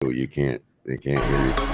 They can't hear you.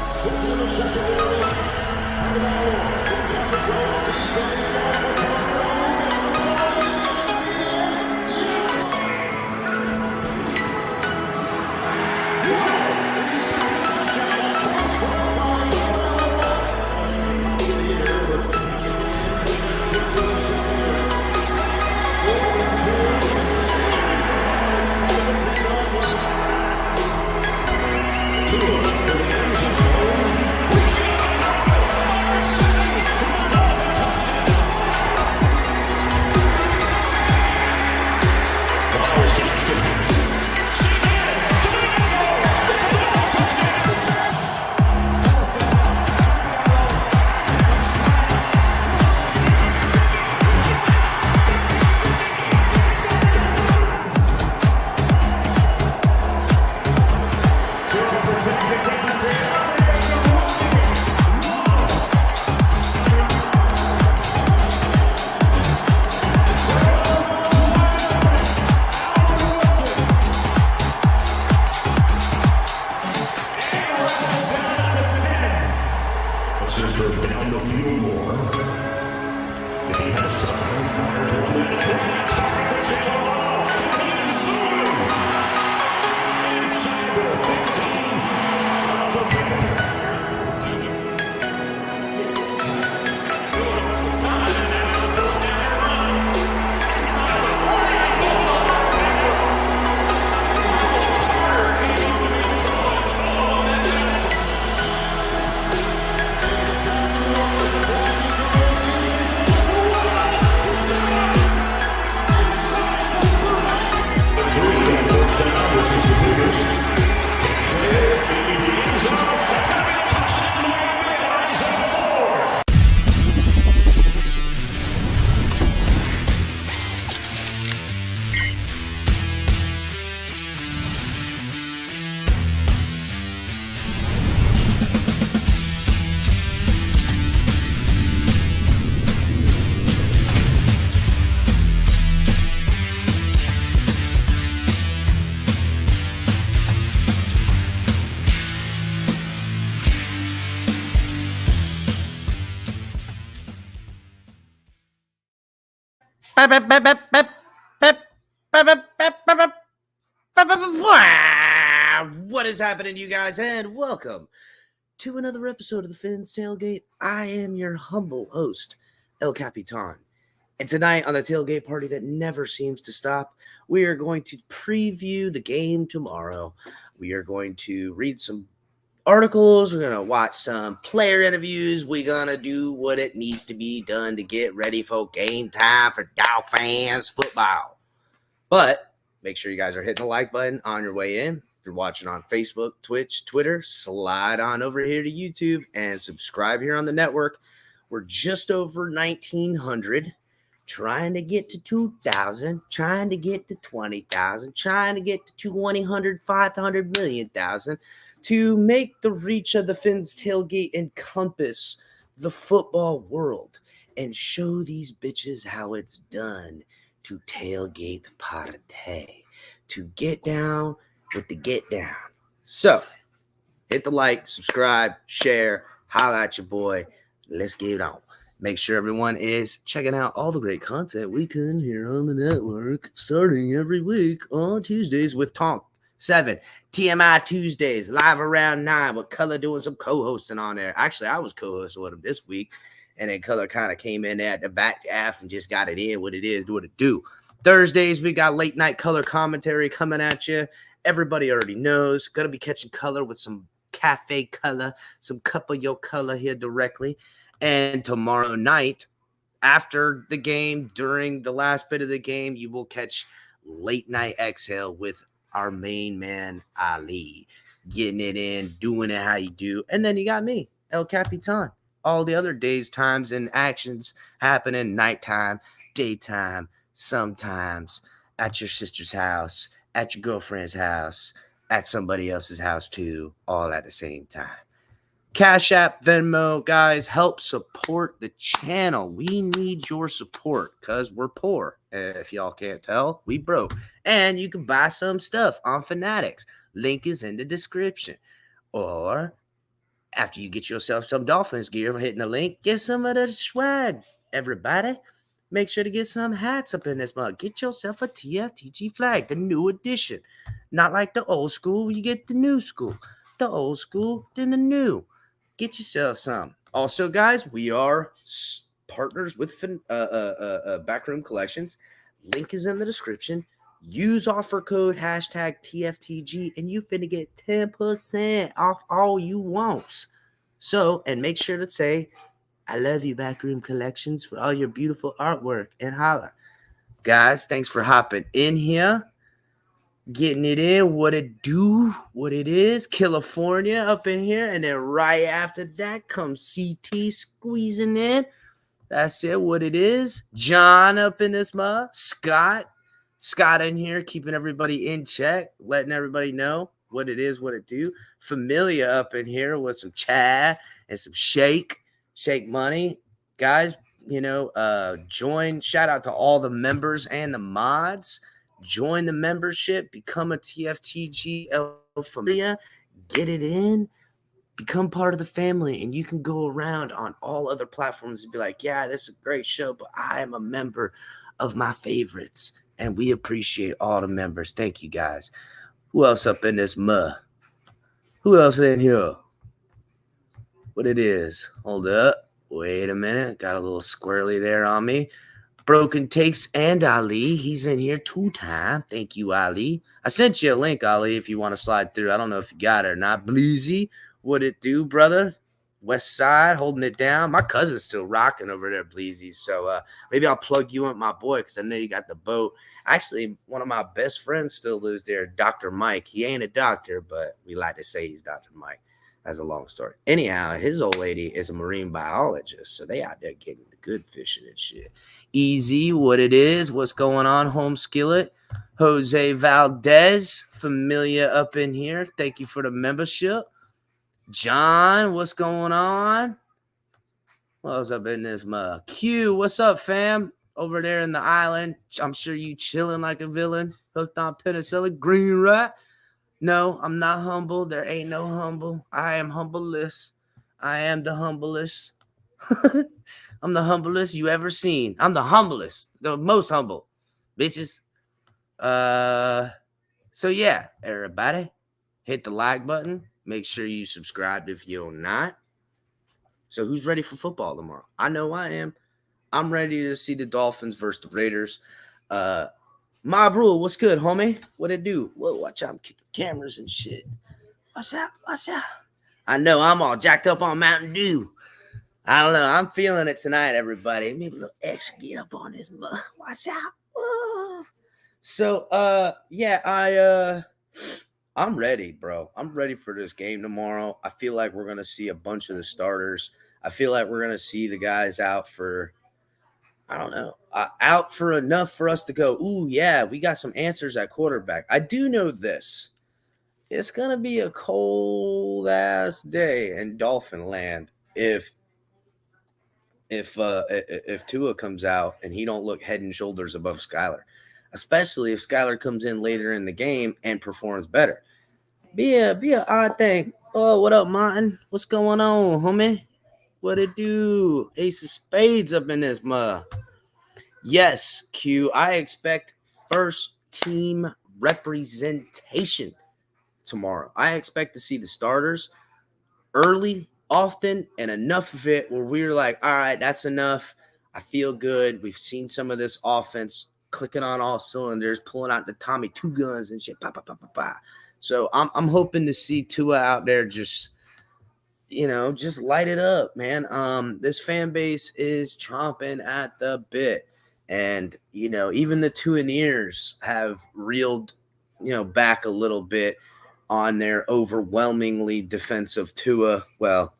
What is happening, you guys, and welcome to another episode of the Fins Tailgate. I am your humble host, El Capitan, and tonight on the tailgate party that never seems to stop, we are going to preview the game tomorrow. We are going to read some articles. We're going to watch some player interviews. We're going to do what it needs to be done to get ready for game time for Dolphins football. But make sure you guys are hitting the like button on your way in. If you're watching on Facebook, Twitch, Twitter, slide on over here to YouTube and subscribe here on the network. We're just over 1,900, trying to get to 2,000, trying to get to 20,000, trying to get to 200, 500 million thousand to make the reach of the Fins Tailgate encompass the football world and show these bitches how it's done to tailgate party, to get down with the get down. So, hit the like, subscribe, share, holla at your boy. Let's get it on. Make sure everyone is checking out all the great content we can hear on the network, starting every week on Tuesdays with Tonk 7, TMI Tuesdays, live around 9, with Color doing some co-hosting on there. Actually, I was co-hosting with him this week. And then Color kind of came in at the back half and just got it in what it is, what it do. Thursdays, we got late night Color commentary coming at you. Everybody already knows. Going to be catching Color with some cafe color, some cup of your color here directly. And tomorrow night, after the game, during the last bit of the game, you will catch Late Night Exhale with our main man, Ali. Getting it in, doing it how you do. And then you got me, El Capitan. All the other days, times, and actions happening nighttime, daytime, sometimes at your sister's house, at your girlfriend's house, at somebody else's house too, all at the same time. Cash App, Venmo, guys, help support the channel. We need your support because we're poor. If y'all can't tell, we broke. And you can buy some stuff on Fanatics. Link is in the description. Or after you get yourself some Dolphins gear, hitting the link, get some of the swag, everybody. Make sure to get some hats up in this mug. Get yourself a TFTG flag, the new edition. Not like the old school, you get the new school. The old school, then the new. Get yourself some. Also, guys, we are partners with Backroom Collections. Link is in the description. Use offer code hashtag TFTG and you finna get 10% off all you want. So, and make sure to say, I love you, Backroom Collections, for all your beautiful artwork. And holla. Guys, thanks for hopping in here. Getting it in, what it do, what it is. California up in here. And then right after that comes CT squeezing in. That's it, what it is. John up in this mug. Scott in here, keeping everybody in check, letting everybody know what it is, what it do. Familia up in here with some chat and some shake money. Guys, join. Shout out to all the members and the mods. Join the membership. Become a TFTG Familia. Get it in. Become part of the family, and you can go around on all other platforms and be like, yeah, this is a great show, but I am a member of my favorites, and we appreciate all the members. Thank you, guys. Who else up in this mud? Who else in here? What it is? Hold up. Wait a minute. Got a little squirrely there on me. Broken Takes and Ali. He's in here 2 times. Thank you, Ali. I sent you a link, Ali, if you want to slide through. I don't know if you got it or not. Bleezy. What it do, brother? West Side holding it down. My cousin's still rocking over there, Bleezy. So maybe I'll plug you in, my boy, because I know you got the boat. Actually, one of my best friends still lives there, Dr. Mike. He ain't a doctor, but we like to say he's Dr. Mike. That's a long story. Anyhow, his old lady is a marine biologist, so they out there getting the good fishing and shit. Easy, what it is, what's going on, Home Skillet. Jose Valdez, Familia up in here. Thank you for the membership. John, what's going on? What's up in this mug? Q, what's up, fam? Over there in the island. I'm sure you chilling like a villain. Hooked on penicillin. Green rat. No, I'm not humble. There ain't no humble. I am humblest. I am the humblest. I'm the humblest you ever seen. I'm the humblest. The most humble. Bitches. So yeah, everybody. Hit the like button. Make sure you subscribe if you're not. So who's ready for football tomorrow? I know I am. I'm ready to see the Dolphins versus the Raiders. Mob Rule, what's good, homie? What it do? Whoa, watch out, I'm kicking cameras and shit. Watch out. I know I'm all jacked up on Mountain Dew. I don't know. I'm feeling it tonight, everybody. Maybe a little extra get up on this. Watch out. Whoa. So, yeah, I'm ready, bro. I'm ready for this game tomorrow. I feel like we're going to see a bunch of the starters. I feel like we're going to see the guys out for, I don't know, out for enough for us to go, ooh, yeah, we got some answers at quarterback. I do know this. It's going to be a cold-ass day in Dolphin land if Tua comes out and he don't look head and shoulders above Skylar. Especially if Skylar comes in later in the game and performs better. Be a odd thing. Oh, what up, Martin? What's going on, homie? What it do? Ace of Spades up in this mug. Yes, Q. I expect first team representation tomorrow. I expect to see the starters early, often, and enough of it where we're like, all right, that's enough. I feel good. We've seen some of this offense clicking on all cylinders, pulling out the Tommy 2 guns and shit. So I'm hoping to see Tua out there just light it up, man. This fan base is chomping at the bit. And, even the Tuaneers have reeled, back a little bit on their overwhelmingly defensive Tua. Well,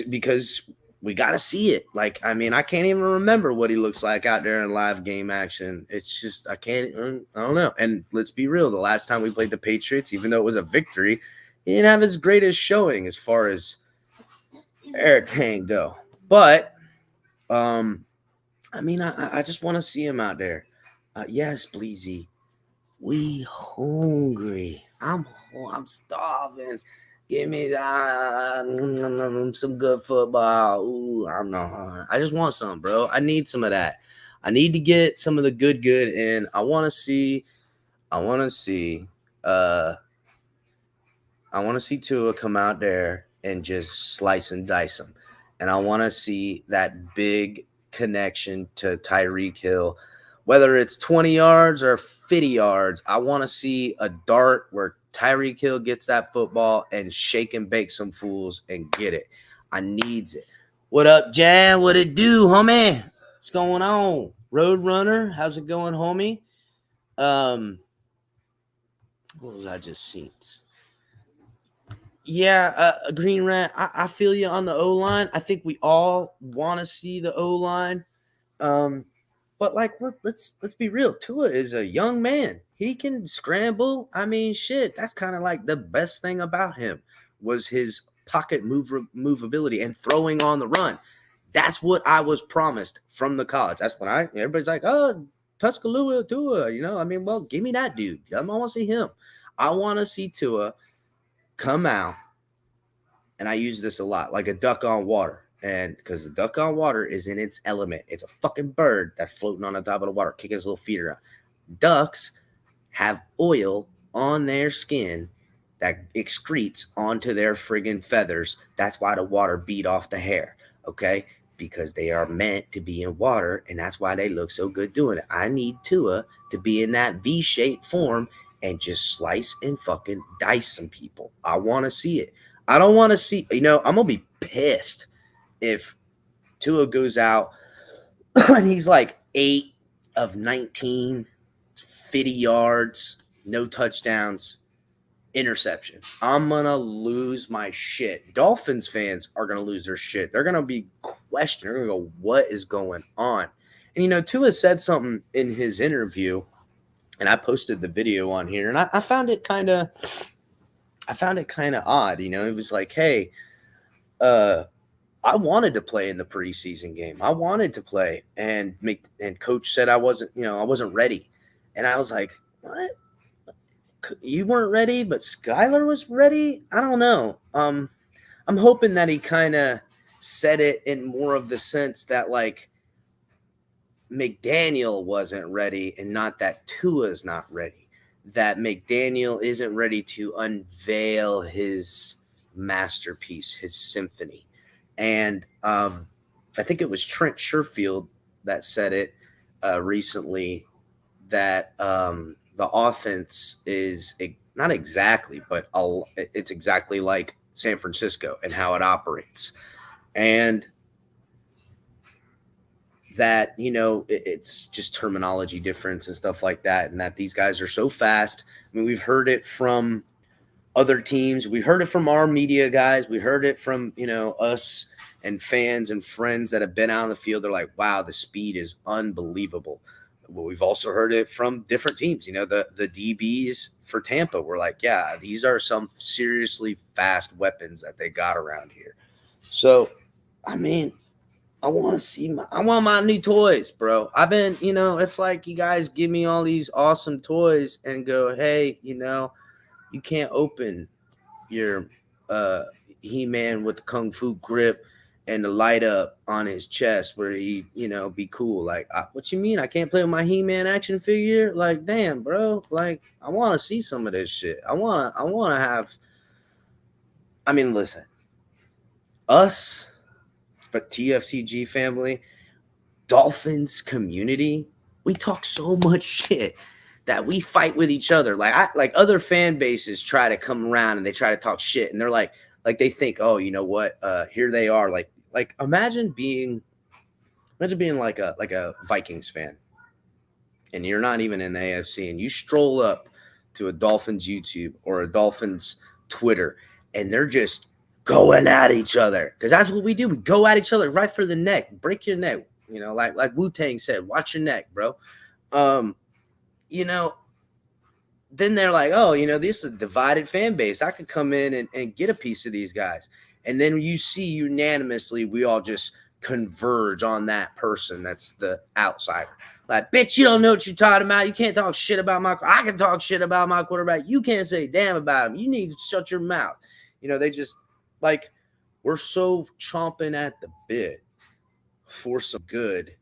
because we got to see it. Like, I mean, I can't even remember what he looks like out there in live game action. It's just, I don't know. And let's be real. The last time we played the Patriots, even though it was a victory, he didn't have his greatest showing as far as Eric Tang go. But, I mean, I just want to see him out there. Yes, Bleezy. We hungry. I'm starving. Give me some good football. Ooh, I just want some, bro. I need some of that. I need to get some of the good, and I want to see Tua come out there and just slice and dice him. And I want to see that big connection to Tyreek Hill, whether it's 20 yards or 50 yards. I want to see a dart where Tyreek Hill gets that football and shake and bake some fools and get it. I needs it. What up, Jan? What it do, homie? What's going on? Roadrunner, how's it going, homie? What was I just seeing? Yeah, Green Rat, I feel you on the O-line. I think we all want to see the O-line. But like, let's be real. Tua is a young man. He can scramble. I mean, shit, that's kind of like the best thing about him was his pocket movability and throwing on the run. That's what I was promised from the college. That's when everybody's like, oh, Tuscaloosa Tua, I mean, well, give me that dude. I want to see him. I want to see Tua come out, and I use this a lot, like a duck on water. And because the duck on water is in its element. It's a fucking bird that's floating on the top of the water, kicking his little feet around. Ducks have oil on their skin that excretes onto their friggin' feathers. That's why the water beat off the hair, okay? Because they are meant to be in water, and that's why they look so good doing it. I need Tua to be in that V-shaped form and just slice and fucking dice some people. I want to see it. I don't want to see, I'm going to be pissed if Tua goes out and he's like 8 of 19, 50 yards, no touchdowns, interception. I'm going to lose my shit. Dolphins fans are going to lose their shit. They're going to be questioning. They're going to go, what is going on? And, Tua said something in his interview, and I posted the video on here, and I found it kind of odd. It was like, hey, I wanted to play in the preseason game. I wanted to play, and coach said I wasn't ready. And I was like, what? You weren't ready, but Skylar was ready? I don't know. I'm hoping that he kind of said it in more of the sense that, like, McDaniel wasn't ready and not that Tua's not ready. That McDaniel isn't ready to unveil his masterpiece, his symphony. And I think it was Trent Sherfield that said it recently, that the offense is not exactly, but it's exactly like San Francisco and how it operates. And that, it's just terminology difference and stuff like that, and that these guys are so fast. I mean, we've heard it from other teams. We heard it from our media guys. We heard it from, us and fans and friends that have been out on the field. They're like, wow, the speed is unbelievable. Well, we've also heard it from different teams. The DBs for Tampa were like, yeah, these are some seriously fast weapons that they got around here. So, I mean, I want my new toys, bro. I've been, it's like you guys give me all these awesome toys and go, hey, you can't open your He-Man with the Kung Fu grip and the light up on his chest where he, be cool. Like, what you mean? I can't play with my He-Man action figure? Like, damn, bro. Like, I want to see some of this shit. I want to have, listen, us, but TFTG family, Dolphins community, we talk so much shit that we fight with each other. Like other fan bases try to come around and they try to talk shit, and they're like they think, oh, you know what? Here they are. Like imagine being like a Vikings fan, and you're not even in the AFC, and you stroll up to a Dolphins YouTube or a Dolphins Twitter, and they're just going at each other, because that's what we do. We go at each other right for the neck, break your neck. Like Wu-Tang said, watch your neck, bro. Then they're like, oh, this is a divided fan base. I could come in and get a piece of these guys. And then you see unanimously, we all just converge on that person that's the outsider. Like, bitch, you don't know what you're talking about. You can't talk shit about I can talk shit about my quarterback. You can't say damn about him. You need to shut your mouth. They just like we're so chomping at the bit for some good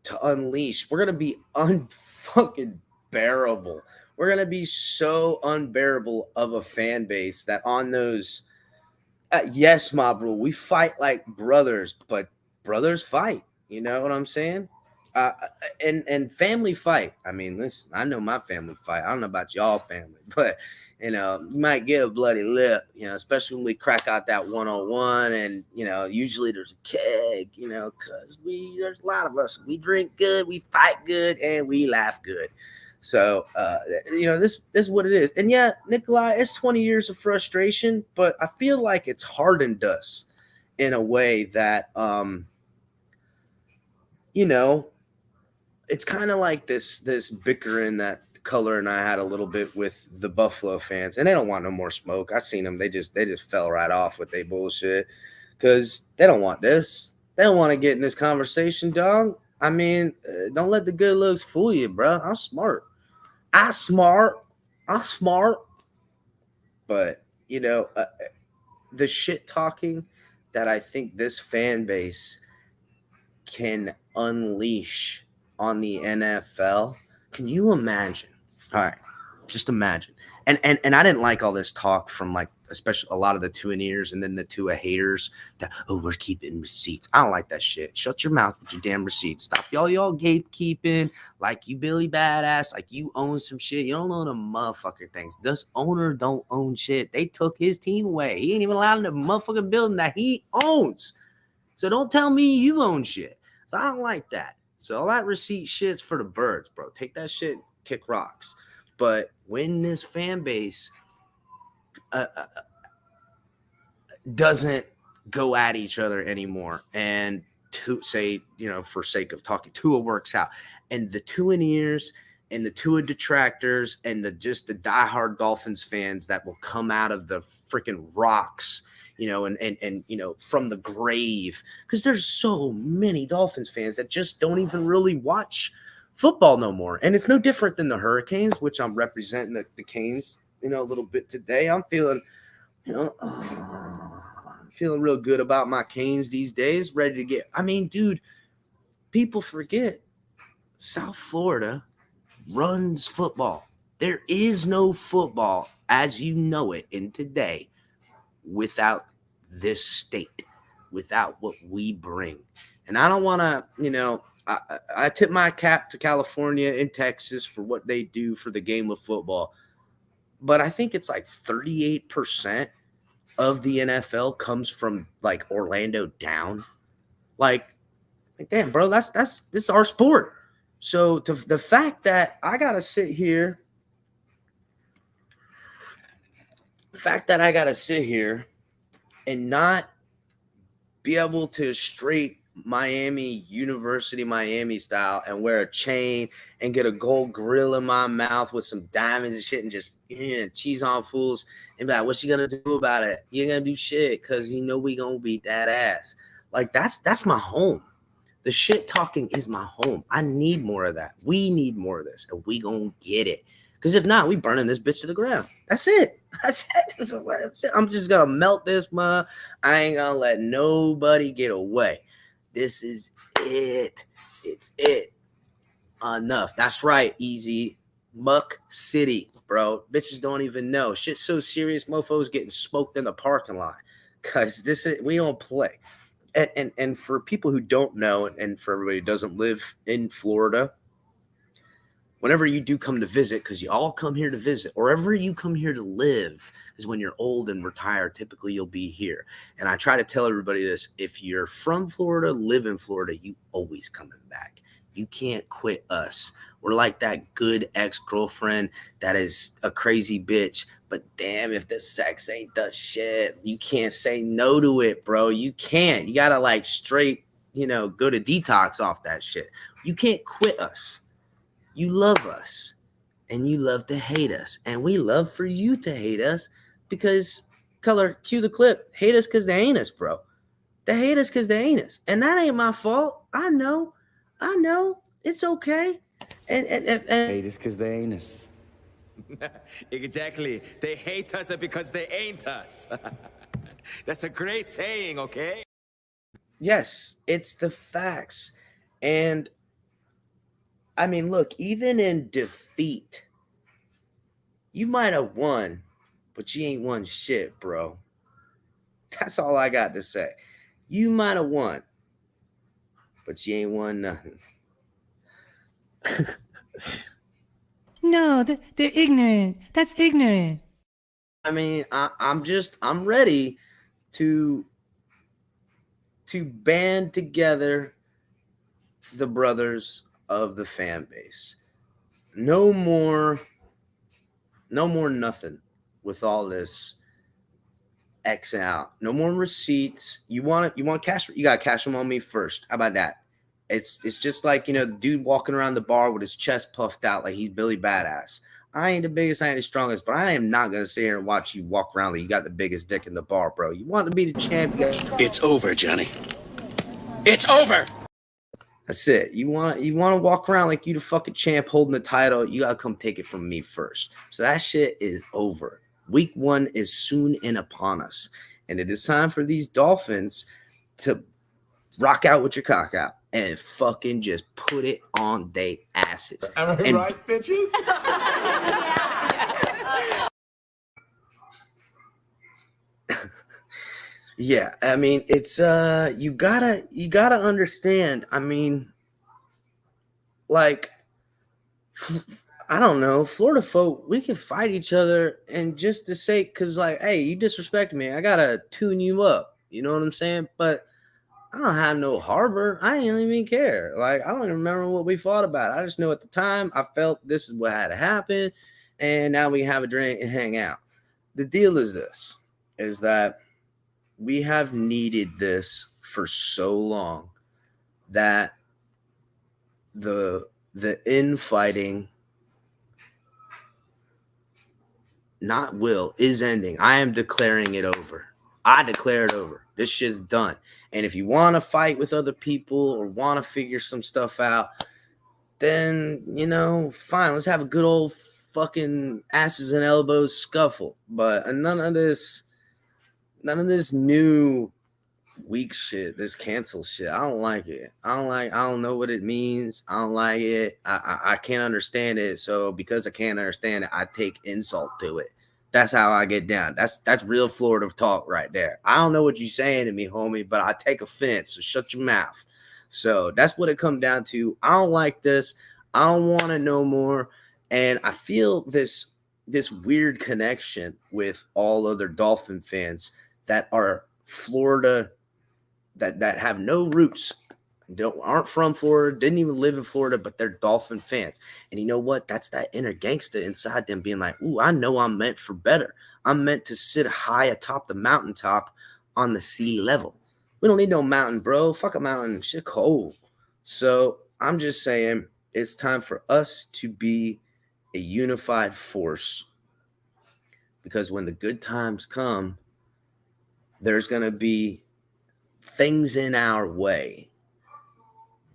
to unleash. We're gonna be unfucking bearable. We're gonna be so unbearable of a fan base that on those yes, mob rule, we fight like brothers, but brothers fight. You know what I'm saying? And family fight. I mean, listen, I know my family fight. I don't know about y'all family, but you might get a bloody lip, especially when we crack out that 101, and usually there's a keg, because there's a lot of us. We drink good, we fight good, and we laugh good. So, this is what it is. And yeah, Nikolai, it's 20 years of frustration, but I feel like it's hardened us in a way that, it's kind of like this bickering that Color and I had a little bit with the Buffalo fans, and they don't want no more smoke. I seen them. They just fell right off with their bullshit because they don't want this. They don't want to get in this conversation, dog. I mean, don't let the good looks fool you, bro. I'm smart. But, the shit talking that I think this fan base can unleash on the NFL. Can you imagine? All right, just imagine. And I didn't like all this talk from especially a lot of the Tua-neers and then the Tua haters that, we're keeping receipts. I don't like that shit. Shut your mouth with your damn receipts. Stop y'all gatekeeping like you Billy Badass, like you own some shit. You don't own a motherfucking things. This owner don't own shit. They took his team away. He ain't even allowed in the motherfucking building that he owns. So don't tell me you own shit. So I don't like that. So all that receipt shit's for the birds, bro. Take that shit, kick rocks. But when this fan base doesn't go at each other anymore, and to say, for sake of talking, Tua works out, and the Tua-neers and the Tua detractors and the diehard Dolphins fans that will come out of the freaking rocks, and from the grave, because there's so many Dolphins fans that just don't even really watch football no more. And it's no different than the Hurricanes, which I'm representing the Canes, a little bit today. I'm feeling, feeling real good about my Canes these days, ready to get, dude, people forget South Florida runs football. There is no football as you know it in today without this state, without what we bring. And I don't want to, I tip my cap to California and Texas for what they do for the game of football. But I think it's 38% of the NFL comes from Orlando down. Damn, bro, this is our sport. So the fact that I got to sit here, and not be able to straight Miami University, Miami style, and wear a chain and get a gold grill in my mouth with some diamonds and shit and just cheese on fools and be like, what you gonna do about it? You ain't gonna do shit because we gonna beat that ass. That's my home. The shit talking is my home. I need more of that. We need more of this, and we gonna get it. Because if not, we burning this bitch to the ground. That's it. That's it. I'm just gonna melt this, man. I ain't gonna let nobody get away. This is it. It's it. Enough. That's right, Easy. Muck City, bro. Bitches don't even know. Shit's so serious, mofos getting smoked in the parking lot. Because we don't play. And for people who don't know, and for everybody who doesn't live in Florida, whenever you do come to visit, because you all come here to visit, or ever you come here to live, because when you're old and retired, typically you'll be here. And I try to tell everybody this: if you're from Florida, live in Florida, you always coming back. You can't quit us. We're like that good ex-girlfriend that is a crazy bitch, but damn, if the sex ain't the shit, you can't say no to it, bro. You can't. You gotta straight, go to detox off that shit. You can't quit us. You love us, and you love to hate us, and we love for you to hate us because, Color, cue the clip. Hate us because they ain't us, bro. They hate us because they ain't us, and that ain't my fault. I know. It's okay. And hate us because they ain't us. Exactly. They hate us because they ain't us. That's a great saying, okay? Yes, it's the facts. And I mean, look, even in defeat, you might have won, but you ain't won shit, bro. That's all I got to say. You might have won, but you ain't won nothing. No, they're ignorant. That's ignorant. I mean, I'm ready to band together the brothers of the fan base. No more nothing with all this X out. No more receipts. You want cash? You got to cash them on me first. How about that? It's just like, the dude walking around the bar with his chest puffed out like he's Billy Badass. I ain't the biggest, I ain't the strongest, but I am not going to sit here and watch you walk around like you got the biggest dick in the bar, bro. You want to be the champ? It's over, Johnny. It's over. That's it. You want to walk around like you the fucking champ holding the title. You got to come take it from me first. So that shit is over. Week 1 is soon in upon us. And it is time for these Dolphins to rock out with your cock out and fucking just put it on they asses. Am I right, bitches? Yeah, I mean, it's you gotta understand. I mean, like, I don't know, Florida folk, we can fight each other and just to say, because, like, hey, you disrespect me, I gotta tune you up. You know what I'm saying? But I don't have no harbor. I didn't even care. Like, I don't even remember what we fought about. I just know at the time I felt this is what had to happen, and now we can have a drink and hang out. The deal is this, is that we have needed this for so long that the infighting is ending. I am declaring it over. I declare it over. This shit's done. And if you want to fight with other people or want to figure some stuff out, then, fine. Let's have a good old fucking asses and elbows scuffle. But none of this new weak shit, this cancel shit. I don't like it. I don't know what it means. I don't like it. I can't understand it. So because I can't understand it, I take insult to it. That's how I get down. That's real Florida talk right there. I don't know what you're saying to me, homie, but I take offense. So shut your mouth. So that's what it comes down to. I don't like this. I don't want to know more. And I feel this weird connection with all other Dolphin fans that are Florida, that have no roots, aren't from Florida, didn't even live in Florida, but they're Dolphin fans. And you know what? That's that inner gangster inside them being like, ooh, I know I'm meant for better. I'm meant to sit high atop the mountaintop on the sea level. We don't need no mountain, bro. Fuck a mountain. Shit cold. So I'm just saying it's time for us to be a unified force, because when the good times come, there's going to be things in our way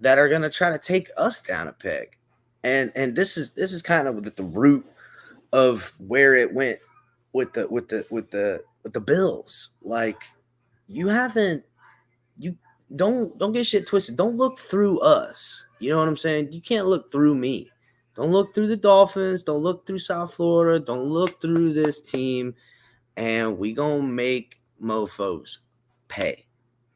that are going to try to take us down a peg. And this is kind of the root of where it went with the Bills. Like, you don't get shit twisted. Don't look through us. You know what I'm saying? You can't look through me. Don't look through the Dolphins. Don't look through South Florida. Don't look through this team. And we gonna make mofos pay.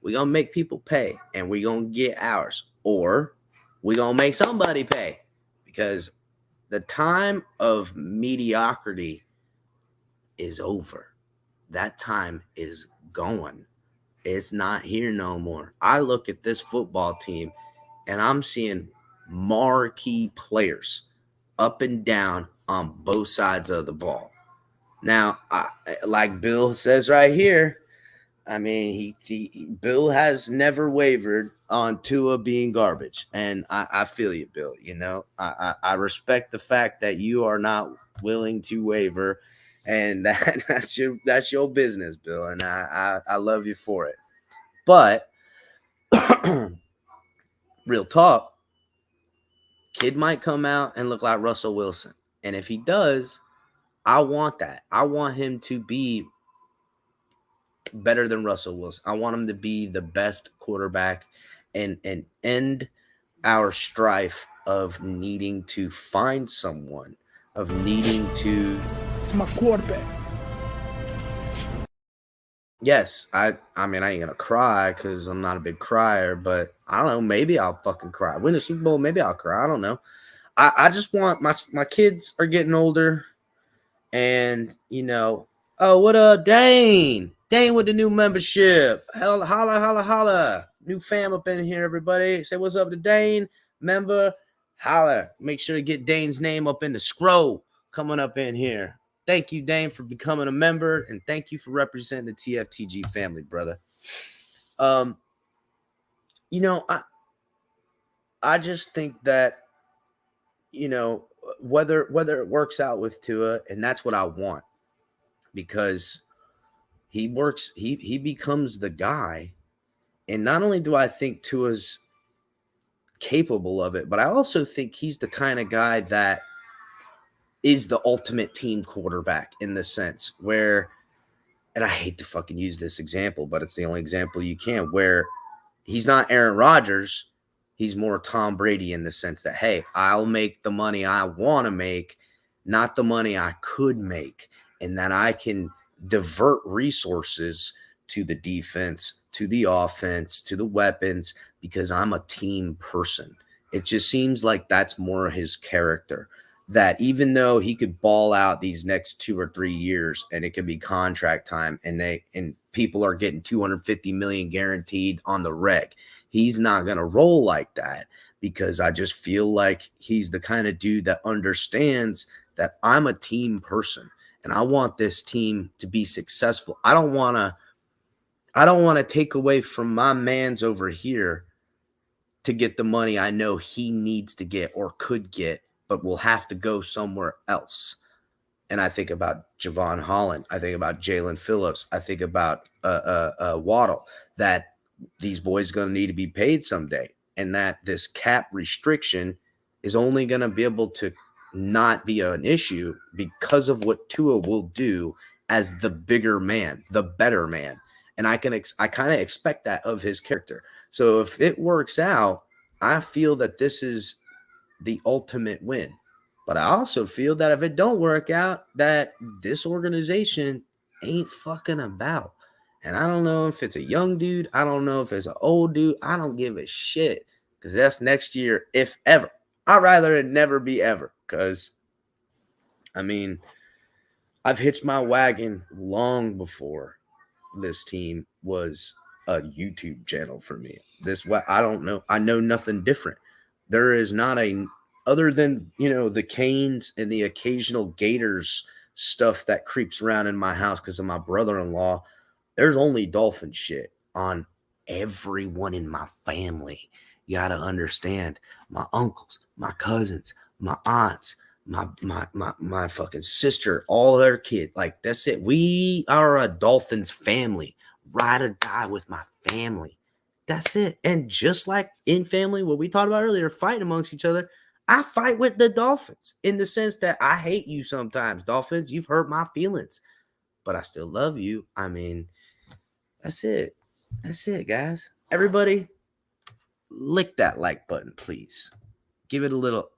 We gonna make people pay, and we gonna get ours, or we gonna make somebody pay, because the time of mediocrity is over. That time is gone. It's not here no more. I look at this football team and I'm seeing marquee players up and down on both sides of the ball. Now, like Bill says right here, I mean, Bill has never wavered on Tua being garbage. And I feel you, Bill. I respect the fact that you are not willing to waver, and that's your business, Bill. And I love you for it. But real talk, kid might come out and look like Russell Wilson. And if he does, I want that. I want him to be better than Russell Wilson. I want him to be the best quarterback and end our strife of needing to find someone, of needing to. It's my quarterback. Yes, I mean, I ain't gonna cry because I'm not a big crier, but I don't know. Maybe I'll fucking cry. Win the Super Bowl, maybe I'll cry. I don't know. I just want my kids are getting older, and oh, what up, Dane? Dane with the new membership. Holla, holla, holla. New fam up in here, everybody. Say what's up to Dane, member. Holla. Make sure to get Dane's name up in the scroll coming up in here. Thank you, Dane, for becoming a member, and thank you for representing the TFTG family, brother. I just think that, whether it works out with Tua, and that's what I want, because he becomes the guy. And not only do I think Tua's capable of it, but I also think he's the kind of guy that is the ultimate team quarterback, in the sense where, and I hate to fucking use this example, but it's the only example you can, where he's not Aaron Rodgers. He's more Tom Brady, in the sense that, hey, I'll make the money I want to make, not the money I could make, and that I can divert resources to the defense, to the offense, to the weapons, because I'm a team person. It just seems like that's more his character, that even though he could ball out these next 2 or 3 years and it could be contract time, and people are getting $250 million guaranteed on the reg, he's not going to roll like that, because I just feel like he's the kind of dude that understands that I'm a team person and I want this team to be successful. I don't want to take away from my man's over here to get the money I know he needs to get or could get, but will have to go somewhere else. And I think about Javon Holland. I think about Jalen Phillips. I think about Waddle, that these boys are going to need to be paid someday, and that this cap restriction is only going to be able to not be an issue because of what Tua will do as the bigger man, the better man. And I kind of expect that of his character. So if it works out, I feel that this is the ultimate win. But I also feel that if it don't work out, that this organization ain't fucking about. And I don't know if it's a young dude. I don't know if it's an old dude. I don't give a shit, because that's next year, if ever. I'd rather it never be ever, because, I mean, I've hitched my wagon long before this team was a YouTube channel for me. I don't know. I know nothing different. There is not other than, the Canes and the occasional Gators stuff that creeps around in my house because of my brother-in-law. There's only Dolphin shit on everyone in my family. You got to understand, my uncles, my cousins, my aunts, my fucking sister, all their kids. Like, that's it. We are a Dolphins family. Ride or die with my family. That's it. And just like in family, what we talked about earlier, fighting amongst each other, I fight with the Dolphins, in the sense that I hate you sometimes, Dolphins. You've hurt my feelings, but I still love you. I mean, that's it. That's it, guys. Everybody, lick that like button, please. Give it a little.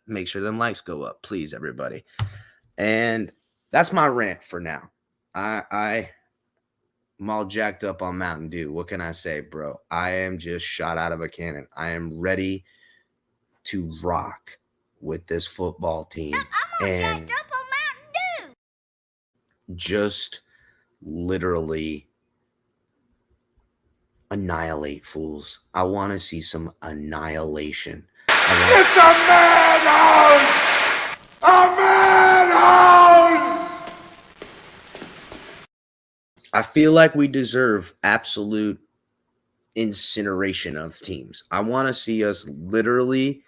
Make sure them likes go up, please, everybody. And that's my rant for now. I'm all jacked up on Mountain Dew. What can I say, bro? I am just shot out of a cannon. I am ready to rock with this football team. I'm all jacked up on Mountain Dew. Just literally annihilate fools. I want to see some annihilation. It's a madhouse! A madhouse! I feel like we deserve absolute incineration of teams. I want to see us literally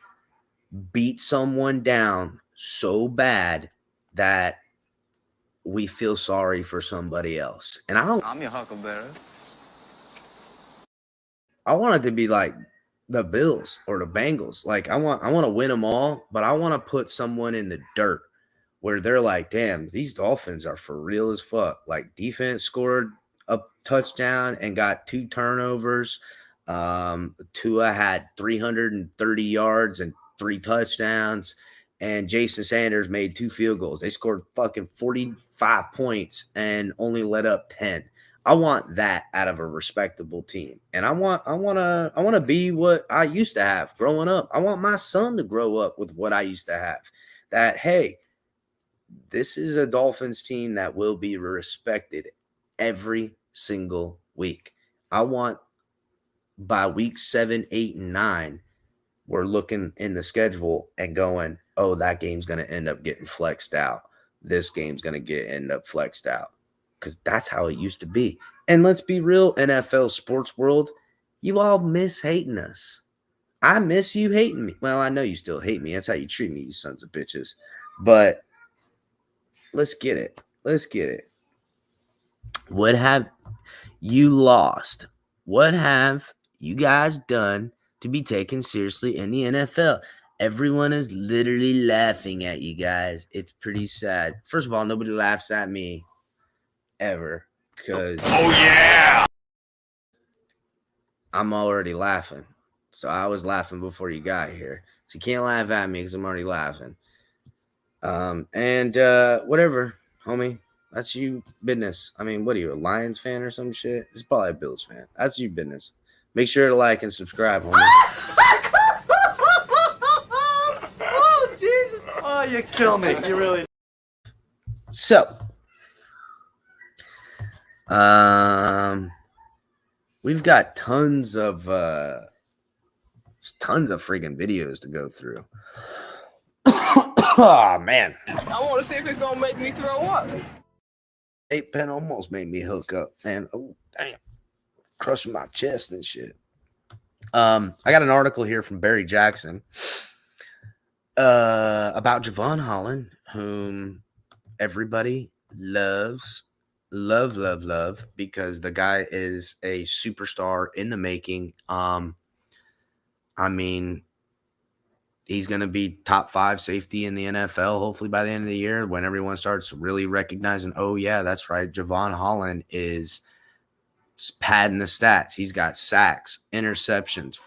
beat someone down so bad that we feel sorry for somebody else. And I'm your huckleberry. I want it to be like the Bills or the Bengals. Like, I want to win them all, but I want to put someone in the dirt where they're like, damn, these Dolphins are for real as fuck. Like, defense scored a touchdown and got 2 turnovers. Tua had 330 yards and 3 touchdowns, and Jason Sanders made 2 field goals. They scored fucking 45 points and only let up 10. I want that out of a respectable team. And I want to be what I used to have growing up. I want my son to grow up with what I used to have. That, hey, this is a Dolphins team that will be respected every single week. I want by week 7, 8, and 9, we're looking in the schedule and going, oh, that game's going to end up getting flexed out. This game's going to end up flexed out. Because that's how it used to be. And let's be real, NFL sports world, you all miss hating us. I miss you hating me. Well, I know you still hate me. That's how you treat me, you sons of bitches. But let's get it. Let's get it. What have you lost? What have you guys done to be taken seriously in the NFL? Everyone is literally laughing at you guys. It's pretty sad. First of all, nobody laughs at me ever because I'm already laughing. So I was laughing before you got here. So you can't laugh at me because I'm already laughing. Whatever, homie. That's you business. I mean, what are you, a Lions fan or some shit? It's probably a Bills fan. That's you business. Make sure to like and subscribe, homie. Oh, Jesus. Oh, you kill me. You really. So, we've got tons of freaking videos to go through. Oh, man. I want to see if it's going to make me throw up. 8-pen almost made me hook up, man. Oh, damn. Crushing my chest and shit. I got an article here from Barry Jackson about Javon Holland, whom everybody loves, because the guy is a superstar in the making. I mean, he's going to be top 5 safety in the NFL, hopefully by the end of the year, when everyone starts really recognizing, oh, yeah, that's right, Javon Holland is padding the stats. He's got sacks, interceptions,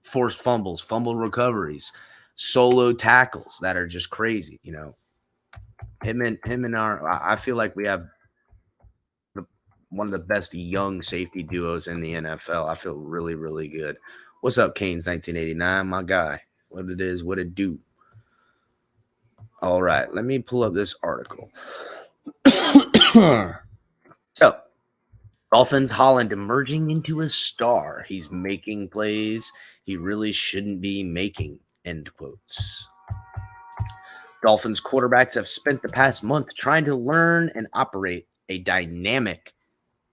forced fumbles, fumble recoveries, solo tackles that are just crazy. You know, I feel like we have one of the best young safety duos in the NFL. I feel really, really good. What's up, Canes 1989, my guy? What it is, what it do. All right, let me pull up this article. So, Dolphins Holland emerging into a star. He's making plays he really shouldn't be making, end quotes. Dolphins quarterbacks have spent the past month trying to learn and operate a dynamic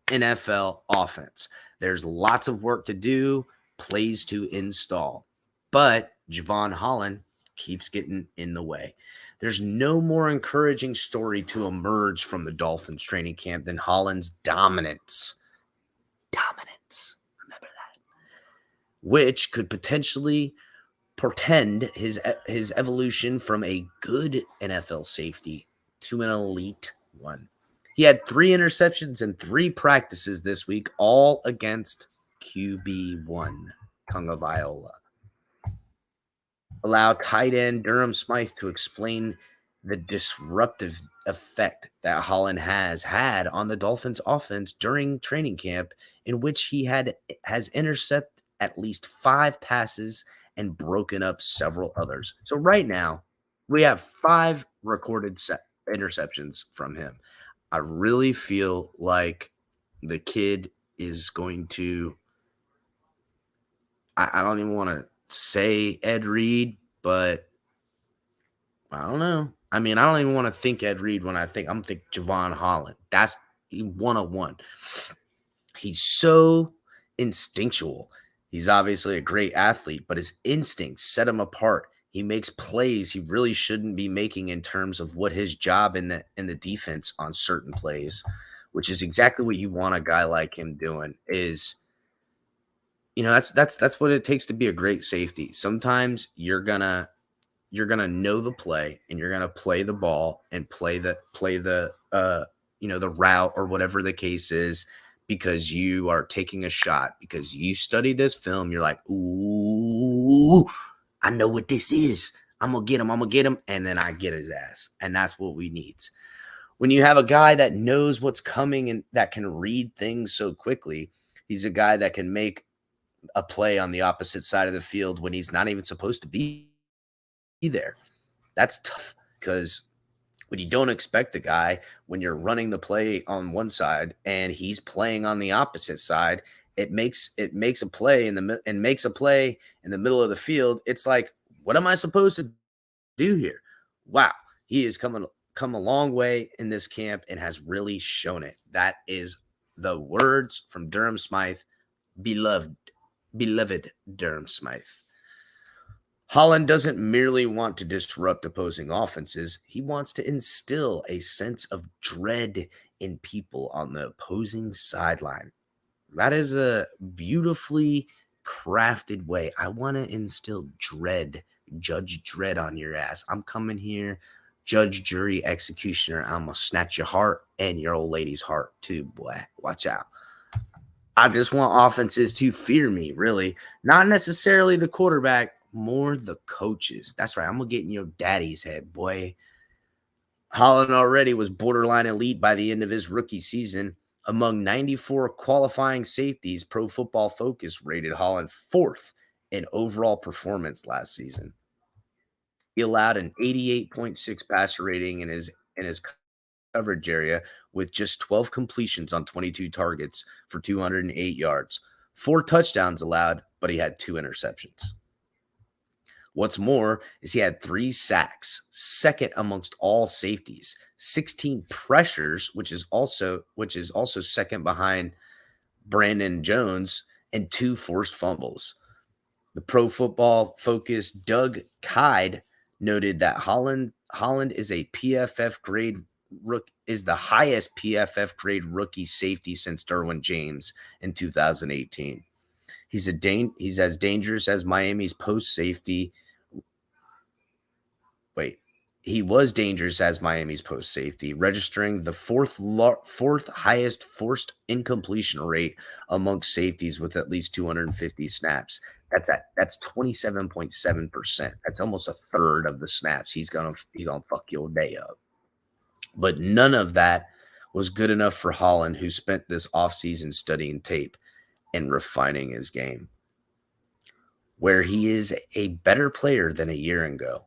NFL offense. There's lots of work to do, plays to install, but Javon Holland keeps getting in the way. There's no more encouraging story to emerge from the Dolphins training camp than Holland's dominance. Remember that. Which could potentially portend his evolution from a good NFL safety to an elite one. He had 3 interceptions in 3 practices this week, all against QB1 Tagovailoa. Allow tight end Durham Smythe to explain the disruptive effect that Holland has had on the Dolphins offense during training camp, in which he has intercepted at least 5 passes and broken up several others. So right now, we have 5 recorded interceptions from him. I really feel like the kid is going to, I don't even want to say Ed Reed, but I don't know. I mean, I don't even want to think Ed Reed when I'm thinking Javon Holland. That's 101. He's so instinctual. He's obviously a great athlete, but his instincts set him apart. He makes plays he really shouldn't be making in terms of what his job in the defense on certain plays, which is exactly what you want a guy like him doing. Is, you know, that's what it takes to be a great safety. Sometimes you're gonna know the play, and you're gonna play the ball and play the the route or whatever the case is, because you are taking a shot, because you study this film. You're like, ooh, I know what this is. I'm gonna get him, and then I get his ass, and that's what we need. When you have a guy that knows what's coming and that can read things so quickly, he's a guy that can make a play on the opposite side of the field when he's not even supposed to be there. That's tough, because when you don't expect the guy, when you're running the play on one side and he's playing on the opposite side, it makes a play in the middle of the field. It's like, what am I supposed to do here? Wow, he has come a long way in this camp and has really shown it. That is the words from Durham Smythe, beloved Durham Smythe. Holland doesn't merely want to disrupt opposing offenses. He wants to instill a sense of dread in people on the opposing sideline. That is a beautifully crafted way. I want to instill dread, Judge Dredd on your ass. I'm coming here, judge, jury, executioner. I'm going to snatch your heart and your old lady's heart too, boy. Watch out. I just want offenses to fear me, really. Not necessarily the quarterback, more the coaches. That's right. I'm going to get in your daddy's head, boy. Holland already was borderline elite by the end of his rookie season. Among 94 qualifying safeties, Pro Football Focus rated Holland 4th in overall performance last season. He allowed an 88.6 passer rating in his coverage area with just 12 completions on 22 targets for 208 yards. 4 touchdowns allowed, but he had 2 interceptions. What's more is he had 3 sacks, second amongst all safeties, 16 pressures, which is also second behind Brandon Jones, and 2 forced fumbles. The Pro Football Focus Doug Kyde noted that Holland is a PFF grade is the highest PFF grade rookie safety since Derwin James in 2018. He's as dangerous as Miami's post safety. He was dangerous as Miami's post safety, registering the fourth highest forced incompletion rate amongst safeties with at least 250 snaps. That's 27.7%. That's almost a third of the snaps. He's gonna fuck your day up. But none of that was good enough for Holland, who spent this offseason studying tape and refining his game, where he is a better player than a year ago.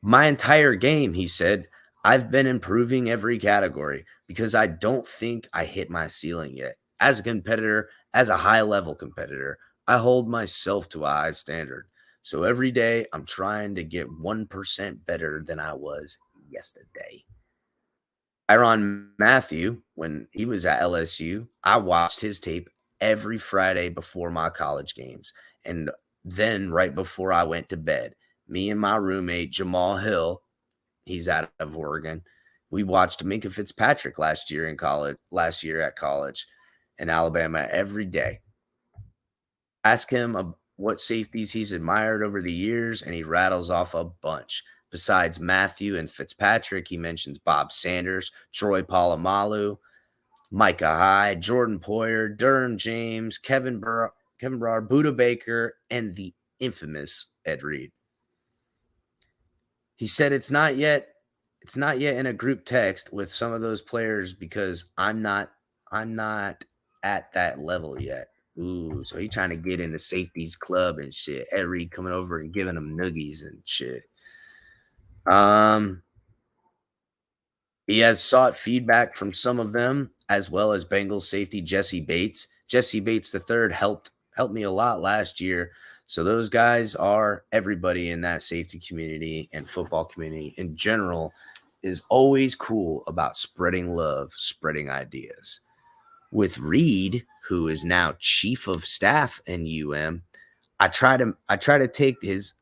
My entire game, he said, I've been improving every category because I don't think I hit my ceiling yet. As a competitor, as a high-level competitor, I hold myself to a high standard. So every day, I'm trying to get 1% better than I was yesterday. Tyrann Mathieu, when he was at LSU, I watched his tape every Friday before my college games. And then right before I went to bed, me and my roommate, Jamal Hill, he's out of Oregon, we watched Minkah Fitzpatrick last year at college in Alabama every day. Ask him what safeties he's admired over the years, and he rattles off a bunch. Besides Mathieu and Fitzpatrick, he mentions Bob Sanders, Troy Polamalu, Micah Hyde, Jordan Poyer, Durham James, Kevin Burr, Buda Baker, and the infamous Ed Reed. He said it's not yet in a group text with some of those players because I'm not at that level yet. Ooh, so he trying to get in the safeties club and shit. Ed Reed coming over and giving him noogies and shit. He has sought feedback from some of them, as well as Bengals safety Jesse Bates. Jesse Bates III helped me a lot last year. So those guys are everybody in that safety community and football community in general is always cool about spreading love, spreading ideas. With Reed, who is now chief of staff in UM, I try to take his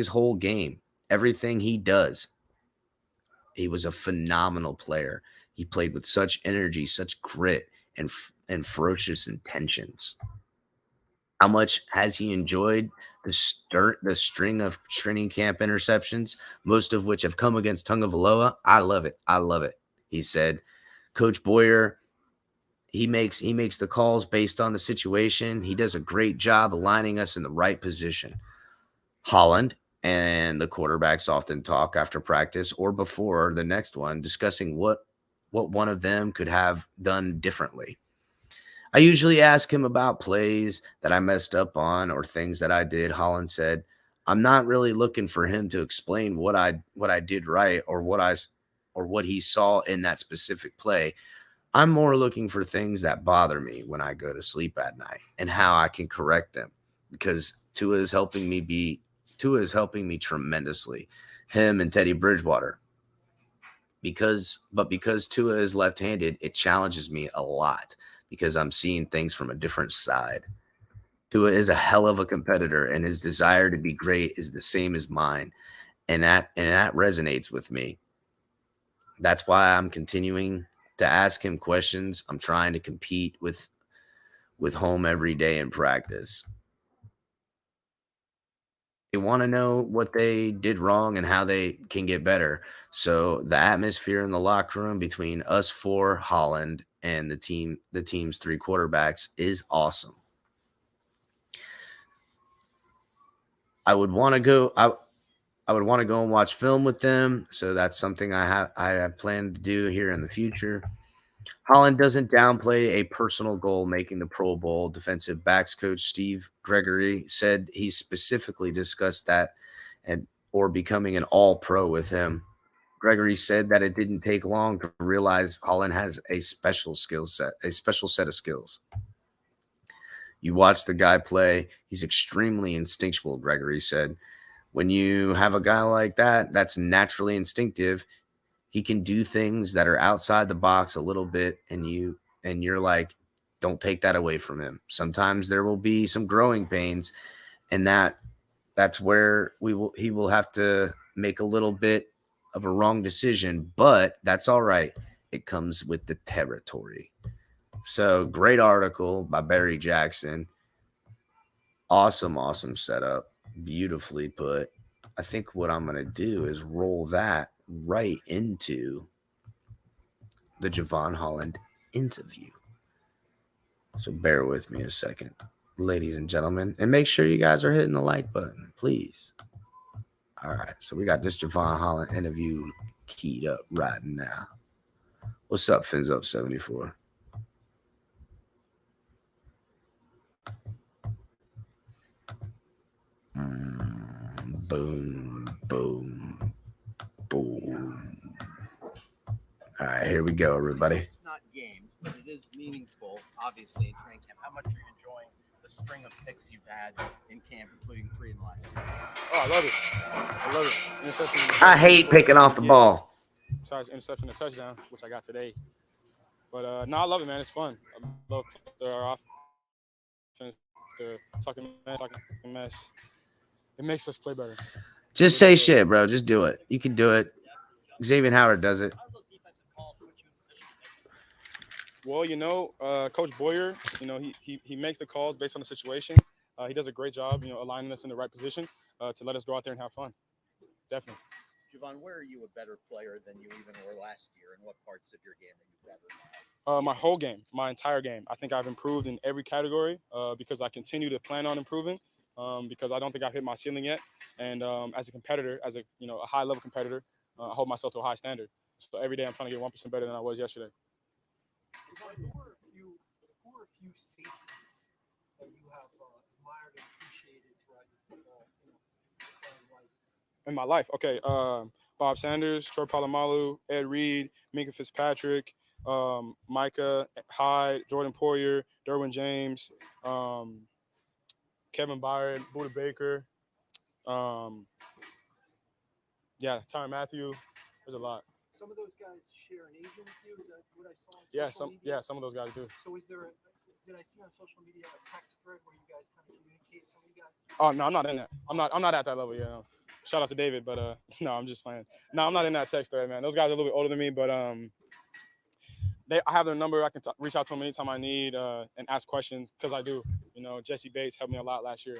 whole game, everything he does. He was a phenomenal player. He played with such energy, such grit, and ferocious intentions. How much has he enjoyed the string of training camp interceptions, most of which have come against Tagovailoa? I love it. I love it. He said, Coach Boyer, he makes the calls based on the situation. He does a great job aligning us in the right position. Holland and the quarterbacks often talk after practice or before the next one, discussing what one of them could have done differently. I usually ask him about plays that I messed up on or things that I did. Holland said, I'm not really looking for him to explain what I did right or what he saw in that specific play. I'm more looking for things that bother me when I go to sleep at night and how I can correct them, because Tua is helping me tremendously. Him and Teddy Bridgewater. Because Tua is left-handed, it challenges me a lot because I'm seeing things from a different side. Tua is a hell of a competitor, and his desire to be great is the same as mine, and that resonates with me. That's why I'm continuing to ask him questions. I'm trying to compete with home every day in practice. They want to know what they did wrong and how they can get better. So the atmosphere in the locker room between us four, Holland, and the team's three quarterbacks is awesome. I would want to go and watch film with them. So that's something I have planned to do here in the future. Holland doesn't downplay a personal goal making the Pro Bowl. Defensive backs coach Steve Gregory said he specifically discussed that or becoming an all-pro with him. Gregory said that it didn't take long to realize Holland has a special set of skills. You watch the guy play, he's extremely instinctual, Gregory said. When you have a guy like that, that's naturally instinctive. He can do things that are outside the box a little bit, and you're like, don't take that away from him. Sometimes there will be some growing pains, and that's where he will have to make a little bit of a wrong decision, but that's all right. It comes with the territory. So great article by Barry Jackson. Awesome setup. Beautifully put. I think what I'm going to do is roll that right into the Javon Holland interview. So bear with me a second, ladies and gentlemen, and make sure you guys are hitting the like button, please. All right, so we got this Javon Holland interview keyed up right now. What's up, FinSup 74? Boom, boom, boom. All right, here we go, everybody. It's not games, but it is meaningful, obviously, in training camp. How much are you enjoying the string of picks you've had in camp, including 3 in the last 2 weeks? Oh, I love it. Interception. I hate picking off the ball. Besides interception and touchdown, which I got today. But no, I love it, man. It's fun. I love our offense. They're talking mess. It makes us play better. Just say shit, bro. Just do it. You can do it. Xavier Howard does it. Well, Coach Boyer, he makes the calls based on the situation. He does a great job, aligning us in the right position to let us go out there and have fun. Definitely. Javon, where are you a better player than you even were last year, and what parts of your game are you better at? My whole game, my entire game. I think I've improved in every category because I continue to plan on improving because I don't think I've hit my ceiling yet. And as a competitor, as a high-level competitor, I hold myself to a high standard. So every day I'm trying to get 1% better than I was yesterday. Who are a few safeties that you have admired and appreciated throughout your football life? In my life? Okay. Bob Sanders, Troy Polamalu, Ed Reed, Minka Fitzpatrick, Micah Hyde, Jordan Poyer, Derwin James, Kevin Byard, Buda Baker, Tyrann Matthew. There's a lot. Some of those guys share an agent with you. Is that what I saw on social media? Some of those guys do. So did I see on social media a text thread where you guys kind of communicate, some of you guys? Oh no, I'm not in that. I'm not at that level yet. No. Shout out to David, but no, I'm just playing. No, I'm not in that text thread, man. Those guys are a little bit older than me, but I have their number. I can reach out to them anytime I need and ask questions because I do. Jesse Bates helped me a lot last year.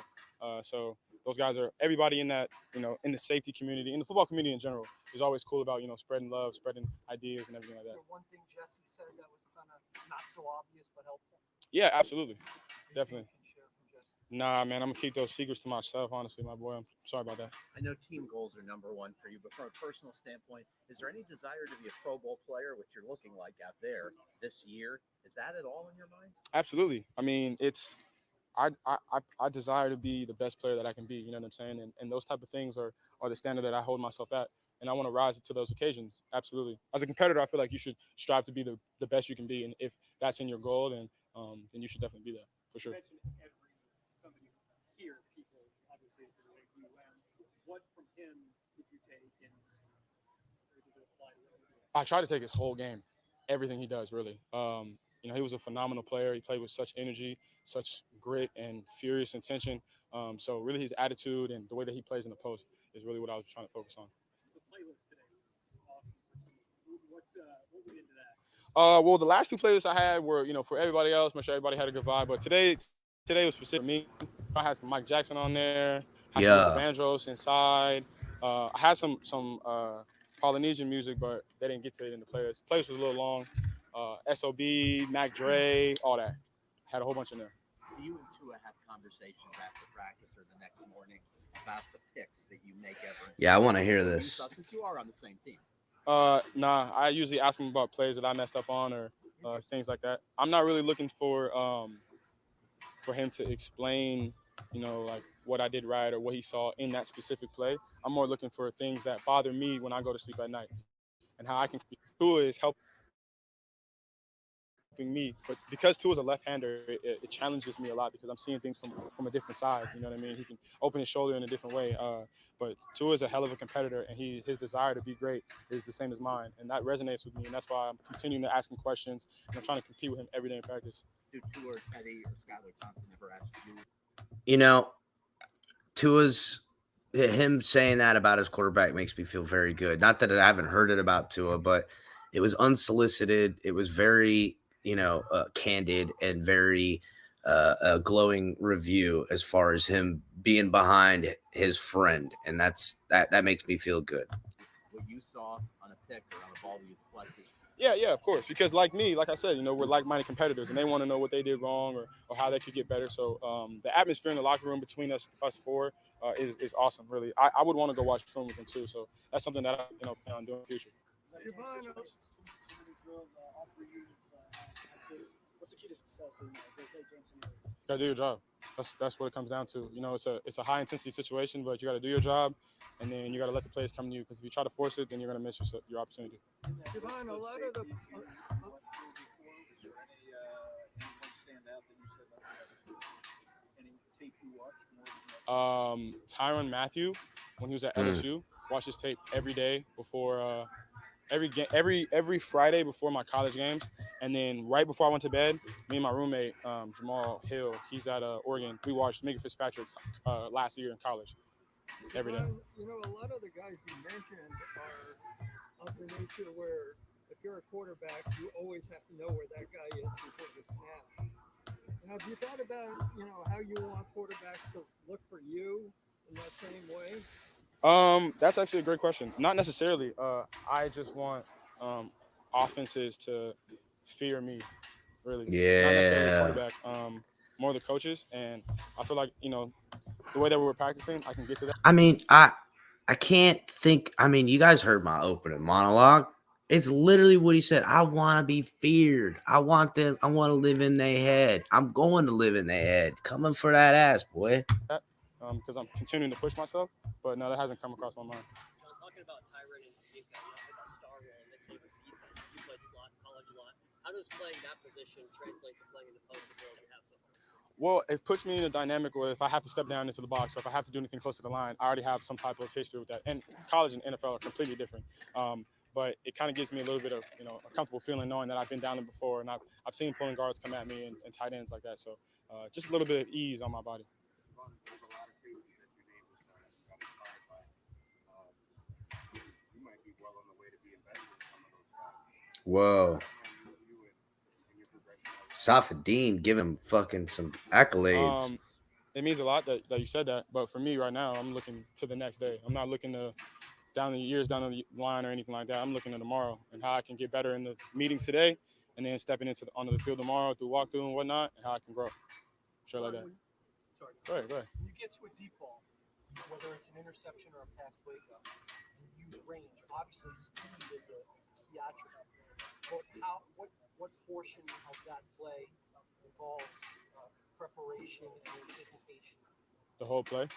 So those guys are everybody in that, in the safety community, in the football community in general, is always cool about, spreading love, spreading ideas and everything like that. Is there one thing Jesse said that was kind of not so obvious but helpful? Yeah, absolutely. Definitely. You can share from Jesse? Nah, man, I'm going to keep those secrets to myself, honestly, my boy. I'm sorry about that. I know team goals are number one for you, but from a personal standpoint, is there any desire to be a Pro Bowl player, which you're looking like out there this year? Is that at all in your mind? Absolutely. I mean, I desire to be the best player that I can be, you know what I'm saying? And those type of things are the standard that I hold myself at. And I want to rise to those occasions. Absolutely. As a competitor, I feel like you should strive to be the best you can be. And if that's in your goal, then you should definitely be there, for sure. You mentioned somebody here, people obviously like you. What from him did you take and where did it apply to what you do? I try to take his whole game, everything he does, really. He was a phenomenal player. He played with such energy, such grit, and furious intention. So really his attitude and the way that he plays in the post is really what I was trying to focus on. The playlist today was awesome for some. What went into that? Well, the last two playlists I had were, for everybody else, make sure everybody had a good vibe. But today was specific for me. I had some Mike Jackson on there. I had some Vandross inside. I had some Polynesian music, but they didn't get to it in the playlist. The playlist was a little long. SOB, Mac Dre, all that. Had a whole bunch in there. Do you and Tua have conversations after practice or the next morning about the picks that you make ever? Yeah, I want to hear this. Since you are on the same team. Nah, I usually ask him about plays that I messed up on or things like that. I'm not really looking for him to explain, like what I did right or what he saw in that specific play. I'm more looking for things that bother me when I go to sleep at night and how I can speak. Tua is helping me, but because Tua is a left-hander, it challenges me a lot because I'm seeing things from a different side. You know what I mean? He can open his shoulder in a different way. But Tua is a hell of a competitor, and his desire to be great is the same as mine, and that resonates with me. And that's why I'm continuing to ask him questions, and I'm trying to compete with him every day in practice. Do Tua or Teddy or Skylar Thompson ever ask you? Tua's him saying that about his quarterback makes me feel very good. Not that I haven't heard it about Tua, but it was unsolicited. It was very, candid and very a glowing review as far as him being behind his friend, and that makes me feel good. What you saw on a pick or on a ball that you deflected. Yeah, of course. Because like I said, we're like-minded competitors, and they want to know what they did wrong or how they could get better. So the atmosphere in the locker room between us four is awesome, really. I would want to go watch film with them too. So that's something that I plan on doing in the future. What's the key to success in those late game scenarios? You gotta do your job. That's what it comes down to. It's a high intensity situation, but you got to do your job, and then you got to let the plays come to you. Because if you try to force it, then you're gonna miss your opportunity. Javon, a lot of the Tyrann Mathieu, when he was at LSU, watched his tape every day before every Friday before my college games, and then right before I went to bed, me and my roommate Jamal Hill, he's at Oregon. We watched Minka Fitzpatrick's last year in college every day. A lot of the guys you mentioned are of the nature where if you're a quarterback, you always have to know where that guy is before the snap. Have you thought about how you want quarterbacks to look for you in that same way? That's actually a great question. Not necessarily. I just want offenses to fear me, really. Yeah. Not necessarily the quarterback. More the coaches, and I feel like the way that we were practicing, I can get to that. I mean, I can't think. I mean, you guys heard my opening monologue. It's literally what he said. I want to be feared. I want to live in their head. I'm going to live in their head. Coming for that ass, boy. Because I'm continuing to push myself, but no, that hasn't come across my mind. John, talking about Tyrann and Minka, about star role, Nick Saban's defense. You played slot in college a lot. How does playing that position translate to playing in the post as well as you have so far? Well, it puts me in a dynamic where if I have to step down into the box or if I have to do anything close to the line, I already have some type of history with that. And college and NFL are completely different. But it kind of gives me a little bit of, a comfortable feeling knowing that I've been down there before and I've seen pulling guards come at me and tight ends like that. So just a little bit of ease on my body. Whoa. Safadine giving him fucking some accolades. It means a lot that you said that, but for me right now, I'm looking to the next day. I'm not looking to down the line or anything like that. I'm looking at tomorrow and how I can get better in the meetings today, and then stepping onto the field tomorrow through walkthrough and whatnot, and how I can grow. Sure, like that. Sorry. Go ahead. When you get to a deep ball, whether it's an interception or a pass breakup, you use range. Obviously, speed is a key attribute. But what portion of that play involves preparation and anticipation? The whole play.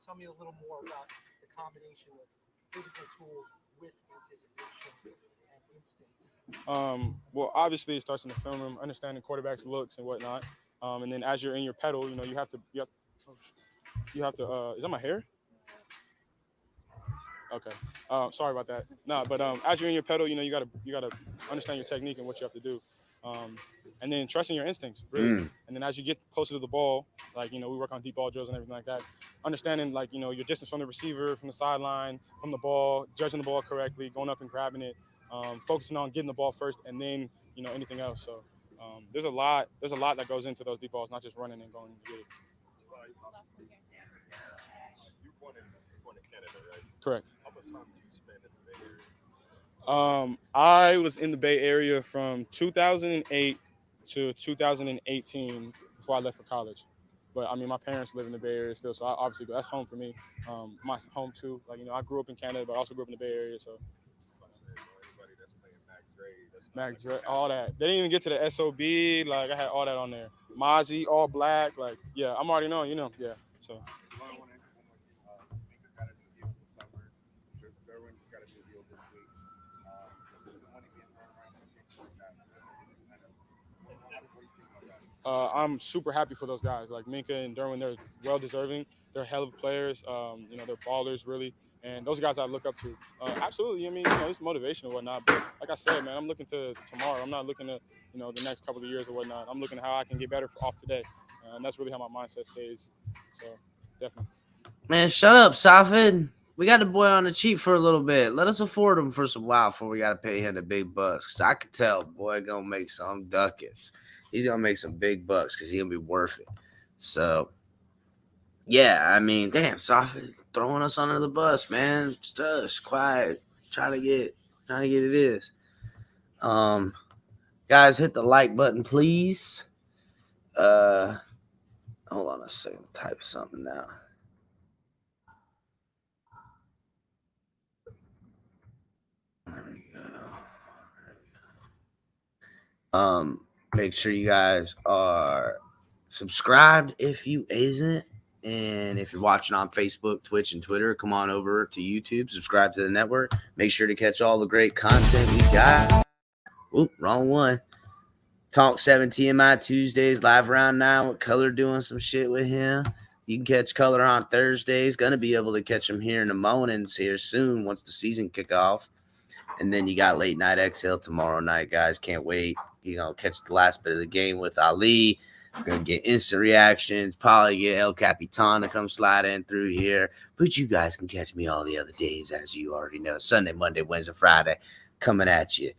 Tell me a little more about the combination of physical tools with anticipation and instincts. Well, obviously it starts in the film room, understanding quarterbacks' looks and whatnot. And then as you're in your pedal, you have to. Is that my hair? Okay. Sorry about that. No, but as you're in your pedal, you gotta understand your technique and what you have to do. And then trusting your instincts, really. And then as you get closer to the ball, like, we work on deep ball drills and everything like that, understanding, like, your distance from the receiver, from the sideline, from the ball, judging the ball correctly, going up and grabbing it, focusing on getting the ball first, and then, anything else. So there's a lot that goes into those deep balls, not just running and going to get it. You born in Canada, right? Correct. How much time did you spend in the Bay Area? I was in the Bay Area from 2008 to 2018 before I left for college. But, my parents live in the Bay Area still, so obviously that's home for me. My home, too. Like, I grew up in Canada, but I also grew up in the Bay Area, so. Anybody that's playing Mac Dre, all that. They didn't even get to the SOB. Like, I had all that on there. Mozzie, all black. Like, yeah, I'm already knowing, yeah. So. I'm super happy for those guys. Like Minka and Derwin, they're well deserving. They're hell of players. They're ballers, really. And those guys I look up to. Absolutely. It's motivation and whatnot. But like I said, man, I'm looking to tomorrow. I'm not looking to, the next couple of years or whatnot. I'm looking at how I can get better off today. And that's really how my mindset stays. So, definitely. Man, shut up, Safed. We got the boy on the cheap for a little bit. Let us afford him for some while before we got to pay him the big bucks. So I can tell, boy, going to make some ducats. He's going to make some big bucks because he's going to be worth it. So, yeah, damn, Safed throwing us under the bus, man. Just quiet. Trying to get it is. Guys, hit the like button, please. Hold on a second. Type something now. There we go. Make sure you guys are subscribed if you isn't. And if you're watching on Facebook, Twitch, and Twitter, come on over to YouTube, subscribe to the network. Make sure to catch all the great content we got. Oop, wrong one. Talk 7 TMI Tuesdays, live around now with Color doing some shit with him. You can catch Color on Thursdays. Going to be able to catch him here in the mornings here soon once the season kick off. And then you got Late Night Exhale tomorrow night, guys. Can't wait. Catch the last bit of the game with Ali. We're going to get instant reactions. Probably get El Capitan to come slide in through here. But you guys can catch me all the other days, as you already know. Sunday, Monday, Wednesday, Friday, coming at you.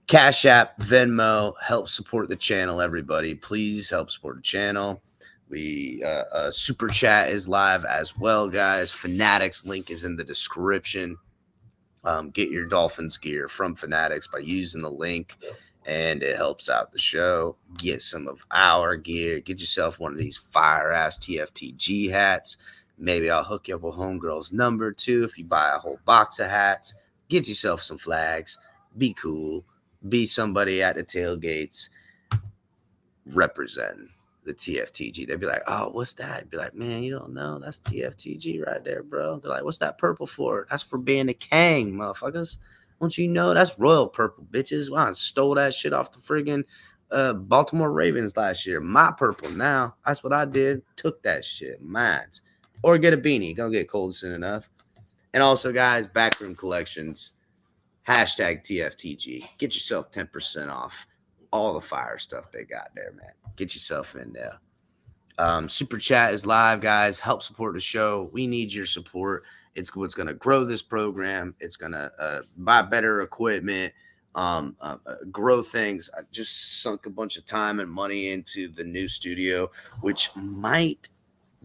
Cash App, Venmo, help support the channel, everybody. Please help support the channel. Super Chat is live as well, guys. Fanatics link is in the description. Get your Dolphins gear from Fanatics by using the link, and it helps out the show. Get some of our gear. Get yourself one of these fire-ass TFTG hats. Maybe I'll hook you up with Homegirl's number, too, if you buy a whole box of hats. Get yourself some flags. Be cool. Be somebody at the tailgates representing the TFTG. They'd be like, oh, what's that? I'd be like, man, you don't know. That's TFTG right there, bro. They're like, what's that purple for? That's for being a king, motherfuckers. Don't you know? That's royal purple, bitches. Well, I stole that shit off the friggin' Baltimore Ravens last year. My purple now. That's what I did. Took that shit. Mine. Or get a beanie. Gonna get cold soon enough. And also, guys, Backroom Collections. Hashtag TFTG. Get yourself 10% off all the fire stuff they got there, man. Get yourself in there. Super Chat is live, guys. Help support the show. We need your support. It's what's going to grow this program. It's going to buy better equipment. grow things. I just sunk a bunch of time and money into the new studio, which might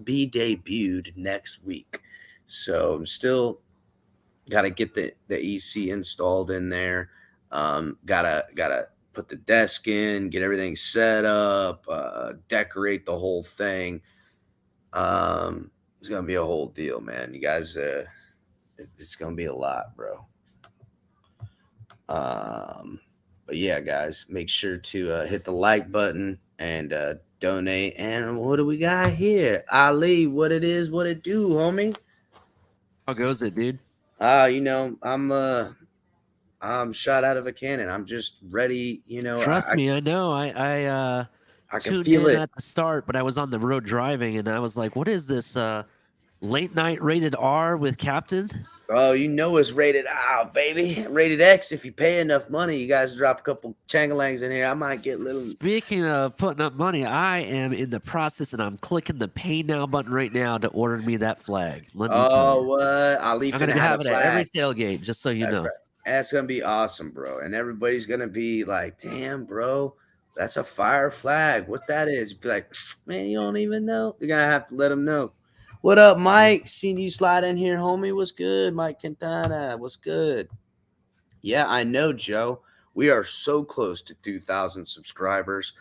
be debuted next week. So I'm still got to get the EC installed in there. Gotta put the desk in, get everything set up, decorate the whole thing. It's gonna be a whole deal, man. You guys, it's gonna be a lot, bro. But yeah, guys, make sure to hit the like button and donate. And what do we got here? Ali, what it is, what it do, homie? How goes it, dude? You know, I'm shot out of a cannon. I'm just ready, you know. Trust me, I know. I can tuned feel in it at the start, but I was on the road driving, and I was like, "What is this? Late night rated R with Captain?" Oh, you know it's rated R, baby. Rated X. If you pay enough money, you guys drop a couple changalangs in here. I might get little. Speaking of putting up money, I am in the process, and I'm clicking the pay now button right now to order me that flag. Let me tell you. What? I'm gonna have it at every tailgate, just so you That's know. right. That's gonna be awesome, bro. And everybody's gonna be like, "Damn, bro, that's a fire flag. What that is?" Be like, "Man, you don't even know." You're gonna have to let them know. What up, Mike? Seen you slide in here, homie. What's good, Mike Quintana? What's good? Yeah, I know, Joe. We are so close to 2,000 subscribers.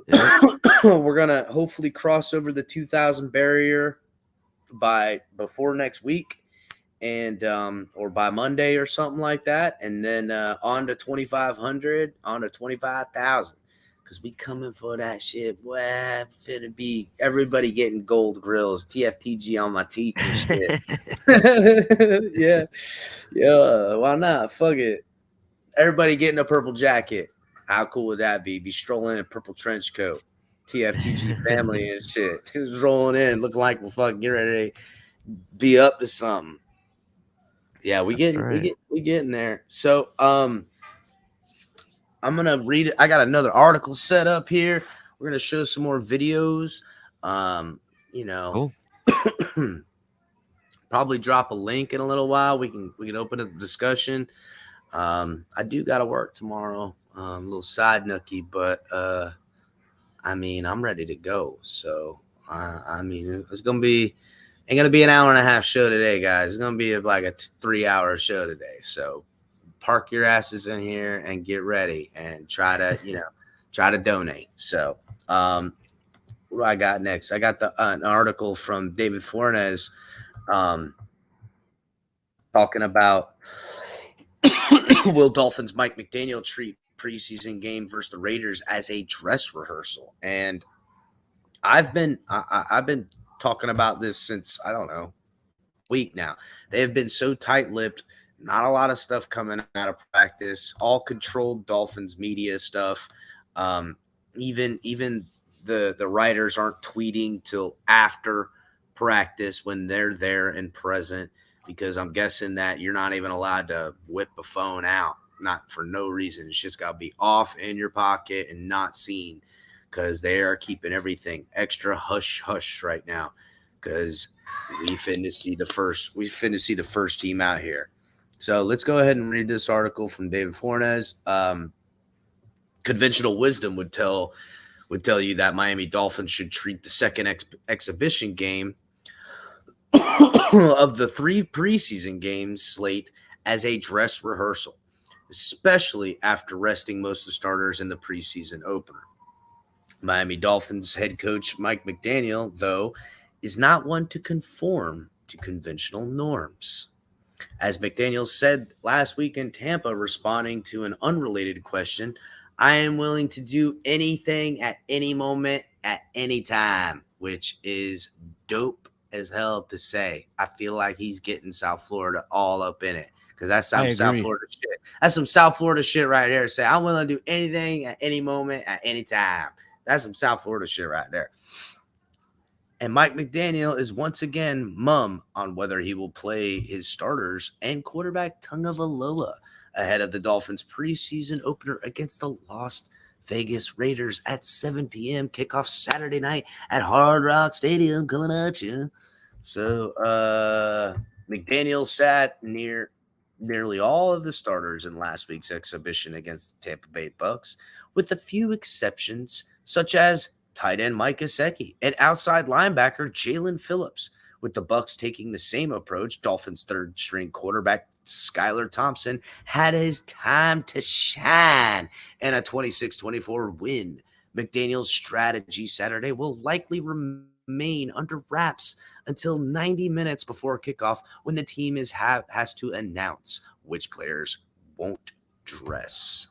Yeah. We're gonna hopefully cross over the 2,000 barrier before next week, and or by Monday or something like that, and then on to 2,500, on to 25,000. Because we coming for that shit, boy. Finna be everybody getting gold grills, TFTG on my teeth and shit. Yeah. Why not? Fuck it. Everybody getting a purple jacket. How cool would that be? Be strolling in a purple trench coat, TFTG family and shit. Just rolling in, looking like we're fucking getting ready to be up to something. Yeah, we getting there. So, I'm going to read it. I got another article set up here. We're going to show some more videos. You know, probably drop a link in a little while. We can open up the discussion. I do got to work tomorrow. A little side nookie, but I mean, I'm ready to go. So, I mean, it's going to be ain't going to be an hour and a half show today, guys. It's going to be like a 3-hour show today. So, park your asses in here and get ready and try to donate. So, what do I got next? I got an article from David Fornes talking about will Dolphins Mike McDaniel treat preseason game versus the Raiders as a dress rehearsal? And I've been talking about this since, I don't know, week now. They have been so tight-lipped. Not a lot of stuff coming out of practice, all controlled Dolphins media stuff. Even the writers aren't tweeting till after practice when they're there and present, because I'm guessing that you're not even allowed to whip a phone out, not for no reason. It's just got to be off in your pocket and not seen, because they are keeping everything extra hush right now, because we finna see the first team out here. So let's go ahead and read this article from David Fornes. Conventional wisdom would tell you that Miami Dolphins should treat the second exhibition game of the 3 preseason games slate as a dress rehearsal, especially after resting most of the starters in the preseason opener. Miami Dolphins head coach Mike McDaniel, though, is not one to conform to conventional norms. As McDaniel said last week in Tampa, responding to an unrelated question, "I am willing to do anything at any moment, at any time," which is dope as hell to say. I feel like he's getting South Florida all up in it, because that's some South Florida shit. That's some South Florida shit right there. Say, "I'm willing to do anything at any moment, at any time." That's some South Florida shit right there. And Mike McDaniel is once again mum on whether he will play his starters and quarterback Tagovailoa ahead of the Dolphins preseason opener against the Las Vegas Raiders at 7 p.m. kickoff Saturday night at Hard Rock Stadium, coming at you. So McDaniel sat near nearly all of the starters in last week's exhibition against the Tampa Bay Bucks, with a few exceptions, such as tight end Mike Gesecki and outside linebacker Jalen Phillips. With the Bucks taking the same approach, Dolphins' third-string quarterback Skylar Thompson had his time to shine in a 26-24 win. McDaniel's strategy Saturday will likely remain under wraps until 90 minutes before kickoff, when the team has to announce which players won't dress.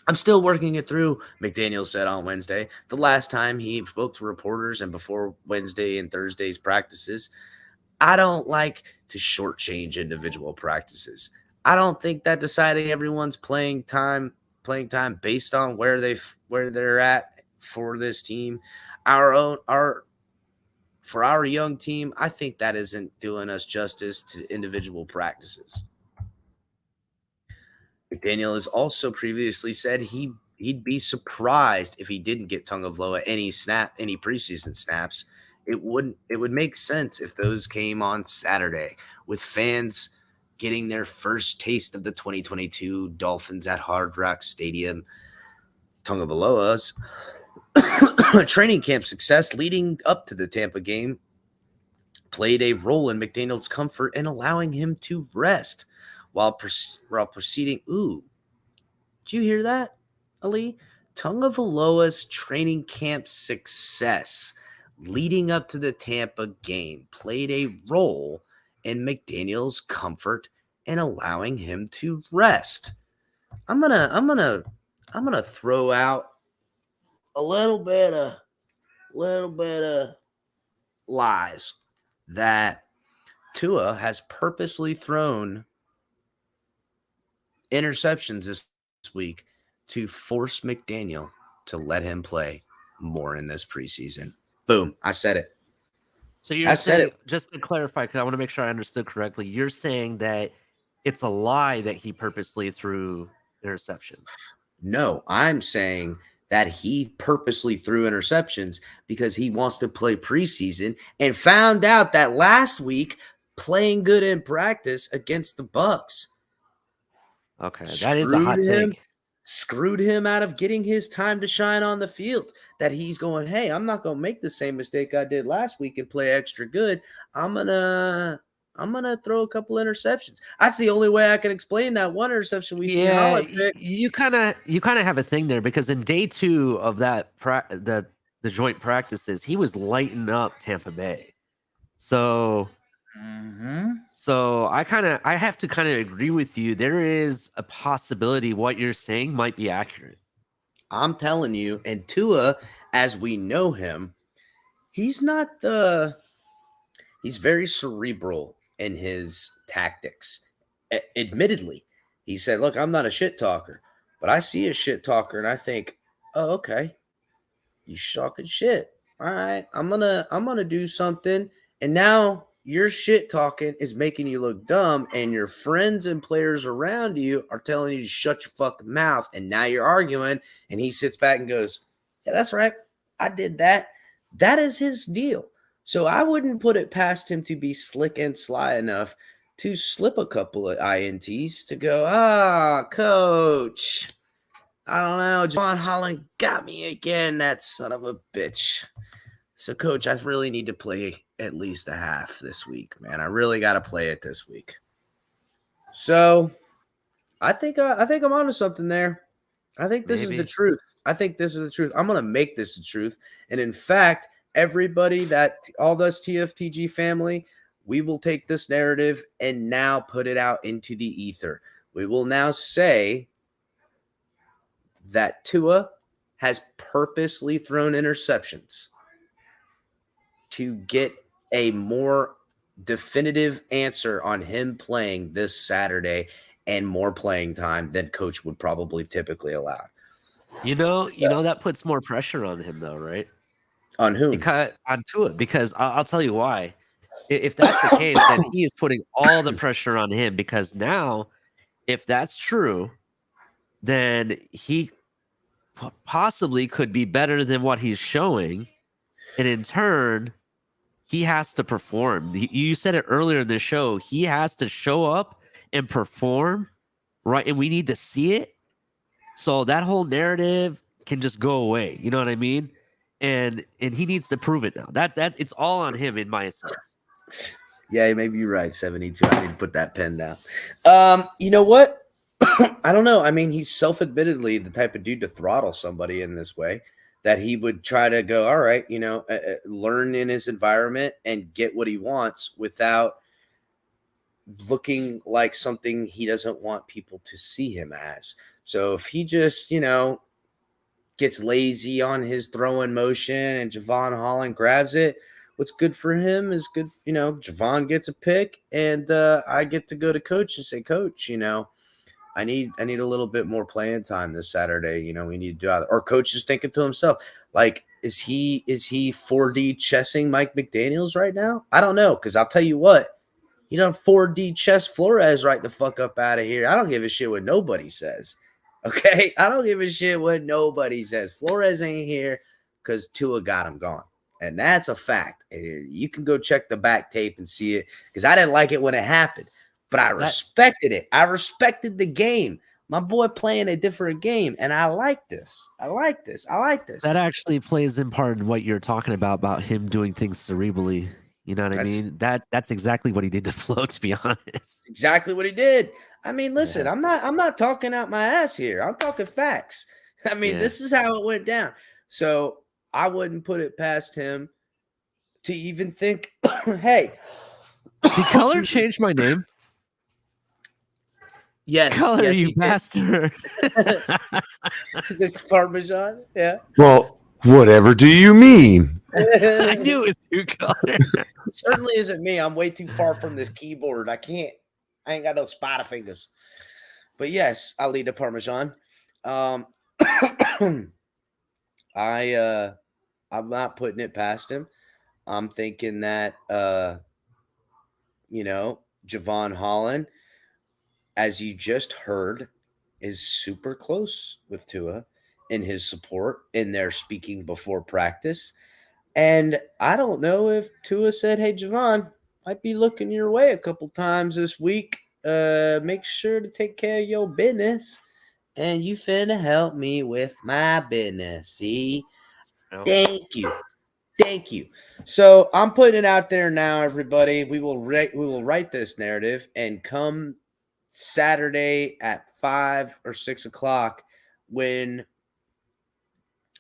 I'm still working it through, McDaniel said on Wednesday, the last time he spoke to reporters and before Wednesday and Thursday's practices. I don't like to shortchange individual practices. I don't think that deciding everyone's playing time based on where they're at for this team, for our young team, I think that isn't doing us justice to individual practices. McDaniel has also previously said he'd be surprised if he didn't get Tagovailoa any preseason snaps. It would make sense if those came on Saturday, with fans getting their first taste of the 2022 Dolphins at Hard Rock Stadium. Tagovailoa's training camp success leading up to the Tampa game played a role in McDaniel's comfort in allowing him to rest while proceeding. Ooh, did you hear that, Ali? Tagovailoa's training camp success leading up to the Tampa game played a role in McDaniel's comfort in allowing him to rest. I'm gonna throw out a little bit of lies that Tua has purposely thrown interceptions this week to force McDaniel to let him play more in this preseason. Boom, I said it. So you're saying, just to clarify, because I want to make sure I understood correctly, you're saying that it's a lie that he purposely threw interceptions. No, I'm saying that he purposely threw interceptions because he wants to play preseason and found out that last week playing good in practice against the Bucks. Okay, that is a hot take. Screwed him out of getting his time to shine on the field. That he's going, hey, I'm not going to make the same mistake I did last week and play extra good. I'm gonna throw a couple interceptions. That's the only way I can explain that one interception we see Holland pick. You kind of have a thing there, because in day 2 of that the joint practices, he was lighting up Tampa Bay. So I have to kind of agree with you. There is a possibility what you're saying might be accurate. I'm telling you, and Tua, as we know him, he's very cerebral in his tactics. Admittedly, he said, look, I'm not a shit talker, but I see a shit talker and I think, oh, okay, you talking shit. All right, I'm gonna do something. And now your shit talking is making you look dumb, and your friends and players around you are telling you to shut your fucking mouth. And now you're arguing, and he sits back and goes, yeah, that's right, I did that. That is his deal. So I wouldn't put it past him to be slick and sly enough to slip a couple of INTs to go, coach, I don't know, Javon Holland got me again, that son of a bitch. So, coach, I really need to play at least a half this week, man. I really got to play it this week. So, I think I'm onto something there. I think this is the truth. I'm going to make this the truth. And in fact, everybody, all this TFTG family, we will take this narrative and now put it out into the ether. We will now say that Tua has purposely thrown interceptions to get a more definitive answer on him playing this Saturday and more playing time than coach would probably typically allow. You know that puts more pressure on him, though, right? On whom? Because on Tua, because I'll tell you why. If that's the case, then he is putting all the pressure on him, because now, if that's true, then he possibly could be better than what he's showing. And in turn, he has to perform. You said it earlier in the show. He has to show up and perform, right? And we need to see it. So that whole narrative can just go away. You know what I mean? And he needs to prove it now. That it's all on him in my sense. Yeah, maybe you're right. 72. I need to put that pen down. You know what? I don't know. I mean, he's self-admittedly the type of dude to throttle somebody in this way, that he would try to go, all right, learn in his environment and get what he wants without looking like something he doesn't want people to see him as. So if he just, gets lazy on his throwing motion and Javon Holland grabs it, what's good for him is good. Javon gets a pick and I get to go to coach and say, Coach, I need a little bit more playing time this Saturday. We need to do it. Or coach is thinking to himself, like, is he 4D chessing Mike McDaniels right now? I don't know, because I'll tell you what, 4D chess Flores right the fuck up out of here. I don't give a shit what nobody says. Okay? I don't give a shit what nobody says. Flores ain't here because Tua got him gone. And that's a fact. You can go check the back tape and see it, because I didn't like it when it happened. But I respected it. I respected the game. My boy playing a different game, and I like this. I like this. That actually plays in part in what you're talking about him doing things cerebrally. You know what I mean? That's exactly what he did to Flo, to be honest. Exactly what he did. I mean, listen, I'm not talking out my ass here. I'm talking facts. I mean, This is how it went down. So I wouldn't put it past him to even think, hey. Did Color change my name? Yes. Color, yes, you bastard. The Parmesan, yeah. Well, whatever do you mean? I knew it was you, Color. It certainly isn't me. I'm way too far from this keyboard. I ain't got no spider fingers. But yes, I'll lead the Parmesan. I'm not putting it past him. I'm thinking that Javon Holland, as you just heard, is super close with Tua in his support in their speaking before practice. And I don't know if Tua said, hey, Javon, might be looking your way a couple times this week. Make sure to take care of your business. And you finna help me with my business. See? Thank you. So I'm putting it out there now, everybody. We will write this narrative, and come Saturday at 5 or 6 o'clock, when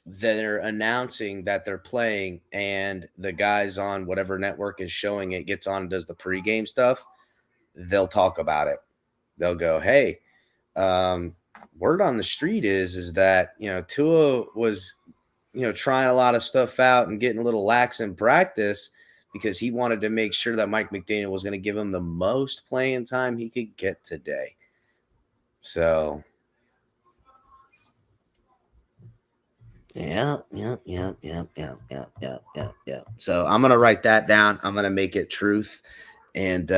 they're announcing that they're playing and the guys on whatever network is showing it gets on and does the pregame stuff, they'll talk about it. They'll go, hey, word on the street is that, Tua was, trying a lot of stuff out and getting a little lax in practice because he wanted to make sure that Mike McDaniel was going to give him the most playing time he could get today. So, yeah. So I'm going to write that down. I'm going to make it truth. And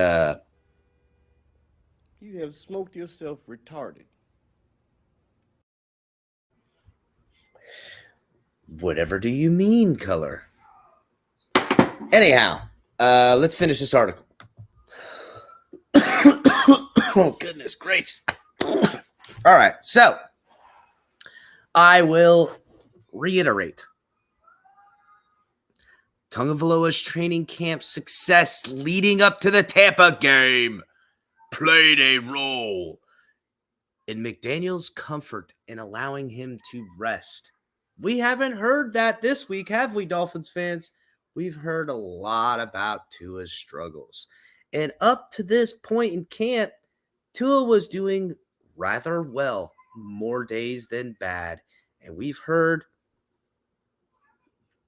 you have smoked yourself retarded. Whatever do you mean, Color? Anyhow, let's finish this article. Oh, goodness gracious. All right, so I will reiterate. Tagovailoa's training camp success leading up to the Tampa game played a role in McDaniel's comfort in allowing him to rest. We haven't heard that this week, have we, Dolphins fans? We've heard a lot about Tua's struggles. And up to this point in camp, Tua was doing rather well, more days than bad. And we've heard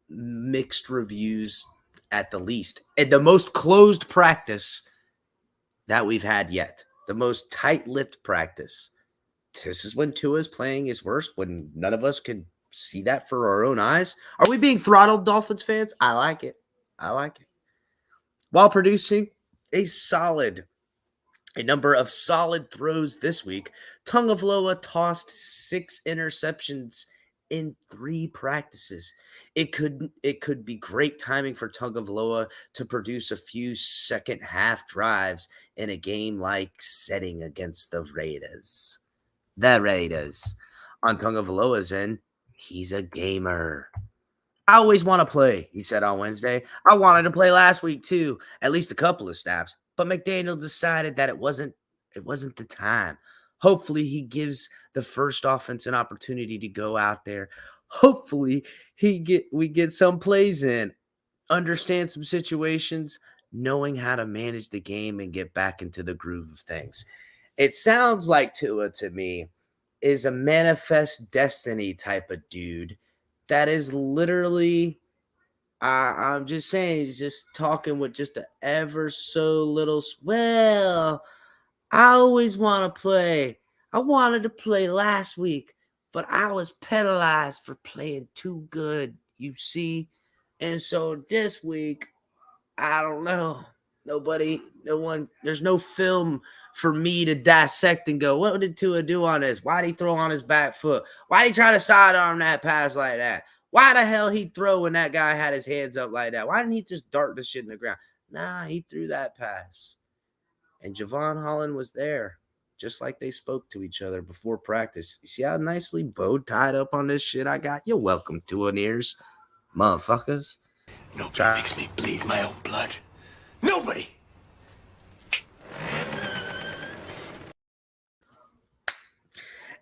mixed reviews at the least. And the most closed practice that we've had yet. The most tight-lipped practice. This is when Tua is playing his worst, when none of us can see that for our own eyes. Are we being throttled, Dolphins fans? I like it. While producing a number of solid throws this week, Tagovailoa tossed 6 interceptions in 3 practices. It could be great timing for Tagovailoa to produce a few second half drives in a game like setting against the Raiders. The Raiders. On Tagovailoa's end, he's a gamer. I always want to play, he said on Wednesday. I wanted to play last week too, at least a couple of snaps, but McDaniel decided that it wasn't the time. Hopefully he gives the first offense an opportunity to go out there. Hopefully we get some plays in, understand some situations, knowing how to manage the game and get back into the groove of things. It sounds like Tua to me is a manifest destiny type of dude that is literally, I'm just saying, he's just talking with just an ever so little, well, I always want to play. I wanted to play last week, but I was penalized for playing too good, you see? And so this week, I don't know. There's no film for me to dissect and go, what did Tua do on this? Why'd he throw on his back foot? Why'd he try to sidearm that pass like that? Why the hell he throw when that guy had his hands up like that? Why didn't he just dart the shit in the ground? Nah, he threw that pass. And Javon Holland was there, just like they spoke to each other before practice. You see how nicely bow tied up on this shit I got? You're welcome, Tua ears, motherfuckers. Nobody makes me bleed my own blood. Nobody.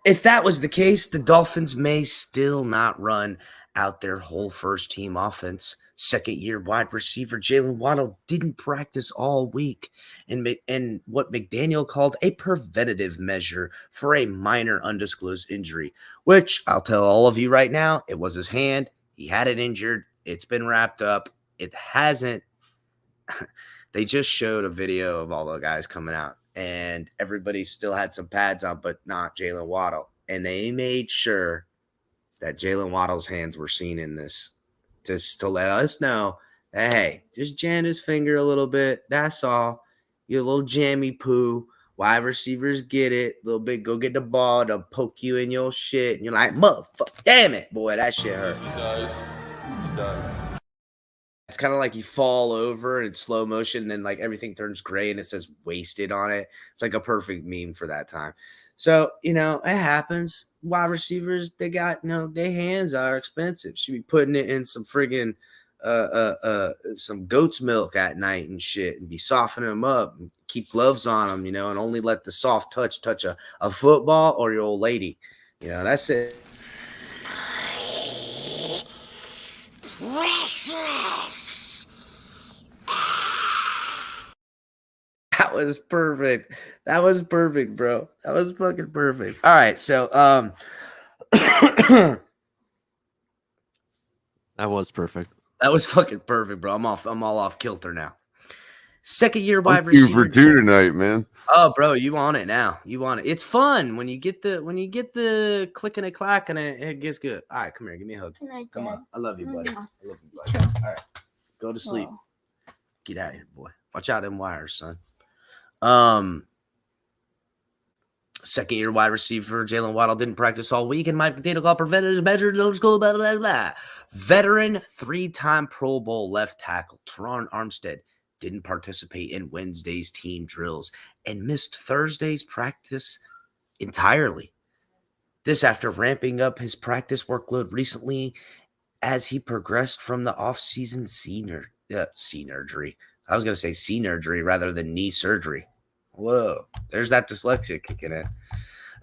If that was the case, the Dolphins may still not run out their whole first team offense. Second-year wide receiver Jalen Waddle didn't practice all week and what McDaniel called a preventative measure for a minor undisclosed injury, which I'll tell all of you right now, it was his hand. He had it injured. It's been wrapped up. It hasn't. They just showed a video of all the guys coming out, and everybody still had some pads on, but not Jalen Waddle. And they made sure that Jalen Waddle's hands were seen in this, just to let us know that, hey, just jam his finger a little bit. That's all. You're a little jammy poo. Wide receivers get it. A little bit, go get the ball. They'll poke you in your shit. And you're like, motherfucker, damn it. Boy, that shit hurt. He does. It's kind of like you fall over in slow motion, and then like everything turns gray and it says wasted on it. It's like a perfect meme for that time. So, it happens. Wide receivers, they got, their hands are expensive. Should be putting it in some friggin' some goat's milk at night and shit, and be softening them up and keep gloves on them, and only let the soft touch a football or your old lady. That's it. That was perfect. That was perfect, bro. That was fucking perfect. All right, so that was perfect. That was fucking perfect, bro. I'm all off kilter now. Second-year wide Thank you receiver. for two tonight, man. Oh, bro, you want it now. You want it. It's fun when you get the clicking and clacking, it gets good. All right, come here, give me a hug. Come on. I love you, buddy. I love you, buddy. All right. Go to sleep. Get out of here, boy. Watch out them wires, son. Second-year wide receiver Jalen Waddle didn't practice all week, and Mike McDaniel called preventative measure. Blah, blah, blah, blah. Veteran 3-time Pro Bowl left tackle Teron Armstead didn't participate in Wednesday's team drills and missed Thursday's practice entirely. This after ramping up his practice workload recently as he progressed from the off-season surgery. I was going to say surgery rather than knee surgery. Whoa, there's that dyslexia kicking in.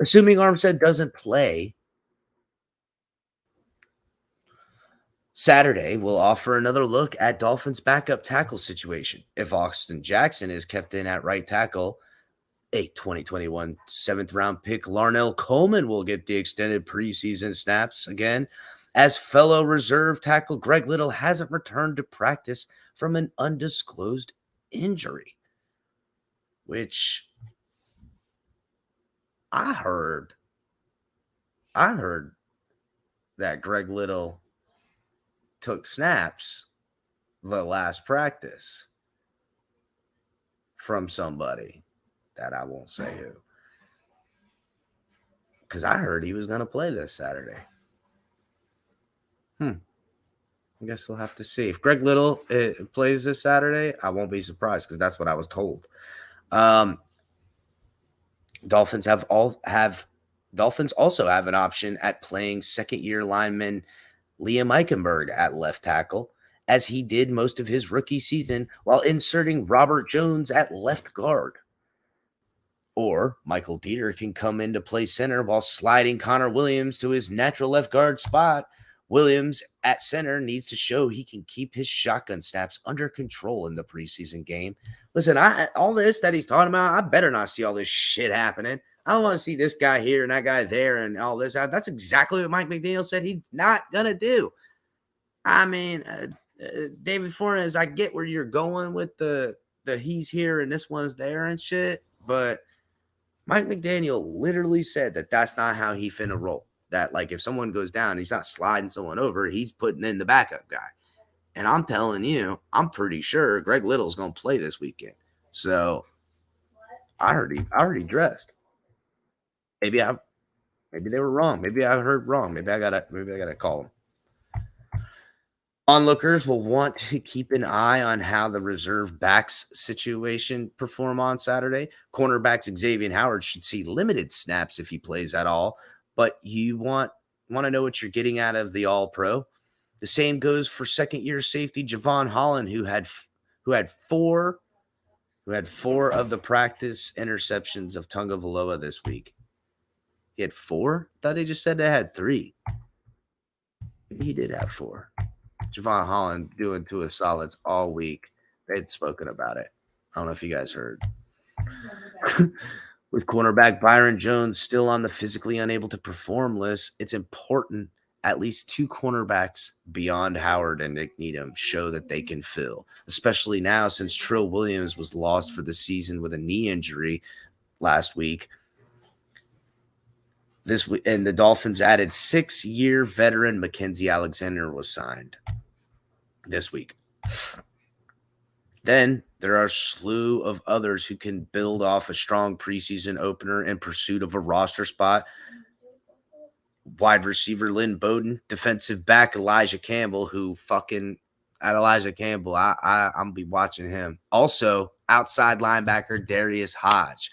Assuming Armstead doesn't play, Saturday will offer another look at Dolphins' backup tackle situation. If Austin Jackson is kept in at right tackle, a 2021 7th-round pick Larnell Coleman will get the extended preseason snaps again, as fellow reserve tackle Greg Little hasn't returned to practice from an undisclosed injury, which I heard that Greg Little took snaps the last practice from somebody that I won't say who, because I heard he was going to play this Saturday. I guess we'll have to see. If Greg Little plays this Saturday, I won't be surprised because that's what I was told. Dolphins also have an option at playing second-year lineman Liam Eichenberg at left tackle, as he did most of his rookie season while inserting Robert Jones at left guard. Or Michael Dieter can come in to play center while sliding Connor Williams to his natural left guard spot. Williams at center needs to show he can keep his shotgun snaps under control in the preseason game. Listen, all this that he's talking about, I better not see all this shit happening. I don't want to see this guy here and that guy there and all this. That's exactly what Mike McDaniel said he's not going to do. I mean, David Fornes, I get where you're going with the he's here and this one's there and shit, but Mike McDaniel literally said that that's not how he finna roll. That, like, if someone goes down, he's not sliding someone over. He's putting in the backup guy. And I'm telling you, I'm pretty sure Greg Little's going to play this weekend. So I already dressed. Maybe they were wrong. Maybe I heard wrong. Maybe I gotta call them. Onlookers will want to keep an eye on how the reserve backs situation perform on Saturday. Cornerback Xavier Howard should see limited snaps if he plays at all, but you want to know what you're getting out of the All-Pro. The same goes for second-year safety Javon Holland, who had four of the practice interceptions of Tagovailoa this week. He had 4? I thought he just said they had 3. Maybe he did have 4. Javon Holland doing Tua solids all week. They'd spoken about it. I don't know if you guys heard. With cornerback Byron Jones still on the physically unable to perform list, it's important at least 2 cornerbacks beyond Howard and Nick Needham show that they can fill, especially now since Trill Williams was lost for the season with a knee injury last week. And the Dolphins added 6-year veteran Mackenzie Alexander was signed this week. Then there are a slew of others who can build off a strong preseason opener in pursuit of a roster spot. Wide receiver Lynn Bowden, defensive back Elijah Campbell, I'm be watching him. Also, outside linebacker Darius Hodge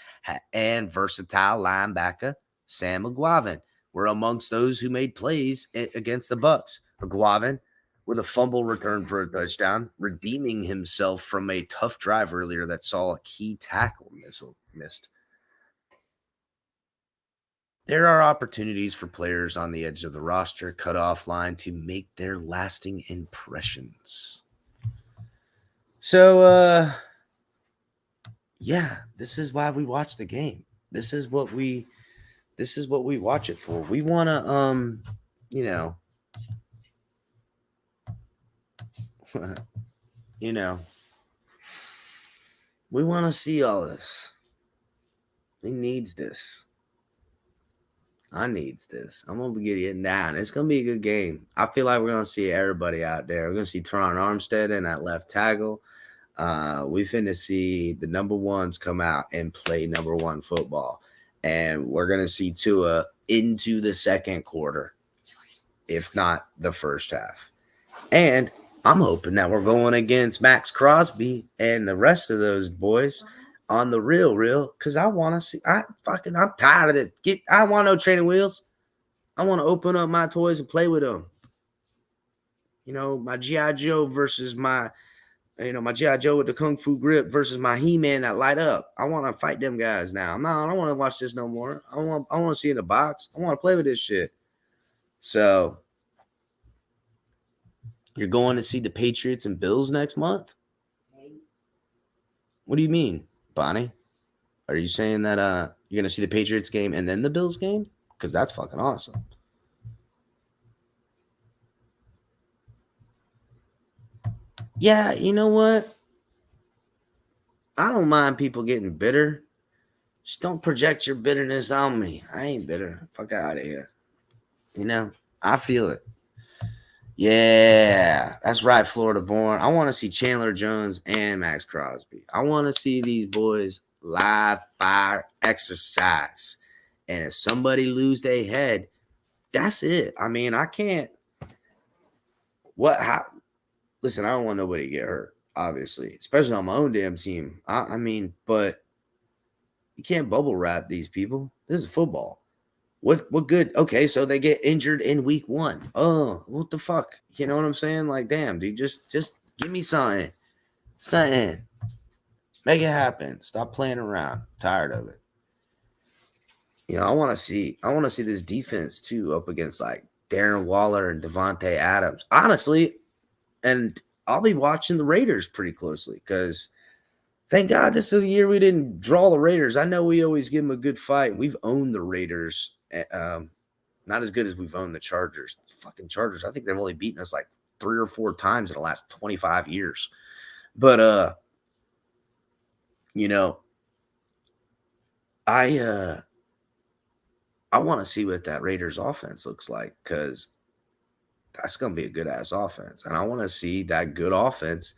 and versatile linebacker Sam McGuavin were amongst those who made plays against the Bucs. McGuavin with a fumble return for a touchdown, redeeming himself from a tough drive earlier that saw a key tackle missed. There are opportunities for players on the edge of the roster cutoff line to make their lasting impressions. So, yeah, this is why we watch the game. This is what we watch it for. We want to, we want to see all this. He needs this. I needs this. I'm going to be getting down. It's going to be a good game. I feel like we're going to see everybody out there. We're going to see Teron Armstead in at left tackle. We finna see the number ones come out and play number one football. And we're going to see Tua into the second quarter, if not the first half. And I'm hoping that we're going against Max Crosby and the rest of those boys on the real, because I want to see. I'm tired of it. I want no training wheels. I want to open up my toys and play with them. My G.I. Joe versus my G.I. Joe with the Kung Fu grip versus my He-Man that light up. I want to fight them guys now. I don't want to watch this no more. I want to see in the box. I want to play with this shit. So, you're going to see the Patriots and Bills next month? What do you mean, Bonnie? Are you saying that you're going to see the Patriots game and then the Bills game? Because that's fucking awesome. Yeah, you know what? I don't mind people getting bitter. Just don't project your bitterness on me. I ain't bitter. Fuck out of here. I feel it. Yeah, that's right, Florida born. I want to see Chandler Jones and Max Crosby. I want to see these boys live fire exercise. And if somebody lose their head, that's it. I mean, I can't. What? How? Listen, I don't want nobody to get hurt, obviously, especially on my own damn team. I mean, but you can't bubble wrap these people. This is football. What good? Okay, so they get injured in week 1. Oh, what the fuck? You know what I'm saying? Like, damn, dude, just give me something. Something. Make it happen. Stop playing around. Tired of it. You know, I want to see this defense too up against like Darren Waller and Devontae Adams. Honestly, and I'll be watching the Raiders pretty closely because thank God this is a year we didn't draw the Raiders. I know we always give them a good fight. We've owned the Raiders. Not as good as we've owned the Chargers. The fucking Chargers. I think they've only beaten us like 3 or 4 times in the last 25 years. But you know, I want to see what that Raiders offense looks like because that's going to be a good-ass offense. And I want to see that good offense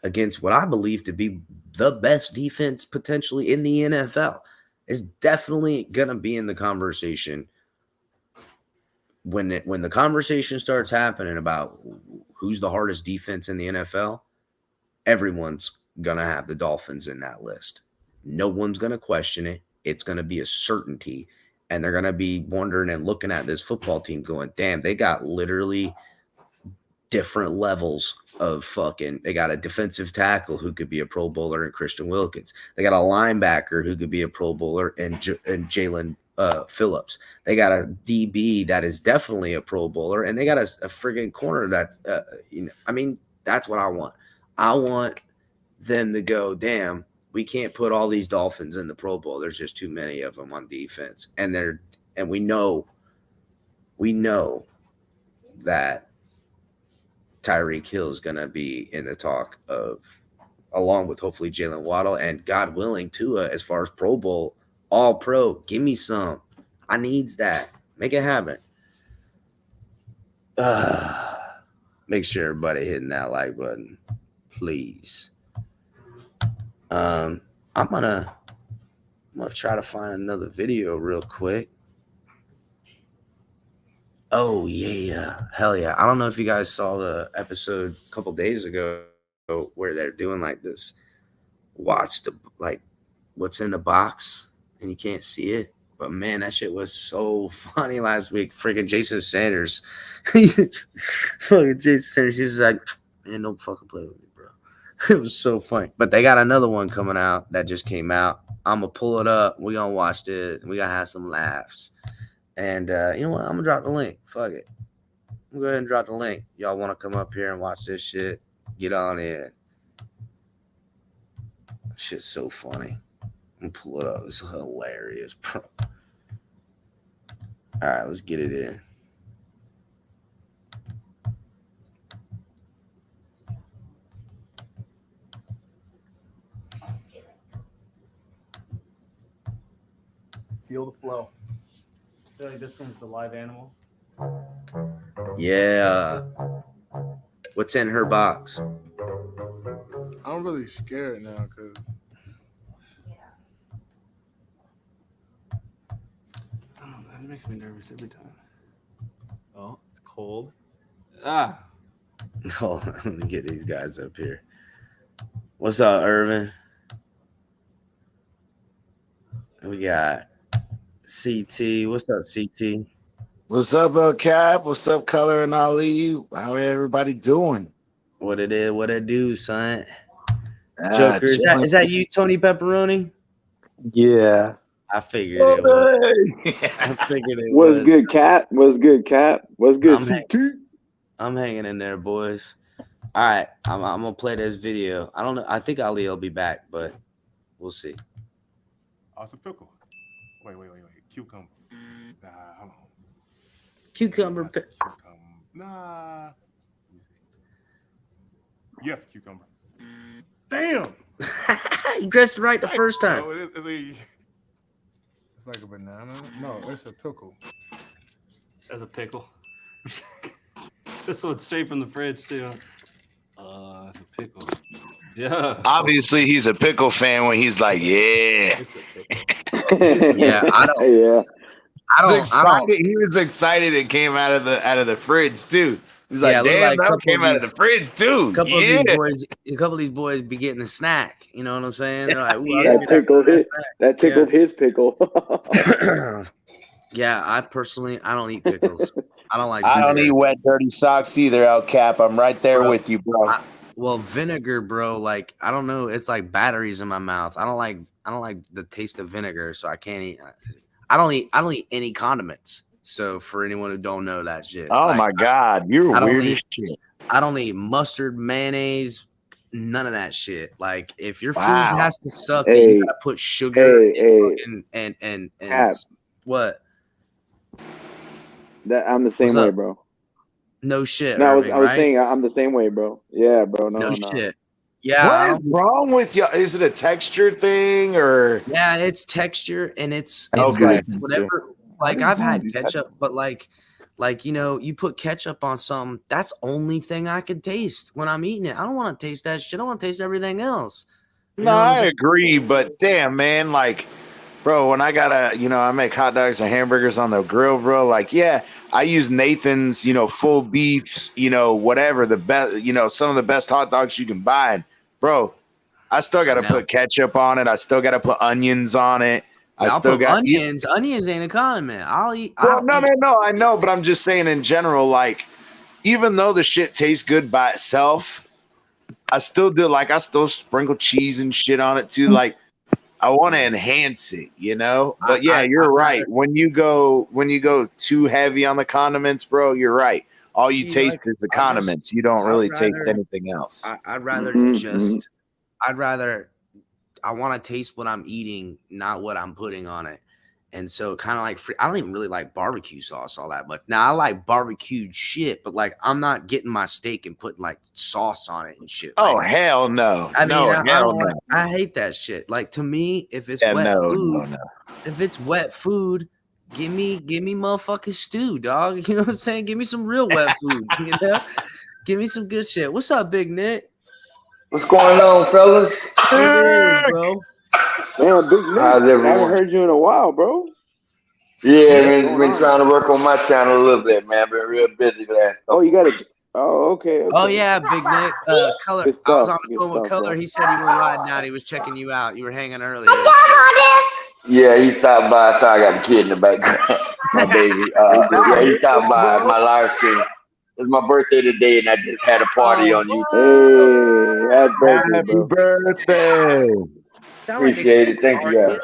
against what I believe to be the best defense potentially in the NFL. Is definitely going to be in the conversation when the conversation starts happening about who's the hardest defense in the NFL. Everyone's going to have the Dolphins in that list. No one's going to question it. It's going to be a certainty. And they're going to be wondering and looking at this football team going, damn, they got literally different levels of fucking – they got a defensive tackle who could be a Pro Bowler and Christian Wilkins. They got a linebacker who could be a Pro Bowler and Jalen Phillips. They got a DB that is definitely a Pro Bowler, and they got a friggin' corner that I mean, that's what I want. I want them to go, damn, we can't put all these Dolphins in the Pro Bowl. There's just too many of them on defense. And we know that Tyreek Hill is going to be in the talk of, along with hopefully Jalen Waddle and God willing Tua as far as Pro Bowl, all pro. Give me some. I needs that. Make it happen. Make sure everybody hitting that like button, please. I'm gonna try to find another video real quick. Oh yeah, hell yeah! I don't know if you guys saw the episode a couple days ago where they're doing like this. Watch the what's in the box and you can't see it. But man, that shit was so funny last week. Freaking Jason Sanders, fucking Jason Sanders. He was like, man, don't fucking play with me, bro. It was so funny. But they got another one coming out that just came out. I'm going to pull it up. We're going to watch it. We're going to have some laughs. And you know what? I'm going to drop the link. Fuck it. I'm going to go ahead and drop the link. Y'all want to come up here and watch this shit? Get on in. Shit's so funny. I'm going to pull it up. It's hilarious, bro. All right, let's get it in. Feel the flow. I feel like this one's the live animal. Yeah. What's in her box? I'm really scared now because that makes me nervous every time. Oh, it's cold. Ah. Oh, let me get these guys up here. What's up, Irvin? We got CT. What's up, CT? What's up, Cap? What's up, Color and Ali? How everybody doing? What it is? What it do, son? Joker, is that you, Tony Pepperoni? Yeah. I figured it was. I figured it was. What's good, Cat? What's good, Cap? What's good, CT? I'm hanging in there, boys. All right, I'm gonna play this video. I don't know. I think Ali will be back, but we'll see. Oh, it's a pickle. Wait. Cucumber. Nah, hold on. Cucumber. Nah. Yes, cucumber. Damn. You guessed it right the first time. No, it's like a banana. No, it's a pickle. That's a pickle. This one's straight from the fridge too. It's a pickle. Yeah. Obviously, he's a pickle fan when he's like, yeah. Yeah, I don't. Yeah. I don't. He was excited. It came out of the fridge too. He's like, damn, that came out of the fridge too. A couple of these boys be getting a snack. You know what I'm saying? They're like, that tickled his pickle. Yeah, I don't eat pickles. I don't like. I don't eat wet, dirty socks either, El Cap. I'm right there with you, bro. Well, vinegar, bro. Like I don't know. It's like batteries in my mouth. I don't like the taste of vinegar, so I can't eat. I don't eat any condiments. So for anyone who don't know that shit. Oh my God, you're weird as shit. I don't eat mustard, mayonnaise, none of that shit. Like if your food has to suck, then you gotta put sugar and what? That I'm the same way, bro. No shit. No, Irving, I was saying I'm the same way, bro. Yeah, bro. No shit. Yeah. What is wrong with you? Is it a texture thing or? Yeah, it's texture and it's okay. Like whatever. Like I've had ketchup, but like you put ketchup on something. That's only thing I can taste when I'm eating it. I don't want to taste that shit. I want to taste everything else. No, I agree, but damn, man, like. Bro, when I gotta, I make hot dogs and hamburgers on the grill, bro. Like, yeah, I use Nathan's, full beef, whatever the best, some of the best hot dogs you can buy. And, bro, I still gotta put ketchup on it. I still gotta put onions on it. I'll put onions. Onions ain't a condiment. I'll eat. No, I know, but I'm just saying in general, like, even though the shit tastes good by itself, I still do. Like, I still sprinkle cheese and shit on it too. Like. I want to enhance it, But yeah, you're right. When you go too heavy on the condiments, bro, you're right. All you taste is the condiments. You don't really taste anything else. I'd rather I want to taste what I'm eating, not what I'm putting on it. And so kind of like I don't even really like barbecue sauce all that much. Now I like barbecued shit, but like I'm not getting my steak and putting like sauce on it and shit. Oh, like, hell no. I hate that shit. Like to me, if it's if it's wet food, give me motherfucking stew, dog. You know what I'm saying? Give me some real wet food, Give me some good shit. What's up, Big Nick? What's going on, fellas? It is, bro. Man, Big Nick, I haven't heard you in a while, bro. Yeah, been trying to work on my channel a little bit, man. Been real busy last. Okay. Oh yeah, Big Nick. Color. I was on the phone with Color. He said you were riding out. He was checking you out. You were hanging earlier. Yeah, he stopped by. So I got the kid in the background. My baby. Yeah, he stopped by my live stream. It's my birthday today, and I just had a party on YouTube. Hey, happy birthday! Appreciate it. Thank you, guys.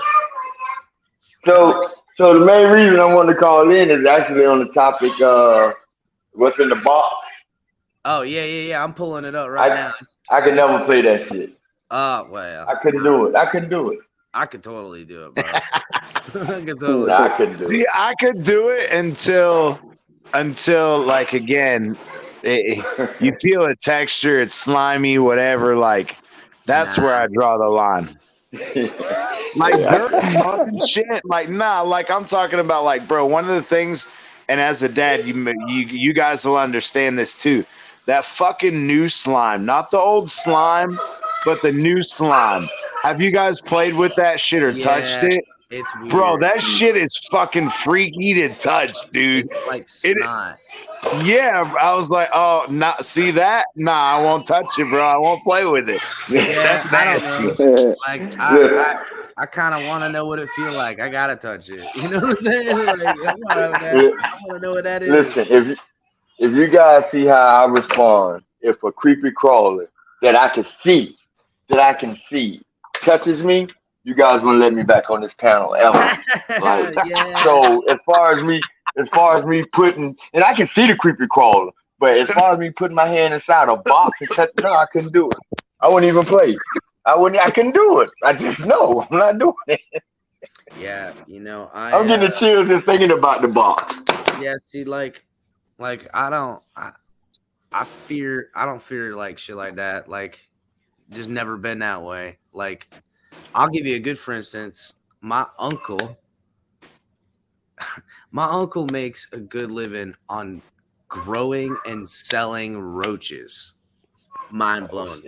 So the main reason I wanted to call in is actually on the topic what's in the box. Oh yeah. I'm pulling it up right now. I could never play that shit. Well. I couldn't do it. I could totally do it, bro. I could do it until like again, you feel a texture, it's slimy, whatever. Like that's where I draw the line. Like dirt and mud and shit. Like like I'm talking about like, bro, one of the things, and as a dad, you guys will understand this too. That fucking new slime, not the old slime, but the new slime. Have you guys played with that shit or touched it? It's weird. Bro, that shit is fucking freaky to touch, dude. It's like snot. Yeah, I was like, oh, not see that? Nah, I won't touch it, bro. I won't play with it. Yeah, that's nasty. Like I kind of want to know what it feels like. I gotta touch it. You know what I'm saying? Like, I want to know what that is. Listen, if you guys see how I respond, if a creepy crawler that I can see touches me, you guys wouldn't let me back on this panel ever. Like, So as far as me putting, and I can see the creepy crawler, but as far as me putting my hand inside a box and touch, no, I couldn't do it. I wouldn't even play. I couldn't do it. I just know I'm not doing it. Yeah, I'm getting the chills just thinking about the box. Yeah, see, like I don't fear like shit like that. Like, just never been that way. Like, I'll give you a good for instance. My uncle makes a good living on growing and selling roaches. Mind blowing.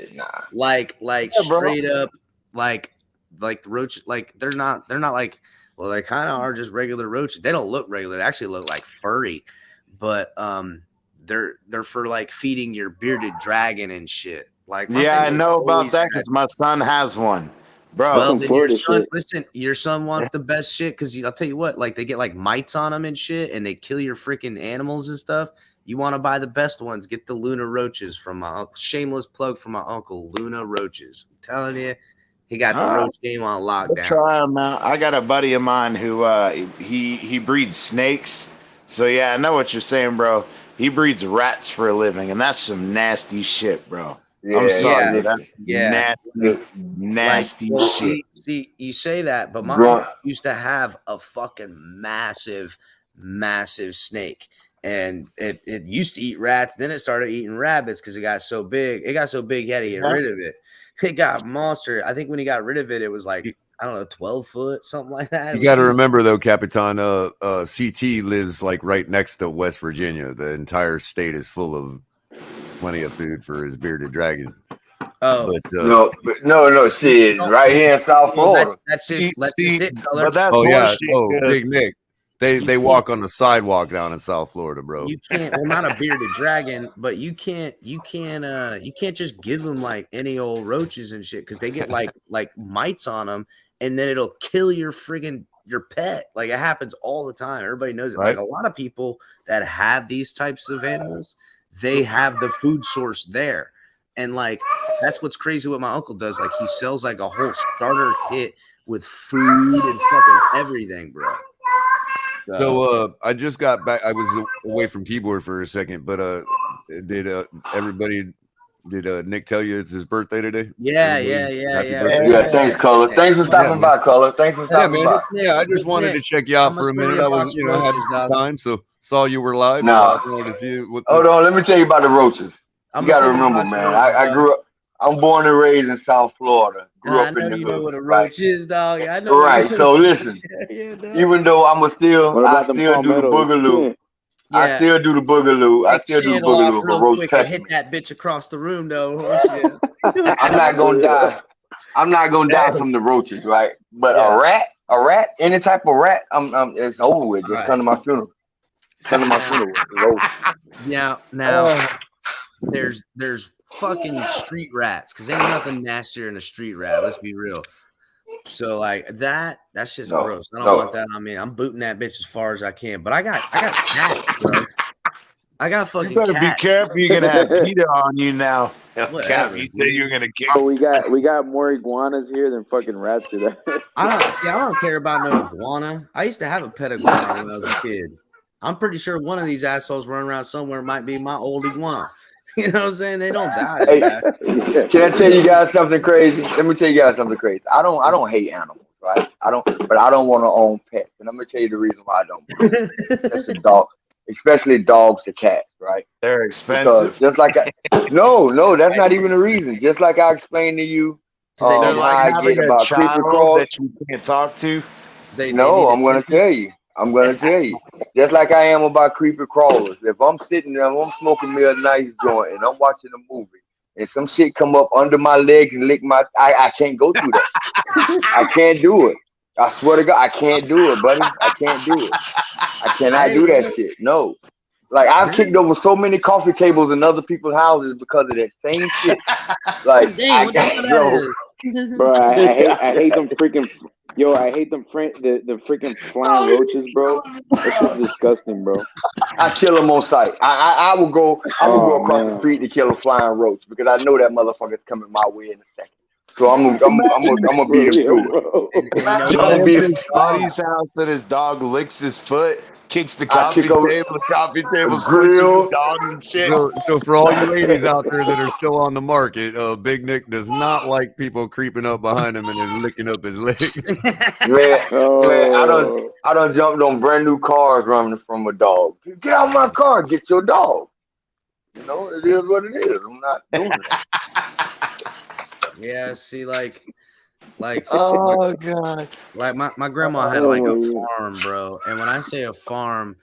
Like straight up, like the roach. Like they're not like. Well, they kind of are just regular roaches. They don't look regular. They actually look like furry. But they're for like feeding your bearded dragon and shit. Like, yeah, I know about that because my son has one, bro. Well, then your son, listen, your son wants the best shit because I'll tell you what, like they get like mites on them and shit, and they kill your freaking animals and stuff. You want to buy the best ones? Get the Luna roaches from my uncle. Shameless plug for my uncle, Luna roaches. I'm telling you, he got the roach game on lockdown. Try them out. I got a buddy of mine who he breeds snakes. So yeah, I know what you're saying, bro. He breeds rats for a living, and that's some nasty shit, bro. I'm sorry, that's nasty shit. See, you say that, but my uncle used to have a fucking massive snake. And it used to eat rats, then it started eating rabbits because it got so big. He had to get rid of it. It got monster. I think when he got rid of it, it was like, I don't know, 12 foot, something like that. You got to remember though, Capitan, CT lives like right next to West Virginia. The entire state is full of plenty of food for his bearded dragon. Oh, but, no, shit, right here in South Florida. That's just it, color. But that's Big Nick. They walk on the sidewalk down in South Florida, bro. You can't. Well, not a bearded dragon, but you can't just give them like any old roaches and shit because they get like mites on them, and then it'll kill your pet. Like it happens all the time. Everybody knows it. Right. Like a lot of people that have these types of animals, they have the food source there, and like that's what's crazy. What my uncle does, like he sells like a whole starter kit with food and fucking everything, bro. So I just got back. I was away from keyboard for a second, but did Nick tell you it's his birthday today? Yeah. Thanks, Color. Thanks for stopping by, Color. Thanks for stopping by. Yeah, I just wanted to check you out for a minute. I was, had some time, so saw you were live. So I wanted to see what. Hold on, let me tell you about the roaches. You got to remember, man. I grew up. I'm born and raised in South Florida. I know you know what a roach is, dog. I know. Right. So listen, even though I still do the boogaloo. Yeah. I still do the boogaloo. I still do the boogaloo for roach and hit that bitch across the room, though. I'm not gonna die. I'm not gonna die from the roaches, right? But a rat, any type of rat, it's over with. Just come to my funeral. Come to my funeral. Now, there's fucking street rats because ain't nothing nastier than a street rat. Let's be real. So like that's just gross. I don't want that on me. I'm booting that bitch as far as I can. But I got cats, bro. I got fucking. You better cats. be careful. You're gonna have PETA on you now. Cap, you said you're gonna kill. Oh, we got more iguanas here than fucking rats today. I don't care about no iguana. I used to have a pet iguana when I was a kid. I'm pretty sure one of these assholes running around somewhere might be my old iguana. You know what I'm saying? They don't die. Hey, can I tell you guys something crazy? Let me tell you guys something crazy. I don't hate animals, right? But I don't want to own pets. And I'm gonna tell you the reason why I don't. That's a dog, especially dogs or cats, right? They're expensive. Because just like no, that's not even the reason. Just like I explained to you, they're like having a child that you can't talk to. I'm gonna tell you. Just like I am about creepy crawlers. If I'm sitting there, I'm smoking me a nice joint and I'm watching a movie and some shit come up under my legs and lick my I can't go through that. I can't do it. I swear to God, I can't do it, buddy. I can't do it. I cannot do that shit. No. Like I've kicked over so many coffee tables in other people's houses because of that same shit. Like I can't go. Bro, I hate them freaking. Yo, I hate them the freaking flying roaches, bro. That's just disgusting, bro. I kill them on sight. I will go across the street to kill a flying roach because I know that motherfucker's coming my way in a second. So I'm gonna beat him to it. John beat his buddy's house and his dog licks his foot, kicks the coffee table, the coffee table squishes the dog and shit. So for all you ladies out there that are still on the market, Big Nick does not like people creeping up behind him and then licking up his leg. Man, I done jumped on brand new cars running from a dog. Get out of my car, get your dog. You know, it is what it is. I'm not doing that. Yeah, see, like oh god, like my grandma had like a farm, bro. And when I say a farm,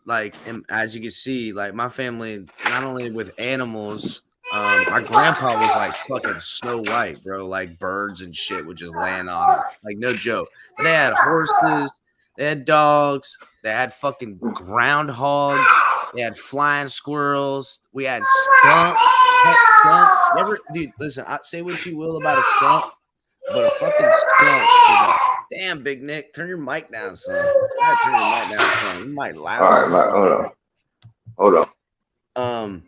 like as you can see, like my family, not only with animals, our grandpa was like fucking Snow White, bro. Like birds and shit would just land on him, like no joke. But they had horses, they had dogs, they had fucking groundhogs. They had flying squirrels. We had skunk. Pet skunk. Dude, listen, say what you will about a skunk, but a fucking skunk is a damn, Big Nick. Turn your mic down, son. Turn your mic down, son. You might loud. All right, man. Hold on.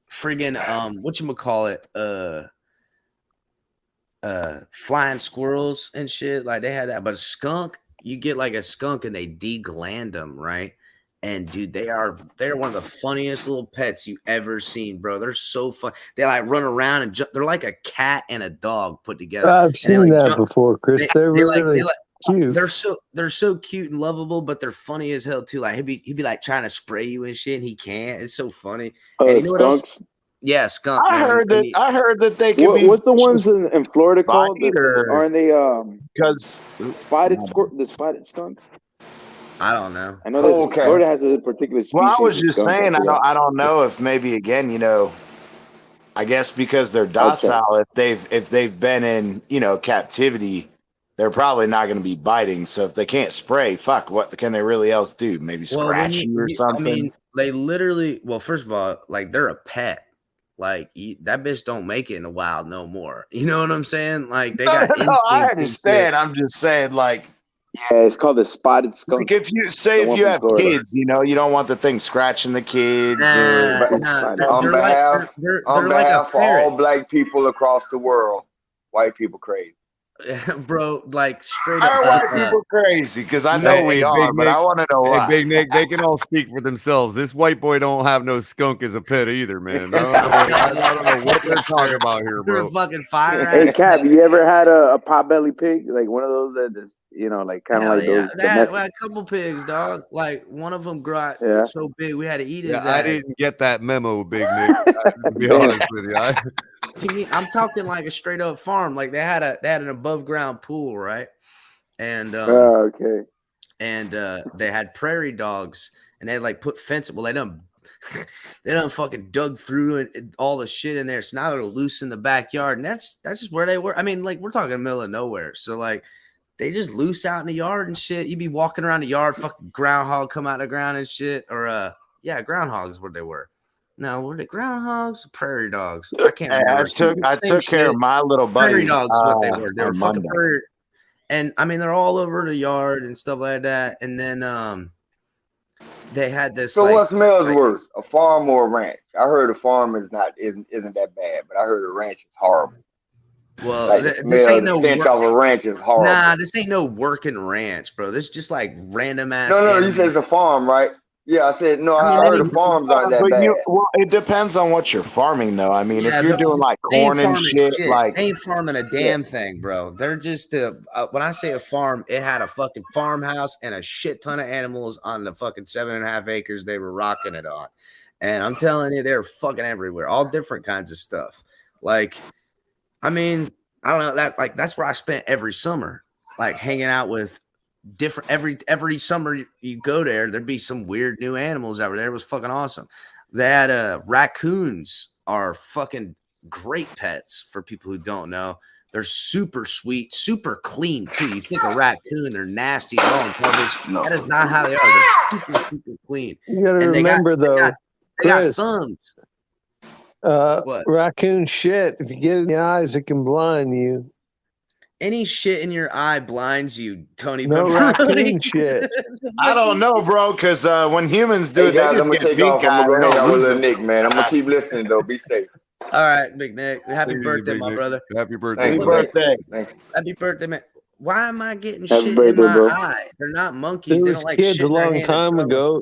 Friggin' whatchamacallit, flying squirrels and shit. Like they had that, but a skunk, you get like a skunk and they degland them, right? And dude, they're one of the funniest little pets you ever seen, bro. They're so fun. They like run around and jump. They're like a cat and a dog put together. I've seen that before, Chris. They're really cute. They're so cute and lovable, but they're funny as hell too. Like he'd be like trying to spray you and shit, and he can't. It's so funny. And you know what else? Yeah, skunk. I heard that they could be. What's the ones in Florida called? Aren't they because the spotted skunk? I don't know. I know that Florida has a particular species. Well, I was just saying, I don't know if maybe again, I guess because they're docile, if they've been in, captivity, they're probably not going to be biting. So if they can't spray, fuck, what can they really else do? Maybe scratch you or something. I mean, they literally. Well, first of all, like they're a pet. Like that bitch don't make it in the wild no more. You know what I'm saying? Like they got. No, I understand. I'm just saying, like. Yeah, it's called the spotted skunk. Like if you have kids, you don't want the thing scratching the kids. On behalf of all black people across the world, white people crazy. Bro, like straight up. White people crazy because I know we are, but I want to know why. Big Nick, they can all speak for themselves. This white boy don't have no skunk as a pet either, man. I don't know what they're talking about here, bro. You're a fucking fire. Hey, Cap, you ever had a potbelly pig, like one of those that is, like kind of like those? We had a couple pigs, dog. Like one of them got so big we had to eat his ass. I didn't get that memo, Big Nick. To be honest with you, to me, I'm talking like a straight up farm. Like they had an above ground pool, right? And and they had prairie dogs, and they like put fence. Well, they done fucking dug through and all the shit in there. So now they're loose in the backyard, and that's just where they were. I mean, like we're talking middle of nowhere, so like they just loose out in the yard and shit. You'd be walking around the yard, fucking groundhog come out of the ground and shit, or groundhogs where they were. No, were they groundhogs or prairie dogs? I can't remember. I took care of my little buddy. Prairie dogs is what they were. They were fucking prairie. And I mean, they're all over the yard and stuff like that. And then they had this. So what smells worse, a farm or a ranch? I heard a farm isn't that bad, but I heard a ranch is horrible. Well, like this ain't no stench of a ranch is horrible. Nah, this ain't no working ranch, bro. This is just like random ass. No, you said it's a farm, right? Yeah, I said no. I heard the farms aren't that bad. Well, it depends on what you're farming, though. I mean, if you're doing like corn and shit, like they ain't farming a damn thing, bro. They're just when I say a farm, it had a fucking farmhouse and a shit ton of animals on the fucking 7.5 acres they were rocking it on. And I'm telling you, they're fucking everywhere, all different kinds of stuff. Like, I mean, I don't know that's where I spent every summer, like hanging out with. Different every summer you go there'd be some weird new animals over there. It was fucking awesome. They had raccoons are fucking great pets for people who don't know. They're super sweet, super clean too. You think a raccoon, they're nasty, they're all in covers. That is not how they are. They're super clean. You gotta remember though, they got thumbs. Raccoon shit. If you get it in the eyes, it can blind you. Any shit in your eye blinds you, Tony. No raccoon shit. I don't know, bro, because when humans do it, guys, I'm gonna take off. I'm gonna go hang out with little Nick, man. I'm gonna keep listening though. Be safe. All right, Big Nick. Happy birthday, my brother. Happy birthday. Happy birthday. Happy birthday, man. Why am I getting shit in my eye? They're not monkeys. They don't like kids shit a long time ago,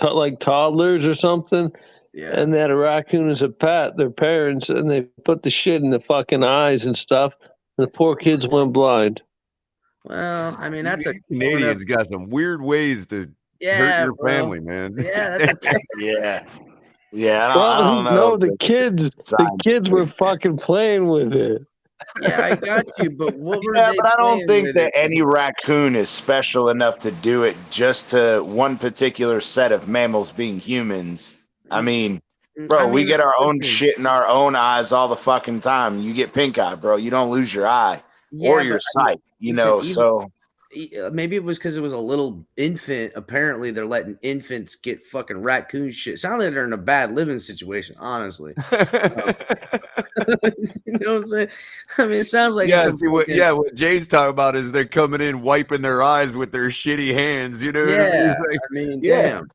like toddlers or something. Yeah. And they had a raccoon as a pet, their parents, and they put the shit in the fucking eyes and stuff. The poor kids went blind. Well, I mean, that's Canadians got some weird ways to hurt your family, man. Yeah, that's yeah. I don't know. No, the kids were fucking playing with it. Yeah, I got you, but what were but I don't think that any raccoon is special enough to do it just to one particular set of mammals being humans. I mean, bro, we get our own shit in our own eyes all the fucking time. You get pink eye, bro. You don't lose your eye or your sight, so. maybe it was because it was a little infant. Apparently, they're letting infants get fucking raccoon shit. Sounds like they're in a bad living situation, honestly. You know what I'm saying? I mean, it sounds like what Jay's talking about is they're coming in wiping their eyes with their shitty hands. You know what I mean? I mean, damn.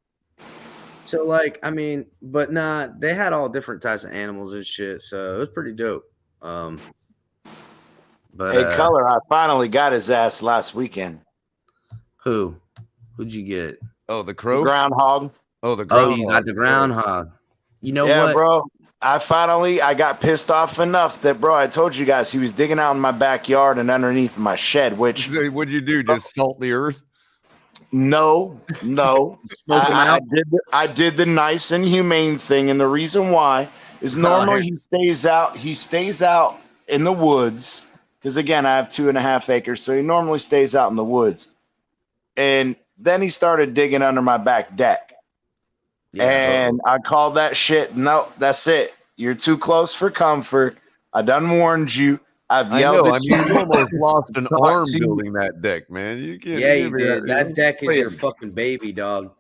So, like, I mean, but nah, they had all different types of animals and shit. So it was pretty dope. But hey, Color, I finally got his ass last weekend. Who'd you get? Oh, the crow? The groundhog. Oh, the groundhog. Oh, you got the groundhog. You know yeah, what? bro. I got pissed off enough that, bro, I told you guys he was digging out in my backyard and underneath my shed, which... What'd you do? Just salt the earth? No. I did the nice and humane thing, and the reason why is normally he stays out in the woods, because again, I have 2.5 acres, so he normally stays out in the woods. And then he started digging under my back deck. And I called that shit. No, that's it. You're too close for comfort. I done warned you. I've yelled at you. You almost lost an arm building that deck, man. You can't. Yeah, you did. That deck is your fucking baby, dog.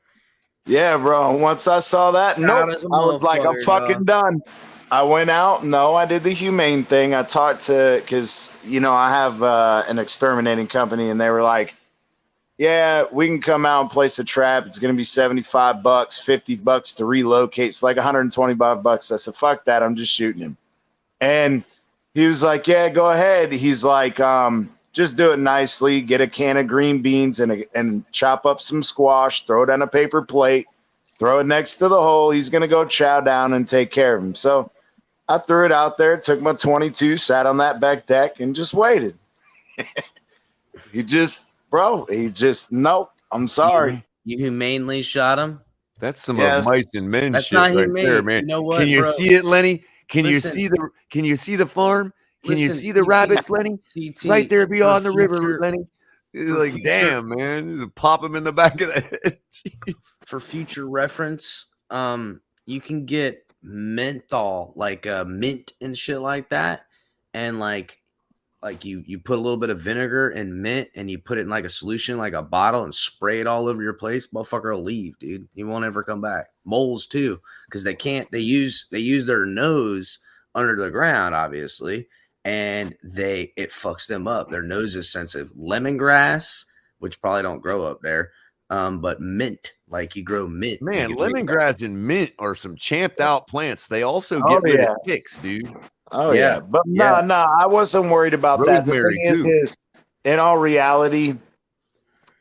Yeah, bro. Once I saw that, I was like, I'm fucking done. I went out. No, I did the humane thing. I talked to, because, I have an exterminating company, and they were like, yeah, we can come out and place a trap. It's going to be $75, $50 to relocate. It's like $125. I said, fuck that. I'm just shooting him. And he was like, yeah, go ahead. He's like, just do it nicely. Get a can of green beans and chop up some squash. Throw it on a paper plate. Throw it next to the hole. He's going to go chow down and take care of him. So I threw it out there, took my 22, sat on that back deck, and just waited. Nope, I'm sorry. You humanely shot him? That's some of mice and men That's shit not right humane. there, man. You know what, can you bro? see it, Lenny? Can you Listen. see the farm? Can you Listen, see the CT, rabbits, Lenny? CT, Right there beyond the river, future- Lenny. It's for like, future- damn, man. Just pop him in the back of the head. For future reference, you can get menthol, like mint and shit like that, and like you put a little bit of vinegar and mint, and you put it in like a solution, like a bottle, and spray it all over your place. Motherfucker will leave, dude. He won't ever come back. Moles too, because they use their nose under the ground, obviously, and it fucks them up. Their nose is sensitive. Lemongrass, which probably don't grow up there, but mint, like you grow mint. Man, you can make lemongrass and mint are some champed out plants. They also get rid of ticks, dude. Oh yeah, but no, I wasn't worried about that. The Rosemary, thing too. is, in all reality,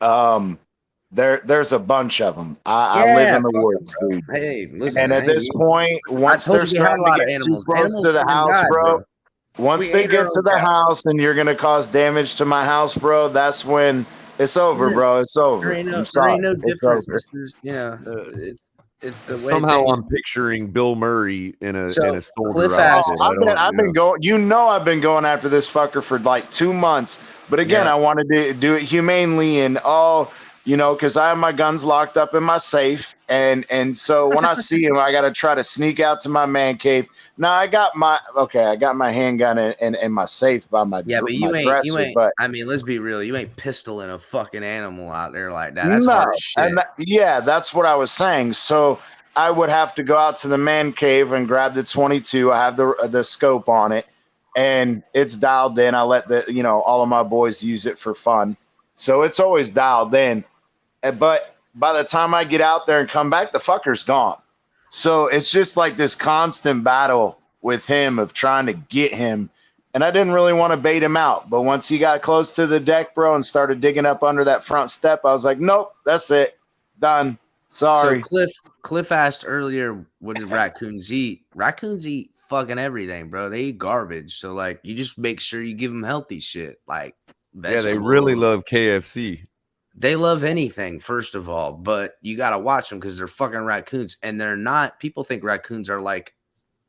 there's a bunch of them. I live in the woods, dude. Hey, listen, And at this point, once they're starting to get too close to the house, bro, once they get to the house and you're gonna cause damage to my house, bro, that's when it's over, bro. It's over. There ain't no, I'm sorry. there ain't no It's difference. over. This is, it's the way Somehow things- I'm picturing Bill Murray in a soldier Cliff outfit. asked- I've been going. I've been going after this fucker for like 2 months. But again, I wanted to do it humanely and all, because I have my guns locked up in my safe, and so when I see him, I got to try to sneak out to my man cave. Now I got my handgun in my safe by my Yeah, but you my ain't. dresser, but I mean, let's be real. You ain't pistoling a fucking animal out there like that. That's hard as shit. And that's what I was saying. So I would have to go out to the man cave and grab the 22. I have the scope on it, and it's dialed in. I let all of my boys use it for fun, so it's always dialed in. But by the time I get out there and come back, the fucker's gone. So it's just like this constant battle with him of trying to get him. And I didn't really want to bait him out. But once he got close to the deck, bro, and started digging up under that front step, I was like, nope, that's it. Done. Sorry. So Cliff asked earlier, what did raccoons eat? Raccoons eat fucking everything, bro. They eat garbage. So, like, you just make sure you give them healthy shit. Like, yeah, they really love KFC. They love anything, first of all, but you got to watch them because they're fucking raccoons, and they're not. People think raccoons are like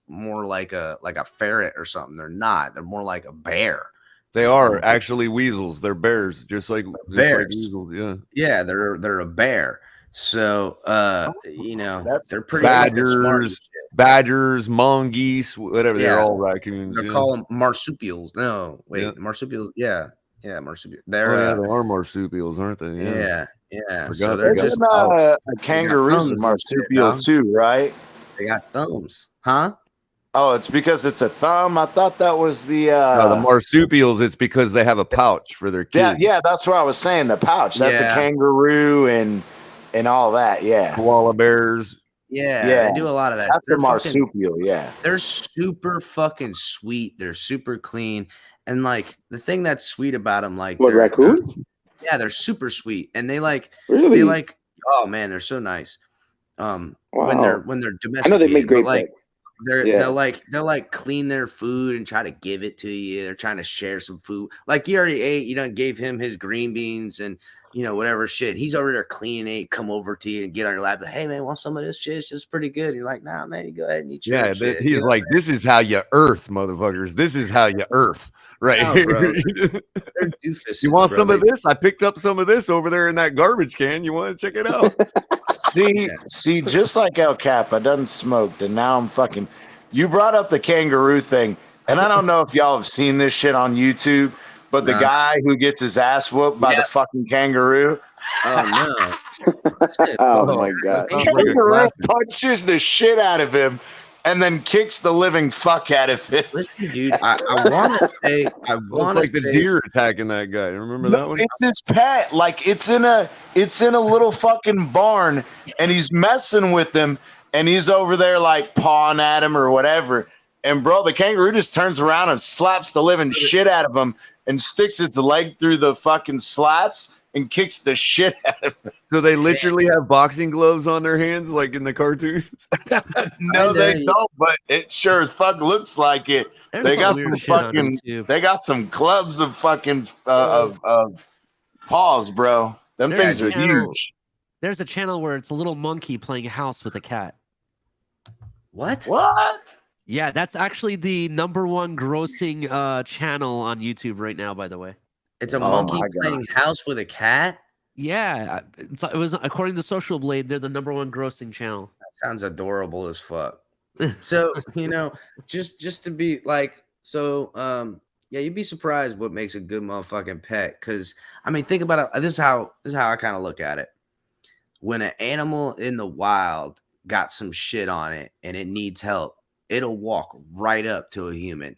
more like a ferret or something. They're not. They're more like a bear. They are actually weasels. They're bears, just like weasels. Yeah, yeah, they're a bear. So they're pretty badgers, mongoose, whatever. Yeah. They're all raccoons. They call them marsupials. No, wait, marsupials. Yeah. Yeah, marsupial. Oh They're yeah, they are marsupials, aren't they? yeah. So Forgot they're they just got they a got kangaroo's a thumbs and shit, marsupial dog. too, right? They got thumbs, huh? Oh, it's because it's a thumb. I thought that was the No, the marsupials. It's because they have a pouch for their kids. yeah, that's what I was saying. The pouch. That's a Yeah. kangaroo and all that. Yeah. Koala bears. Yeah, they do a lot of that. That's They're a marsupial. Yeah. They're super fucking sweet. They're super clean, and like the thing that's sweet about them, like What, raccoons? Yeah, they're super sweet, and they like Really? they like. Oh man, they're so nice. When they're domesticated, I know they make great but, like, pets. they'll like clean their food and try to give it to you. They're trying to share some food. Like you already ate, you done gave him his green beans and whatever shit. He's over there cleaning it, come over to you and get on your lap. Like, hey man, want some of this shit? It's just pretty good. You're like, nah, man, you go ahead and eat your Yeah, shit. he's like, this is how you earth, motherfuckers. This is how you earth, right? No, bro. They're doofuses, You want bro. some of this? I picked up some of this over there in that garbage can. You want to check it out? See, just like El Cap, I done smoked, and now I'm fucking. You brought up the kangaroo thing, and I don't know if y'all have seen this shit on YouTube, but the guy who gets his ass whooped by the fucking kangaroo. Oh no! Oh my god! The kangaroo punches the shit out of him, and then kicks the living fuck out of him. Listen, dude, I want to say, It's like the deer attacking that guy. Remember that one? It's his pet. Like it's in a little fucking barn, and he's messing with them, and he's over there like pawing at him or whatever. And bro, the kangaroo just turns around and slaps the living shit out of him, and sticks its leg through the fucking slats and kicks the shit out of him. So they literally have boxing gloves on their hands, like in the cartoons. No, they don't, but it sure as fuck looks like it. They got some fucking. They got some clubs of fucking of paws, bro. Them things are huge. There's a channel where it's a little monkey playing house with a cat. What? What? Yeah, that's actually the #1 grossing channel on YouTube right now, by the way. It's a monkey playing house with a cat? Yeah, it was according to Social Blade, they're the #1 grossing channel. That sounds adorable as fuck. So, just to be like, yeah, you'd be surprised what makes a good motherfucking pet. Cause I mean, think about it. This is how I kind of look at it. When an animal in the wild got some shit on it and it needs help, it'll walk right up to a human.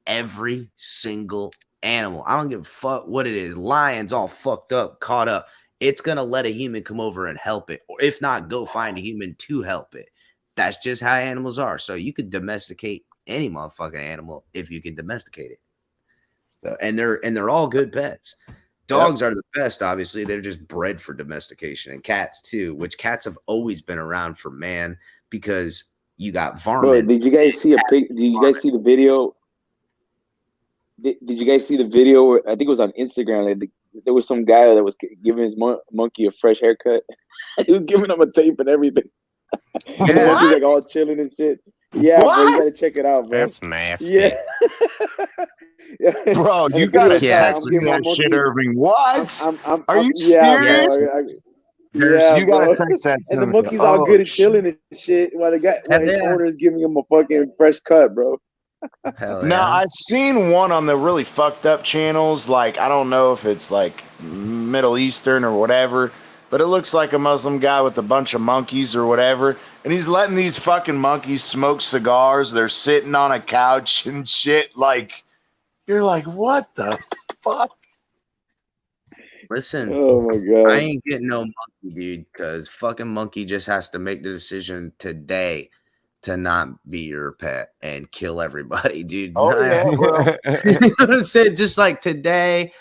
Every single animal. I don't give a fuck what it is. Lions all fucked up, caught up. It's going to let a human come over and help it. Or if not, go find a human to help it. That's just how animals are. So you could domesticate any motherfucking animal if you can domesticate it. So, and they're all good pets. Dogs are the best, obviously. They're just bred for domestication. And cats too, which cats have always been around for man because you got varmint. Bro, did you guys see Did you guys see the video? Did you guys see the video? Where, I think it was on Instagram. Like, there was some guy that was giving his monkey a fresh haircut. He was giving him a tape and everything. And the monkey's like all chilling and shit. Yeah, bro, you gotta check it out, bro. That's nasty. Yeah. Bro, you gotta text me that shit, Irving. What? Are you serious? Yeah, you gotta bro. text that to And the me. monkey's all good and chilling and shit while his owner is giving him a fucking fresh cut, bro. Now, I've seen one on the really fucked up channels. Like, I don't know if it's like Middle Eastern or whatever, but it looks like a Muslim guy with a bunch of monkeys or whatever. And he's letting these fucking monkeys smoke cigars. They're sitting on a couch and shit. Like, you're like, what the fuck? Listen, oh my god, I ain't getting no monkey, dude, because fucking monkey just has to make the decision today to not be your pet and kill everybody, dude. Oh, yeah, bro. You know what I'm saying? Just like today,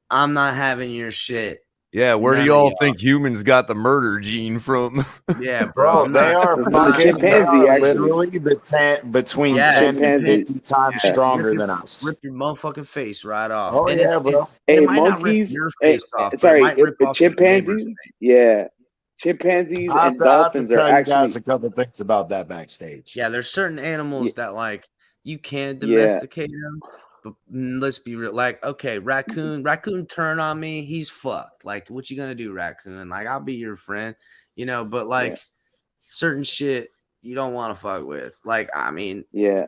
I'm not having your shit. Yeah, where do y'all think humans got the murder gene from? Yeah, bro. They are literally between 10 and 50 times stronger than us. Rip your motherfucking face right off. Oh, and yeah, bro. Hey, it might not rip monkeys. your face off, but Sorry, it might rip off chimpanzees. Yeah, chimpanzees and dolphins are actually. actually. A couple things about that backstage. Yeah, there's certain animals that like you can domesticate them. But let's be real. Like, okay, raccoon turn on me. He's fucked. Like, what you gonna do, raccoon? Like, I'll be your friend, but like certain shit you don't want to fuck with. Like, I mean, yeah.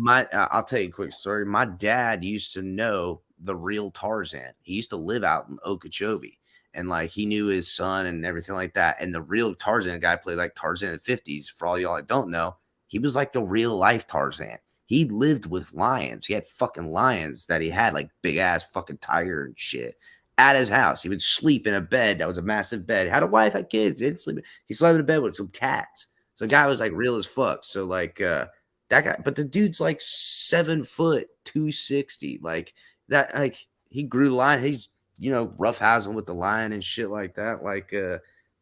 I'll tell you a quick story. My dad used to know the real Tarzan. He used to live out in Okeechobee, and like he knew his son and everything like that. And the real Tarzan guy played like Tarzan in the 50s. For all y'all that don't know, he was like the real life Tarzan. He lived with lions. He had fucking lions that he had, like big ass fucking tiger and shit at his house. He would sleep in a bed that was a massive bed. He had a wife, had kids. He didn't sleep. He slept in a bed with some cats. So the guy was like real as fuck. So like that guy, but the dude's like 7 foot, 260. Like that, like he grew lion. He's, you know, roughhousing with the lion and shit like that. Like,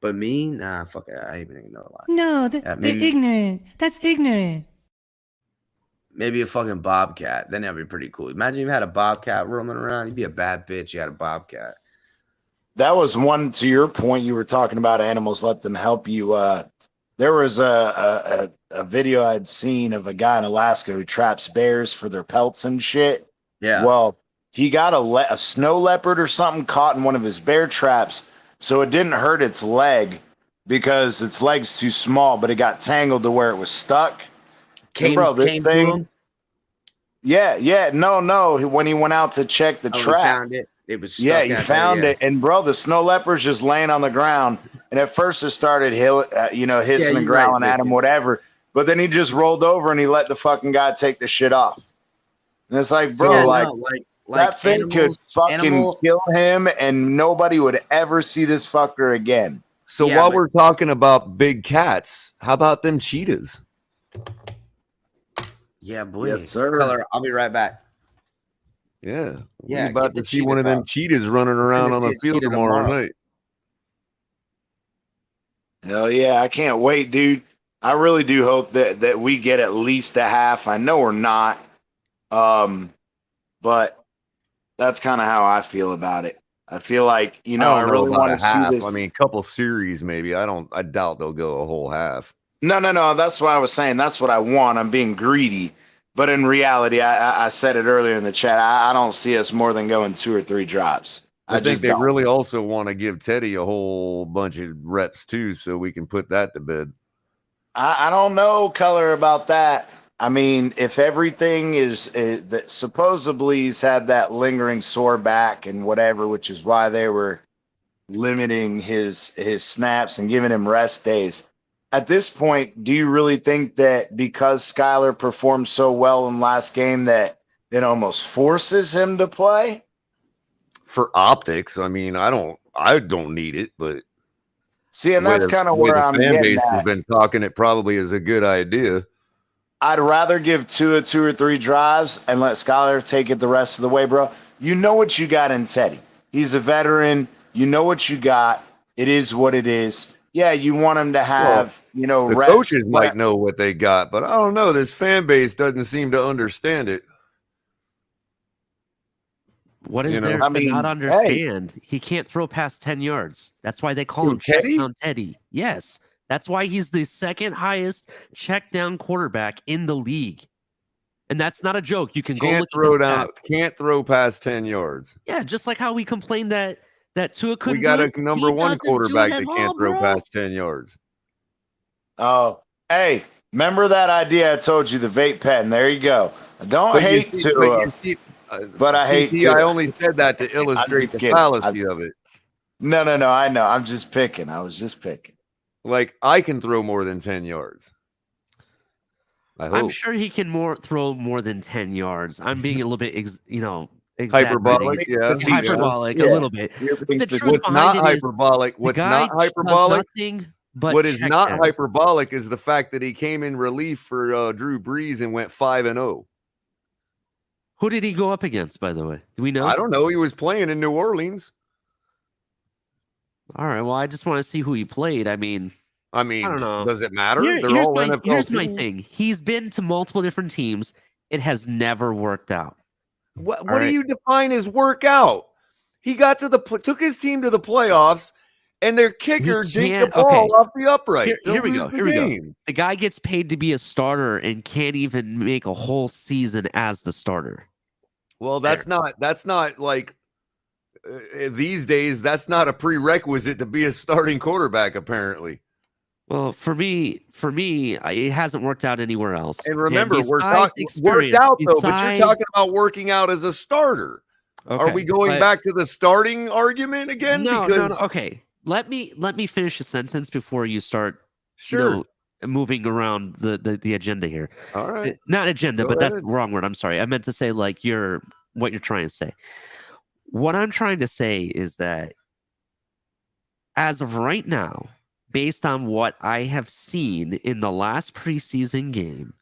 but me, nah, fuck it. I even know a lion. No, they're ignorant. That's ignorant. Maybe a fucking bobcat. Then that'd be pretty cool. Imagine you had a bobcat roaming around. You'd be a bad bitch. You had a bobcat. That was one, to your point, you were talking about animals, let them help you. There was a video I'd seen of a guy in Alaska who traps bears for their pelts and shit. Yeah. Well, he got a snow leopard or something caught in one of his bear traps, so it didn't hurt its leg because its leg's too small, but it got tangled to where it was stuck. This thing. Yeah. No. When he went out to check the trap, he found it. It was stuck. Yeah, he found it, and bro, the snow leopard's just laying on the ground. And at first, it started hissing and growling at him, whatever. But then he just rolled over and he let the fucking guy take the shit off. And it's like, bro, that thing could fucking kill him, and nobody would ever see this fucker again. So while we're talking about big cats, how about them cheetahs? Yeah, boy. Yes, sir. Color, I'll be right back. Yeah. Yeah, We're about to see one of them cheetahs running around on the field tomorrow night. Hell yeah, I can't wait, dude. I really do hope that we get at least a half. I know we're not. But that's kind of how I feel about it. I feel like, I really want to see this. I mean, a couple series maybe. I doubt they'll go a whole half. No. That's what I was saying. That's what I want. I'm being greedy. But in reality, I said it earlier in the chat. I don't see us more than going 2 or 3 drops. I think they really also want to give Teddy a whole bunch of reps too, so we can put that to bed. I don't know, Color, about that. I mean, if everything is that supposedly he's had that lingering sore back and whatever, which is why they were limiting his snaps and giving him rest days. At this point, do you really think that because Skylar performed so well in last game that it almost forces him to play? For optics, I mean, I don't need it, but see, and that's kind of where I'm getting at. Has been talking it probably is a good idea. I'd rather give Tua 2 or 3 drives and let Skylar take it the rest of the way, bro. You know what you got in Teddy. He's a veteran. You know what you got. It is what it is. Yeah, you want him to have, the reps, coaches might know what they got, but I don't know. This fan base doesn't seem to understand it. What is there to not understand? Hey. He can't throw past 10 yards. That's why they call him check down Teddy. Yes. That's why he's the second highest check down quarterback in the league. And that's not a joke. You can go look at can't throw past 10 yards. Yeah, just like how we complained that Tua couldn't. We got a number 1 quarterback that can't throw past 10 yards. Oh, hey, remember that idea I told you, the vape pen? There you go. I don't hate Tua, but I hate Tua. I only said that to illustrate the fallacy of it. No, I know. I'm just picking. I was just picking. Like, I can throw more than 10 yards. I'm sure he can throw more than 10 yards. I'm being a little bit, hyperbolic, yeah. Hyperbolic, a little bit. What's not hyperbolic? What is not hyperbolic is the fact that he came in relief for Drew Brees and went 5-0. Who did he go up against, by the way? Do we know? I don't know. He was playing in New Orleans. All right. Well, I just want to see who he played. I mean, I don't know. Does it matter? Here's my thing. He's been to multiple different teams. It has never worked out. What do you define as workout? He got took his team to the playoffs, and their kicker dinked the ball off the upright. Here we go. The guy gets paid to be a starter and can't even make a whole season as the starter. Well, that's not like these days. That's not a prerequisite to be a starting quarterback, apparently. Well, for me, it hasn't worked out anywhere else. And remember, we're talking worked out though, but you're talking about working out as a starter. Okay, Are we going back to the starting argument again? No, because no. Okay, let me finish a sentence before you start. Sure. Moving around the agenda here. All right. Not agenda, Go but that's ahead. the wrong word. I'm sorry. I meant to say what you're trying to say. What I'm trying to say is that as of right now, based on what I have seen in the last preseason game,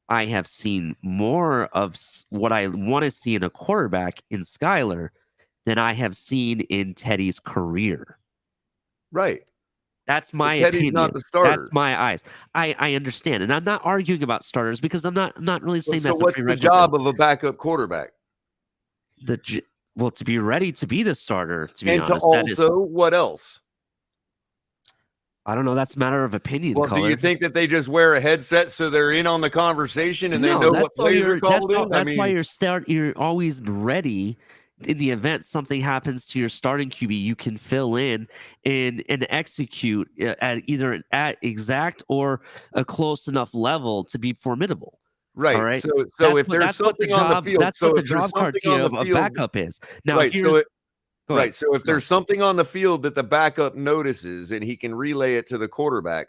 I have seen more of what I want to see in a quarterback in Skylar than I have seen in Teddy's career. Right. That's my Teddy's opinion. not the starter. That's my eyes. I understand, and I'm not arguing about starters because I'm not really saying that's so what's a the prerequisite. job of a backup quarterback? To be ready to be the starter. To be And honest, to also what else? I don't know. That's a matter of opinion. Well, do you think that they just wear a headset so they're in on the conversation and they know what plays are called in? That's why you're always ready. In the event something happens to your starting QB, you can fill in and execute at either at exact or a close enough level to be formidable. Right. All right. So if there's something on the field, that's what the job criteria of a backup is. Now, right. So if there's Sorry. something on the field that the backup notices and he can relay it to the quarterback,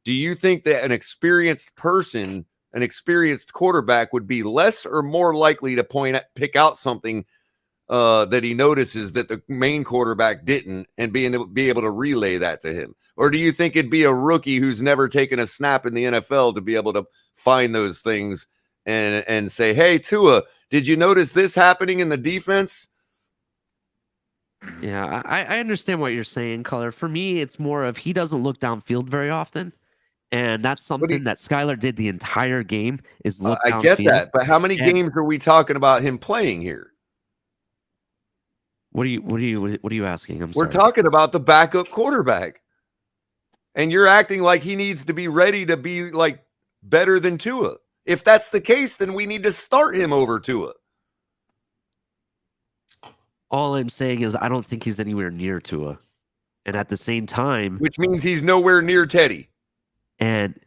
do you think that an experienced person, an experienced quarterback, would be less or more likely to pick out something that he notices that the main quarterback didn't and be able to relay that to him? Or do you think it'd be a rookie who's never taken a snap in the NFL to be able to find those things and say, hey, Tua, did you notice this happening in the defense? Yeah, I understand what you're saying, Color. For me, it's more of he doesn't look downfield very often. And that's something that Skylar did the entire game is look downfield. I get that, but how many games are we talking about him playing here? What are you asking? We're talking about the backup quarterback. And you're acting like he needs to be ready to be like better than Tua. If that's the case, then we need to start him over Tua. All I'm saying is I don't think he's anywhere near Tua. And at the same time... Which means he's nowhere near Teddy. And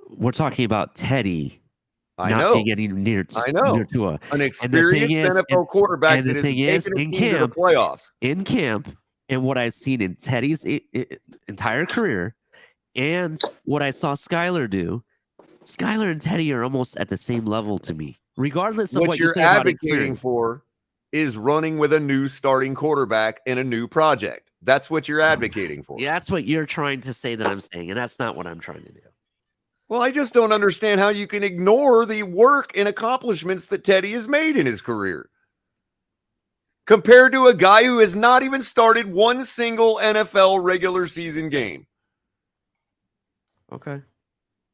we're talking about Teddy being any near Tua. An experienced NFL quarterback that is taking a team to the playoffs. In camp, and what I've seen in Teddy's entire career, and what I saw Skylar do, Skylar and Teddy are almost at the same level to me. Regardless of what you're you say about advocating experience. for is running with a new starting quarterback in a new project. That's what you're advocating for. Yeah, that's what you're trying to say that I'm saying, and that's not what I'm trying to do. Well, I just don't understand how you can ignore the work and accomplishments that Teddy has made in his career compared to a guy who has not even started one single NFL regular season game. Okay.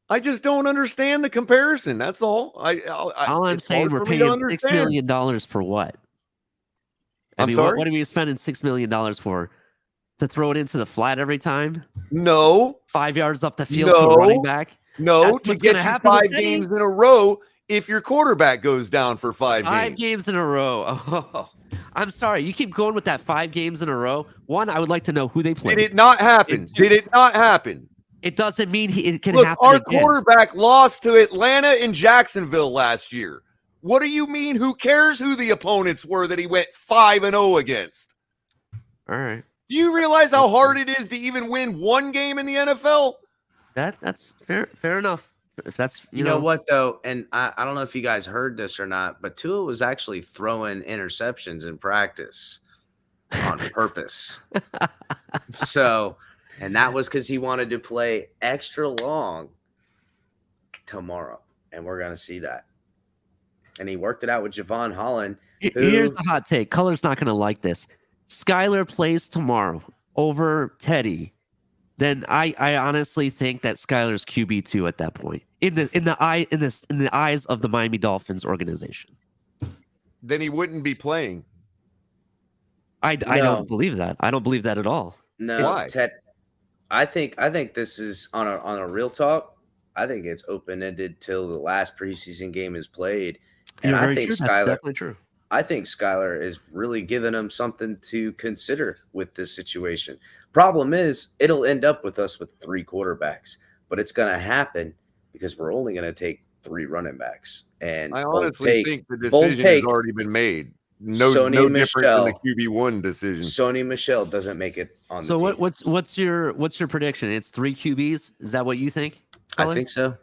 I just don't understand the comparison. That's all. All I'm saying, we're paying $6 million for what? I mean, sorry? What are we spending $6 million for? To throw it into the flat every time? No. 5 yards up the field to a running back? No, to get you 5 games in a row if your quarterback goes down for 5 games. 5 games in a row. Oh, I'm sorry. You keep going with that 5 games in a row. One, I would like to know who they played. Did it not happen? Did it not happen? It doesn't mean it can Look, happen our again. quarterback lost to Atlanta and Jacksonville last year. What do you mean? Who cares who the opponents were that he went 5-0 against? All right. Do you realize how hard it is to even win one game in the NFL? That's fair enough. If that's you know what though, and I don't know if you guys heard this or not, but Tua was actually throwing interceptions in practice on purpose. So, and that was because he wanted to play extra long tomorrow, and we're gonna see that. And he worked it out with Javon Holland. Here's the hot take. Color's not gonna like this. Skylar plays tomorrow over Teddy, then I honestly think that Skylar's QB2 at that point in the eyes of the Miami Dolphins organization. Then he wouldn't be playing. I don't believe that. I don't believe that at all. No, why? Ted, I think this is on a real talk. I think it's open ended till the last preseason game is played, and I think That's definitely true. I think Skylar is really giving him something to consider with this situation. Problem is, it'll end up with us with 3 quarterbacks, but it's going to happen because we're only going to take 3 running backs. And I honestly think the decision has already been made. no Sony no and different than the Michelle. QB1 decision. Sony Michelle doesn't make it on So the team. what's your prediction? It's 3 QBs. Is that what you think? I think so.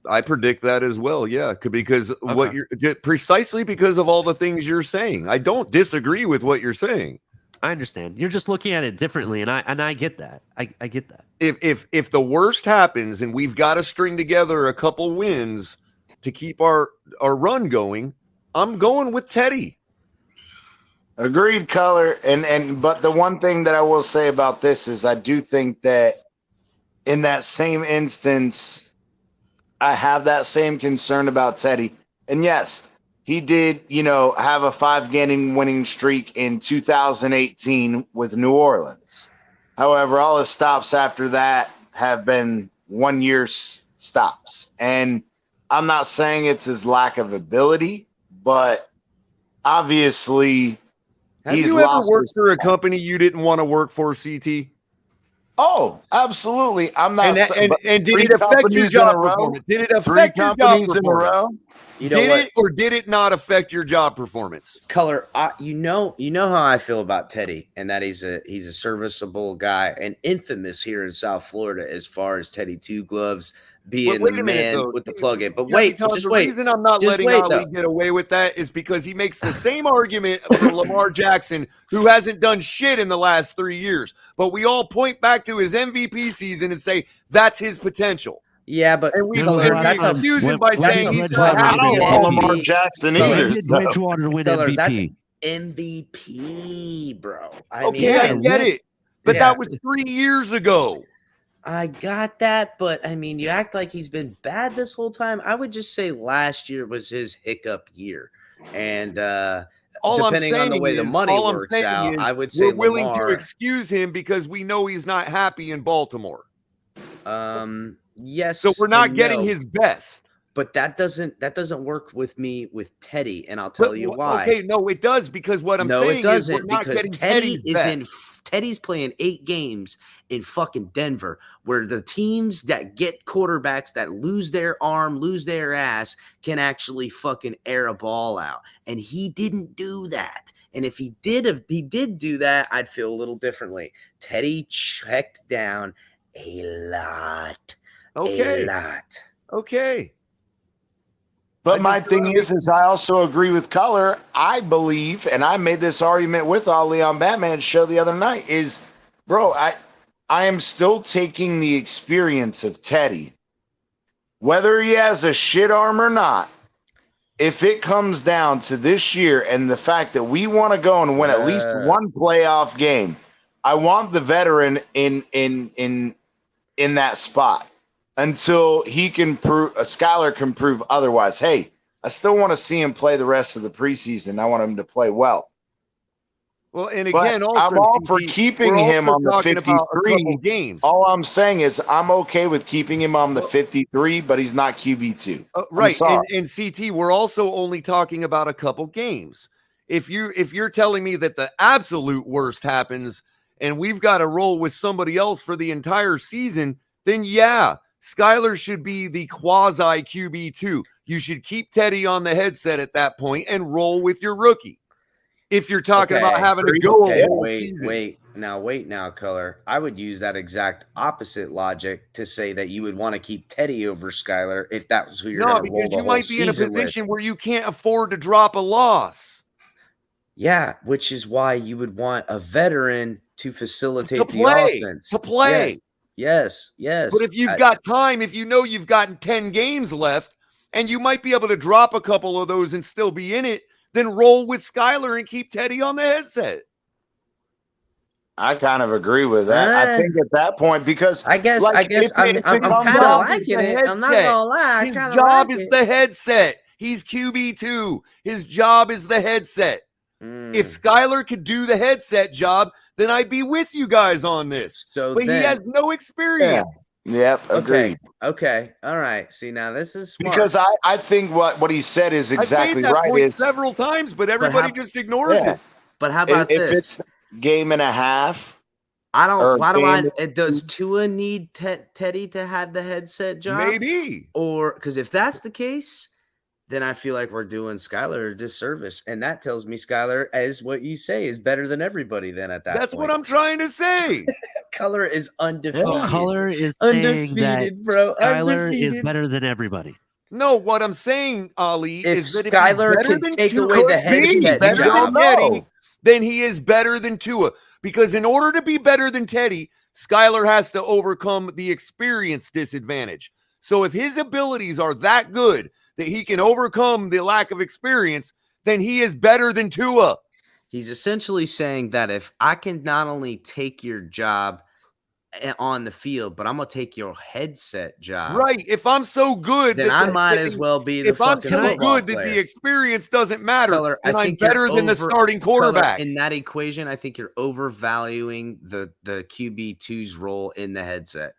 I predict that as well. Yeah, because what you're precisely because of all the things you're saying. I don't disagree with what you're saying. I understand. You're just looking at it differently, and I get that. I get that. If the worst happens and we've got to string together a couple wins to keep our run going, I'm going with Teddy. Agreed, Color. But the one thing that I will say about this is I do think that in that same instance, I have that same concern about Teddy. And yes, he did, have a 5-game winning streak in 2018 with New Orleans. However, all his stops after that have been 1-year stops. And I'm not saying it's his lack of ability, but obviously Have you ever worked for a company you didn't want to work for, CT? Oh, absolutely. I'm not saying. And did it affect your job performance? Did it affect your job performance? You know what? Or did it not affect your job performance? Color, you know how I feel about Teddy, and that he's a serviceable guy and infamous here in South Florida as far as Teddy Two Gloves being the man with the plug-in. But wait, just the wait. reason I'm not letting Ali get away with that is because he makes the same argument for Lamar Jackson, who hasn't done shit in the last 3 years. But we all point back to his MVP season and say that's his potential. Yeah, but and we accuse him by saying he's not I don't want Lamar Jackson either. That's MVP, bro. I get it. But that was 3 years ago. I got that, but I mean, you act like he's been bad this whole time. I would just say last year was his hiccup year, and depending on the way the money works out, I would say we're willing to excuse him because we know he's not happy in Baltimore. Yes, so we're not getting his best. But that doesn't work with me with Teddy, and I'll tell you why. Okay, no, it does because what I'm saying is we're not getting Teddy is Teddy's playing 8 games in fucking Denver, where the teams that get quarterbacks that lose their arm, lose their ass, can actually fucking air a ball out. And he didn't do that. And if he did do that, I'd feel a little differently. Teddy checked down a lot. Okay. A lot. Okay. But my thing is I also agree with Color. I believe, and I made this argument with Ali on Batman's show the other night, is, bro, I am still taking the experience of Teddy. Whether he has a shit arm or not, if it comes down to this year and the fact that we want to go and win at least one playoff game, I want the veteran in that spot. Until he can prove, Skylar can prove otherwise. Hey, I still want to see him play the rest of the preseason. I want him to play well. Well, and again, also, I'm all for keeping him on the 53 games. All I'm saying is I'm okay with keeping him on the 53, but he's not QB2. Right, and CT, we're also only talking about a couple games. If you're telling me that the absolute worst happens and we've got to roll with somebody else for the entire season, then yeah. Skylar should be the quasi QB2. You should keep Teddy on the headset at that point and roll with your rookie. If you're talking about having to go wait now, Color. I would use that exact opposite logic to say that you would want to keep Teddy over Skylar if that was who you're going to roll the whole season with. No, because you might be in a position where you can't afford to drop a loss. Yeah, which is why you would want a veteran to facilitate the offense. To play. Yes. But if you've got time, if you know you've gotten 10 games left and you might be able to drop a couple of those and still be in it, then roll with Skylar and keep Teddy on the headset. I kind of agree with that. I think at that point, because I guess I'm kind of liking it. I'm not gonna lie. His job is the headset. He's QB2. His job is the headset. If Skylar could do the headset job, then I'd be with you guys on this. But he has no experience. Yep, agreed. Okay. All right. See, now this is smart. Because I think what he said is exactly I've made that right. Point several times, but everybody just ignores it. But how about if this? It's game and a half. Does Tua need Teddy to have the headset job? Maybe. Or because if that's the case, then I feel like we're doing Skylar a disservice. And that tells me Skylar, as what you say, is better than everybody then at that That's point. what I'm trying to say. Color is undefeated. Well, Color is saying that Undefeated, bro. Skylar is Undefeated. better than everybody. No, what I'm saying, Ali, If is that Skylar if he's better can than take Tua, away the could be headset better job. than Teddy, then he is better than Tua. Because in order to be better than Teddy, Skylar has to overcome the experience disadvantage. So if his abilities are that good that he can overcome the lack of experience, then he is better than Tua. He's essentially saying that if I can not only take your job on the field, but I'm gonna take your headset job. Right. If I'm so good, then I might as well be the if I'm fucking so football good player. that the experience doesn't matter, Color, then I I'm think you're better than the starting quarterback. Color, in that equation, I think you're overvaluing the QB2's role in the headset.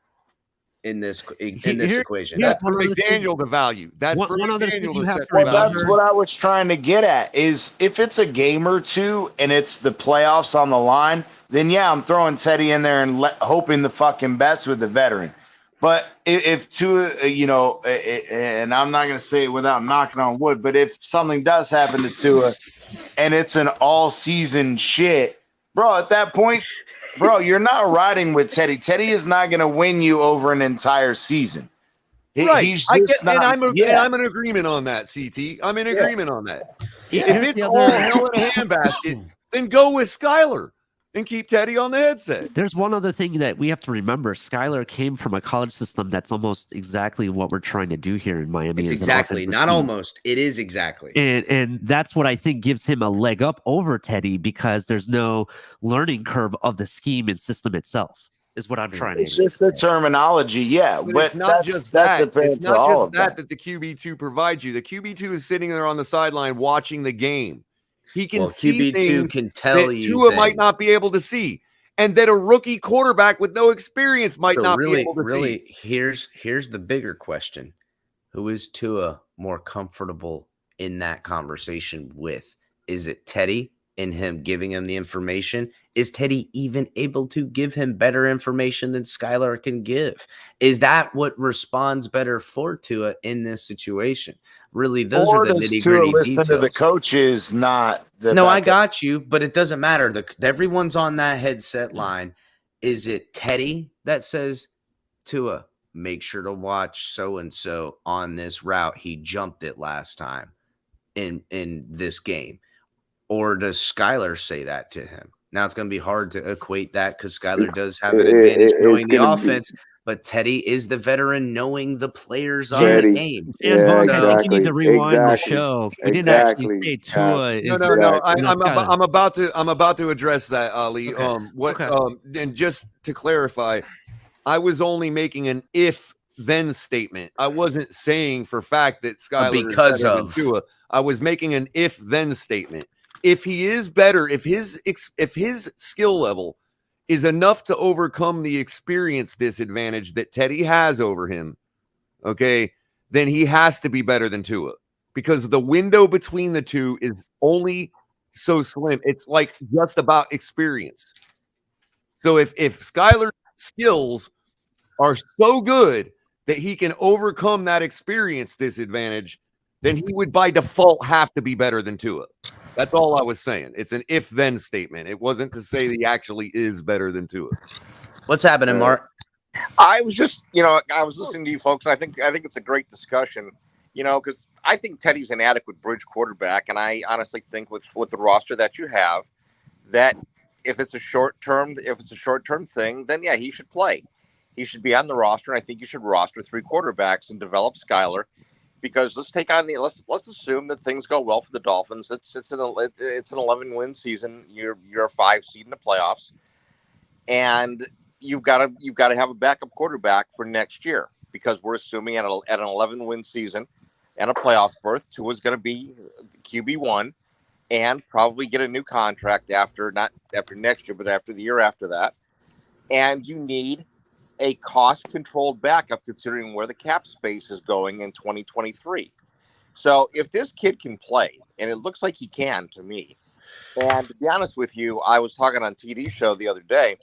In this equation, that's for McDaniel to value. That's for McDaniel to set the Well, value. that's what I was trying to get at. Is if it's a game or two and it's the playoffs on the line, then yeah, I'm throwing Teddy in there and hoping the fucking best with the veteran. But if Tua, and I'm not going to say it without knocking on wood, but if something does happen to Tua and it's an all-season shit, bro, at that point, bro, you're not riding with Teddy. Teddy is not going to win you over an entire season. Right. He's just not. And I'm in agreement on that, CT. I'm in agreement on that. Yeah. If it's all hell in a handbasket, then go with Skylar and keep Teddy on the headset. There's one other thing that we have to remember. Skylar came from a college system that's almost exactly what we're trying to do here in Miami. It's exactly, not almost. It is exactly. And that's what I think gives him a leg up over Teddy, because there's no learning curve of the scheme and system itself, is what I'm trying It's to just the terminology, yeah. But it's not just that's that. apparent It's to not all just of that the QB2 provides you. The QB2 is sitting there on the sideline watching the game. He can see QB2 things can tell that you Tua might things. not be able to see, and that a rookie quarterback with no experience might not be able to see. Here's the bigger question: who is Tua more comfortable in that conversation with? Is it Teddy and him giving him the information? Is Teddy even able to give him better information than Skylar can give? Is that what responds better for Tua in this situation? Really, those are the nitty-gritty listen details. to the coaches, not the. No, I got you, but it doesn't matter. Everyone's on that headset line. Is it Teddy that says, Tua, make sure to watch so-and-so on this route? He jumped it last time in this game. Or does Skylar say that to him? Now, it's going to be hard to equate that because Skylar does have an advantage knowing the offense, but Teddy is the veteran knowing the players on the game. And Vaughn, I think you need to rewind the show. We didn't actually say Tua. No. I'm about to address that, Ali. And just to clarify, I was only making an if-then statement. I wasn't saying for fact that Skylar is better than Tua. I was making an if-then statement. If he is better, if his skill level is enough to overcome the experience disadvantage that Teddy has over him, okay, then he has to be better than Tua, because the window between the two is only so slim. It's like just about experience. So if Skylar's skills are so good that he can overcome that experience disadvantage, then he would by default have to be better than Tua. That's all I was saying. It's an if-then statement. It wasn't to say that he actually is better than Tua. What's happening, Mark? I was just, I was listening to you folks, and I think it's a great discussion, because I think Teddy's an adequate bridge quarterback, and I honestly think with the roster that you have, that if it's a short-term thing, then yeah, he should play. He should be on the roster, and I think you should roster 3 quarterbacks and develop Skylar. Because let's assume that things go well for the Dolphins. It's an 11-win season. You're a 5 seed in the playoffs, and you've got to have a backup quarterback for next year, because we're assuming at an 11-win season and a playoff berth, Tua's going to be QB1 and probably get a new contract not after next year, but after the year after that. And you need a cost-controlled backup, considering where the cap space is going in 2023. So if this kid can play, and it looks like he can to me, and to be honest with you, I was talking on TD show the other day,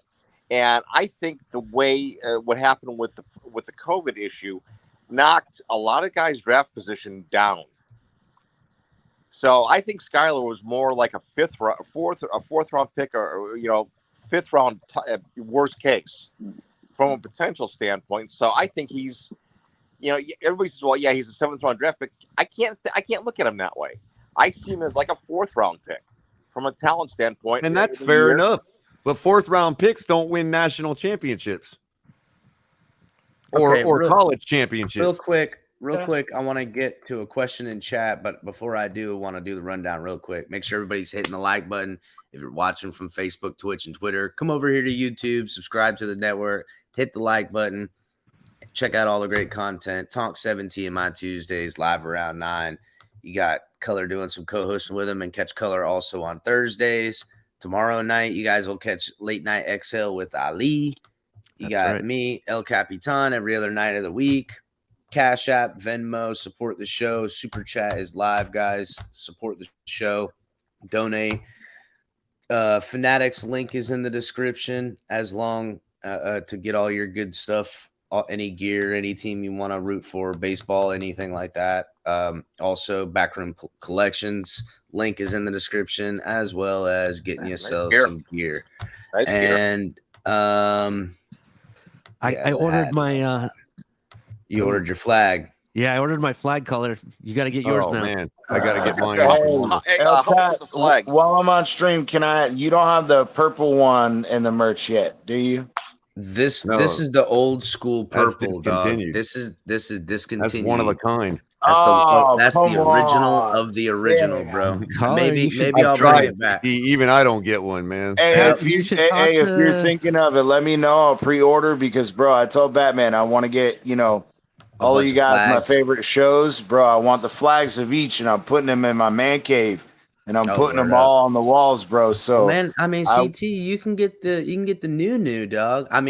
and I think the way what happened with the COVID issue knocked a lot of guys' draft position down. So I think Skyler was more like a fourth round pick, or fifth round worst case from a potential standpoint. So I think he's, everybody says, well, yeah, he's a 7th round draft pick. I can't look at him that way. I see him as like a 4th round pick from a talent standpoint. And that's fair enough. But 4th round picks don't win national championships or college championships. Real quick, I want to get to a question in chat, but before I do, I want to do the rundown real quick. Make sure everybody's hitting the like button. If you're watching from Facebook, Twitch, and Twitter, come over here to YouTube, subscribe to the network, hit the like button, check out all the great content. Tonk 17 in my Tuesdays, live around 9. You got Color doing some co-hosting with him, and catch Color also on Thursdays. Tomorrow night, you guys will catch Late Night Exhale with Ali. You got me, El Capitan, every other night of the week. Cash App, Venmo, support the show. Super Chat is live, guys. Support the show. Donate. Fanatics link is in the description as long to get all your good stuff, any gear, any team you want to root for, baseball, anything like that. Also, Backroom Collections link is in the description, as well as getting yourself some gear. And I ordered my you ordered your flag. Yeah, I ordered my flag color. You got to get yours now. Man, I got to get mine. While I'm on stream, you don't have the purple one in the merch yet, do you? This is the old school purple, dog. This is discontinued. That's one of a kind. That's the original of the original, bro. Maybe I'll bring it back. Even I don't get one, man. Hey, if you're thinking of it, let me know. I'll pre-order because, bro, I told Batman I want to get, all of you guys my favorite shows, bro. I want the flags of each, and I'm putting them in my man cave, and I'm putting them all on the walls, bro. So, man, CT, you can get the new dog. I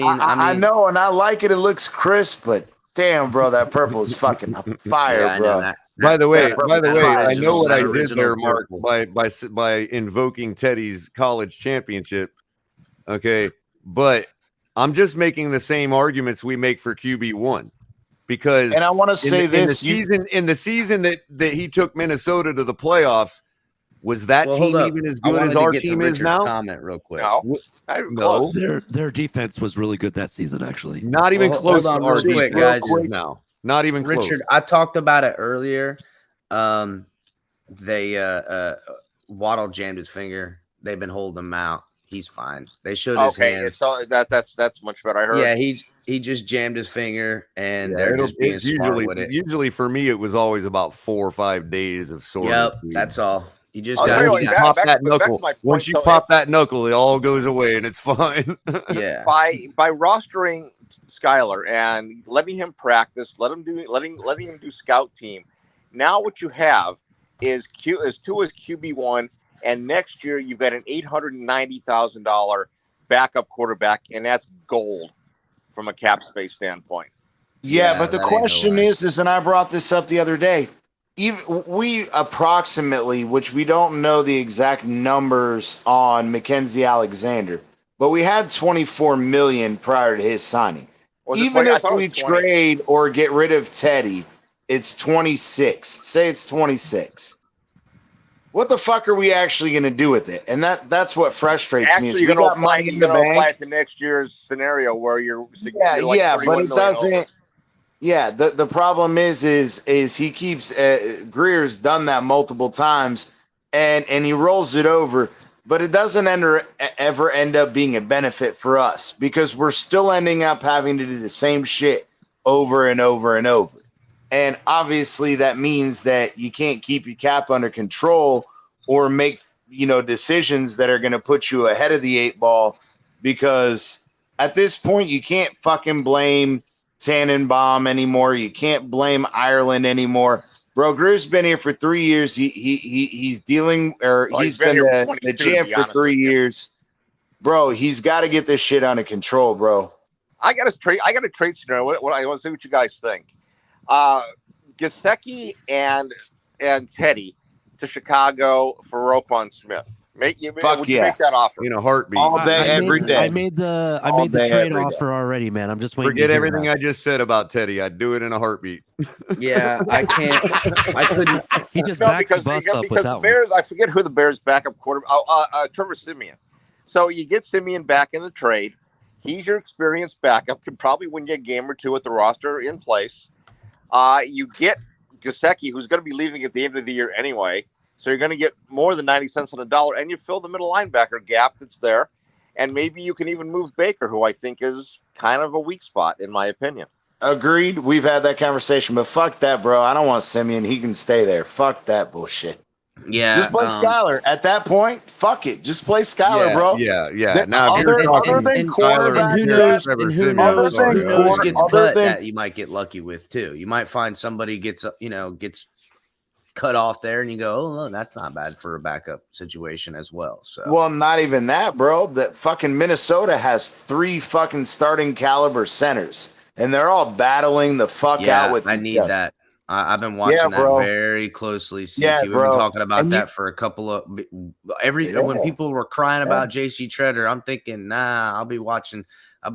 know, and I like it. It looks crisp, but damn, bro, that purple is fucking fire, bro. By the way, I know what I did there, Mark, by invoking Teddy's college championship. Okay, but I'm just making the same arguments we make for QB1. Because and I want to say in the season that he took Minnesota to the playoffs, was that team even as good as our team is now? Comment real quick. No. Their defense was really good that season, actually. Not even close. Hold on, real quick, guys. Now, not even close. Richard, I talked about it earlier. They Waddle jammed his finger. They've been holding him out. He's fine. They showed his hands. That's much better. I heard. Yeah, he just jammed his finger, and they're just being smart with it. Usually for me, it was always about 4 or 5 days of soreness. Yep, that's all. You just got to pop that knuckle. Once you pop that knuckle, it all goes away, and it's fine. Yeah. By rostering Skyler and letting him practice, letting him do scout team. Now what you have is Tua's QB1. And next year, you've got an $890,000 backup quarterback, and that's gold from a cap space standpoint. Yeah, but the question is, and I brought this up the other day, we approximately, which we don't know the exact numbers on Mackenzie Alexander, but we had $24 million prior to his signing. Even if we trade or get rid of Teddy, it's 26. Say it's 26. What the fuck are we actually going to do with it? And that's what frustrates me. Actually, you're going to apply it to next year's scenario where you're but it doesn't. Over. Yeah, the problem is he keeps Greer's done that multiple times, and he rolls it over, but it doesn't ever end up being a benefit for us because we're still ending up having to do the same shit over and over and over. And obviously that means that you can't keep your cap under control or make, decisions that are going to put you ahead of the 8 ball, because at this point you can't fucking blame Tannenbaum anymore. You can't blame Ireland anymore. Bro, Greer's been here for 3 years. He's dealing, or he's been the champ for 3 years. Bro, he's got to get this shit under control, bro. I got a trade scenario. What I want to see what you guys think. Gesecki and Teddy to Chicago for Roquan Smith. Would you yeah. make that offer In a heartbeat. All day, every day. I made the All day, trade every day. offer already, man. I'm just waiting. Forget to hear everything back. I just said about Teddy. I'd do it in a heartbeat. Yeah, I can't. I couldn't. He just No, backed because the bus up with because that the one. Bears, I forget who the Bears backup quarterback. Trevor Siemian. So you get Siemian back in the trade. He's your experienced backup. Can probably win you a game or two with the roster in place. You get Gesecki, who's going to be leaving at the end of the year anyway. So you're going to get more than 90 cents on the dollar, and you fill the middle linebacker gap that's there. And maybe you can even move Baker, who I think is kind of a weak spot, in my opinion. Agreed. We've had that conversation, but fuck that, bro. I don't want Simeon. He can stay there. Fuck that bullshit. Yeah. Just play Skyler. At that point, fuck it. Just play Skyler, bro. Yeah. Now, other than quarterback, who knows gets cut that you might get lucky with too. You might find somebody gets cut off there, and you go, oh, no, that's not bad for a backup situation as well. So, well, not even that, bro. That fucking Minnesota has 3 fucking starting caliber centers, and they're all battling the fuck out with. I need that. I've been watching that very closely. CT. We've been talking about that for a couple of when people were crying about JC Treader, I'm thinking, nah, I'll be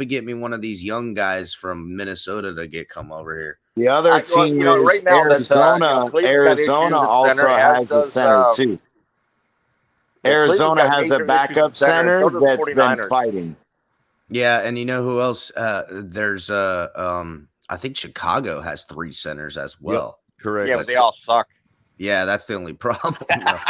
getting me one of these young guys from Minnesota to come over here. The other team is right now Arizona. Arizona also has a center too. Arizona has a backup center that's been fighting. Yeah, and you know who else? There's I think Chicago has 3 centers as well. Yep, correct. Yeah, but they all suck. Yeah, that's the only problem.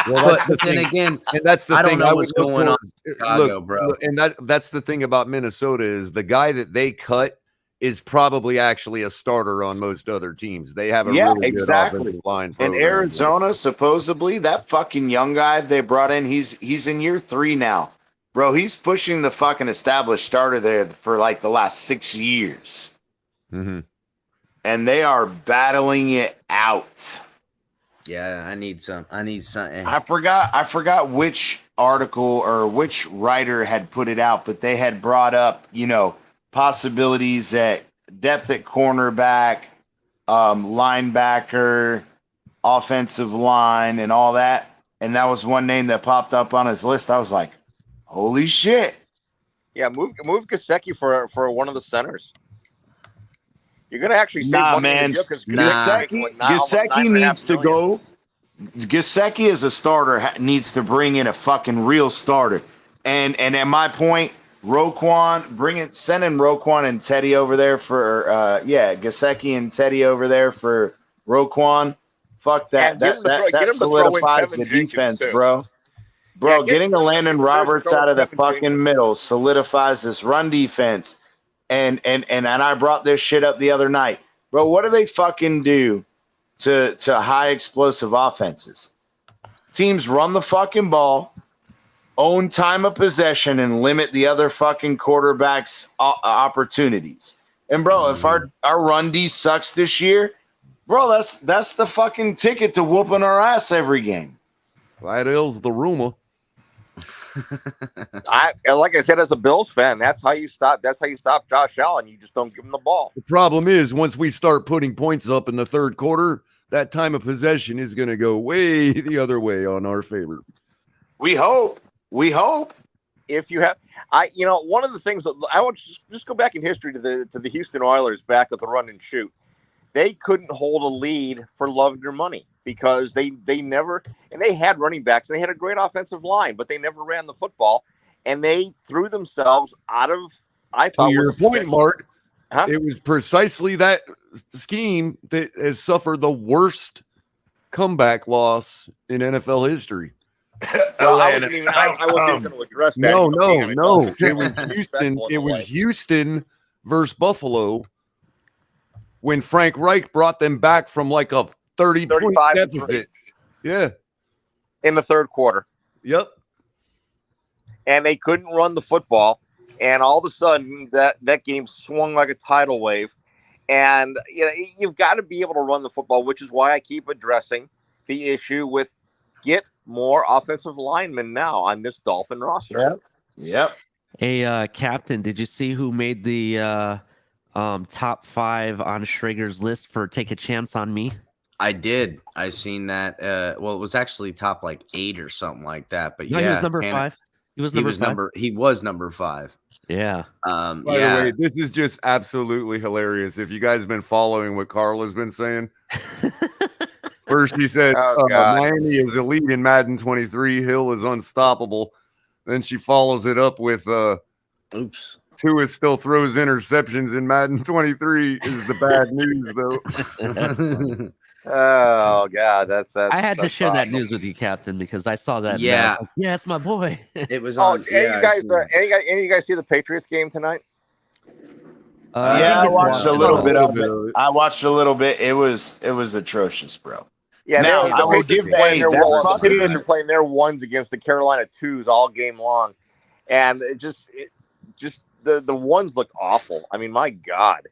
Well, but then again, and that's the I thing. don't know what's going on in Chicago, bro. And that's the thing about Minnesota is the guy that they cut is probably actually a starter on most other teams. They have a really good offensive line program. And Arizona, supposedly, that fucking young guy they brought in, he's in year 3 now. Bro, he's pushing the fucking established starter there for like the last 6 years. Mm-hmm. And they are battling it out. Yeah, I need something. I forgot which article or which writer had put it out, but they had brought up, possibilities at depth at cornerback, linebacker, offensive line, and all that. And that was one name that popped up on his list. I was like, holy shit. Yeah, move Gesecki for one of the centers. You're going to actually save money man. Gesecki needs to go. Gesecki as a starter needs to bring in a fucking real starter. And at my point, Roquan, send in Roquan and Teddy over there for Gesecki and Teddy over there for Roquan. Fuck that. That solidifies the defense, bro. Bro, getting a Landon Roberts out of the fucking middle solidifies this run defense. And I brought this shit up the other night. Bro, what do they fucking do to high explosive offenses? Teams run the fucking ball, own time of possession, and limit the other fucking quarterback's opportunities. And bro, if our run D sucks this year, bro, that's the fucking ticket to whooping our ass every game. That is the rumor. Like I said, as a Bills fan, that's how you stop Josh Allen. You just don't give him the ball. The problem is once we start putting points up in the third quarter, that time of possession is going to go way the other way on our favor. We hope. If you have, one of the things that I want to just go back in history to the Houston Oilers back at the run and shoot. They couldn't hold a lead for love nor money because they never, and they had running backs and they had a great offensive line, but they never ran the football, and they threw themselves out of. I thought to your point, Mark. It was precisely that scheme that has suffered the worst comeback loss in NFL history. Well, I wasn't even going to address that. No. It was Houston. It was Houston versus Buffalo when Frank Reich brought them back from like a 30-point deficit. Yeah. In the third quarter. Yep. And they couldn't run the football. And all of a sudden, that game swung like a tidal wave. And you've got to be able to run the football, which is why I keep addressing the issue with get more offensive linemen now on this Dolphin roster. Yep. Hey, Captain, did you see who made the top 5 on Schrager's list for Take a Chance on Me? I did. I seen that. Well, it was actually top like 8 or something like that. But No, yeah, he was number 5. He was number 5. Yeah. By the way, this is just absolutely hilarious. If you guys have been following what Carl has been saying, first he said Miami is elite in Madden 23. Hill is unstoppable. Then she follows it up with oops. Tua still throws interceptions in Madden 23 is the bad news, though. Oh God, that's I had to that's share that awesome. news with you, Captain, because I saw that. Yeah. And I was like, yeah, it's my boy. It was Oh, on. any of you guys see the Patriots game tonight? Yeah, I watched a little bit of it. it. I watched a little bit. It was atrocious, bro. Yeah, now the I will Patriots give are playing their that the Patriots fucking are playing their ones against the Carolina twos all game long, and it just the ones looked awful. I mean, my God.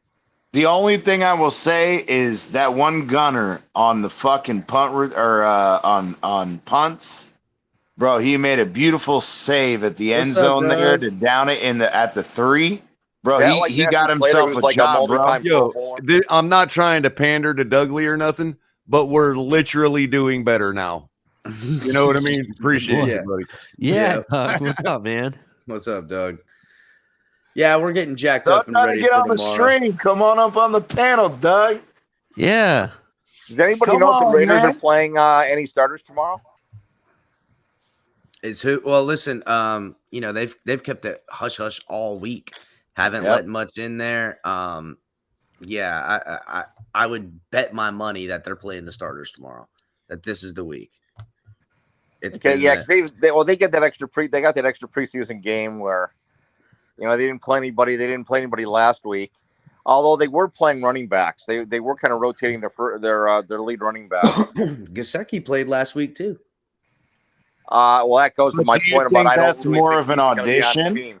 The only thing I will say is that one gunner on the fucking punt on punts, bro. He made a beautiful save at the end zone there to down it at the 3. Bro, he got himself a job, bro. Yo, I'm not trying to pander to Dougley or nothing, but we're literally doing better now. You know what I mean? Appreciate it, buddy. Yeah, Doug, what's up, man? What's up, Doug? Yeah, we're getting jacked Doug, up and ready get for on the tomorrow. stream. Come on up on the panel, Doug. Yeah. Does anybody Come know if the on, Raiders man. are playing any starters tomorrow? It's who? Well, listen. You know they've kept it hush hush all week. Haven't let much in there. Yeah, I would bet my money that they're playing the starters tomorrow. That this is the week. It's Okay, yeah, because they get that extra they got that extra preseason game where, you know, they didn't play anybody. They didn't play anybody last week, although they were playing running backs. They were kind of rotating their lead running back. Gesecki played last week too. Well, that goes to my point about I don't that's really more think of an he's gonna be on the audition.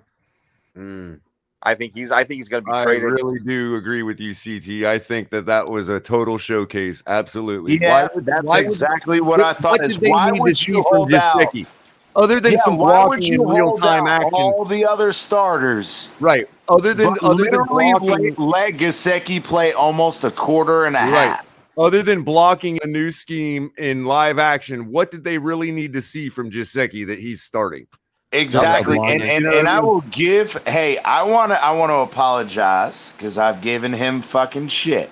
team. I think he's going to be I traded. really do agree with you, CT. I think that was a total showcase. Absolutely. Yeah, that's exactly what I thought. Is why would you hold out? Other than some why would blocking you in real hold time out action? all the other starters? Right. Other than literally blocking, let Gesecki play almost a quarter and a half. Other than blocking a new scheme in live action, what did they really need to see from Gesecki that he's starting? Exactly. And I will give, I want to apologize because I've given him fucking shit.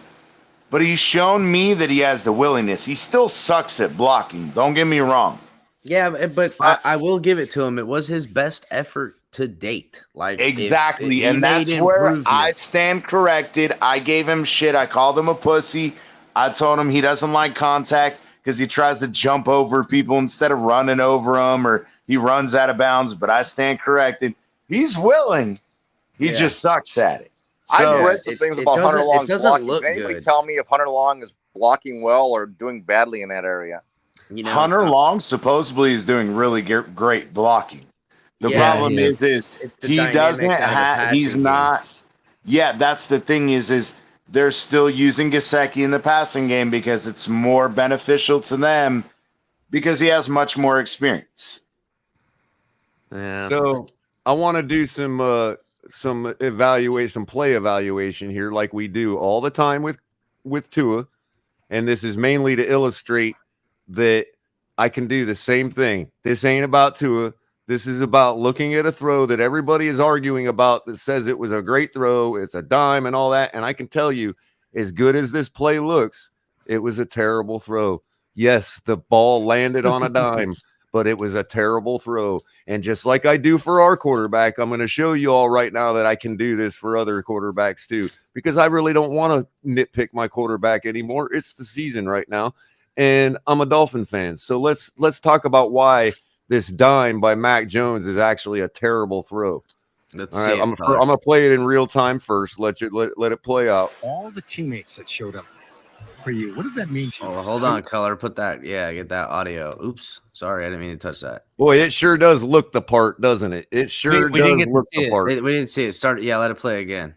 But he's shown me that he has the willingness. He still sucks at blocking. Don't get me wrong. Yeah, but I will give it to him. It was his best effort to date. Like exactly, and that's where I stand corrected. I gave him shit. I called him a pussy. I told him he doesn't like contact because he tries to jump over people instead of running over them, or he runs out of bounds. But I stand corrected. He's willing. He just sucks at it. So, I've read some things about Hunter Long's blocking. Can anybody tell me if Hunter Long is blocking well or doing badly in that area? You know, Hunter Long supposedly is doing really great blocking. The problem is he doesn't have. He's not. Yeah, that's the thing. Is they're still using Gesecki in the passing game because it's more beneficial to them because he has much more experience. Yeah. So I want to do some play evaluation here, like we do all the time with Tua, and this is mainly to illustrate that I can do the same thing. This ain't about Tua. This is about looking at a throw that everybody is arguing about that says it was a great throw, it's a dime and all that. And I can tell you, as good as this play looks, it was a terrible throw. Yes, the ball landed on a dime, but it was a terrible throw. And just like I do for our quarterback, I'm going to show you all right now that I can do this for other quarterbacks too, because I really don't want to nitpick my quarterback anymore. It's the season right now. And I'm a Dolphin fan. So let's talk about why this dime by Mac Jones is actually a terrible throw. Let's all see right, I'm gonna play it in real time first. Let it play out. All the teammates that showed up for you, what did that mean to you? Oh, hold on, Color. Put that. Yeah, get that audio. Oops, sorry, I didn't mean to touch that. Boy, it sure does look the part, doesn't it? It sure does look the part. We didn't see it. Start. Yeah, let it play again.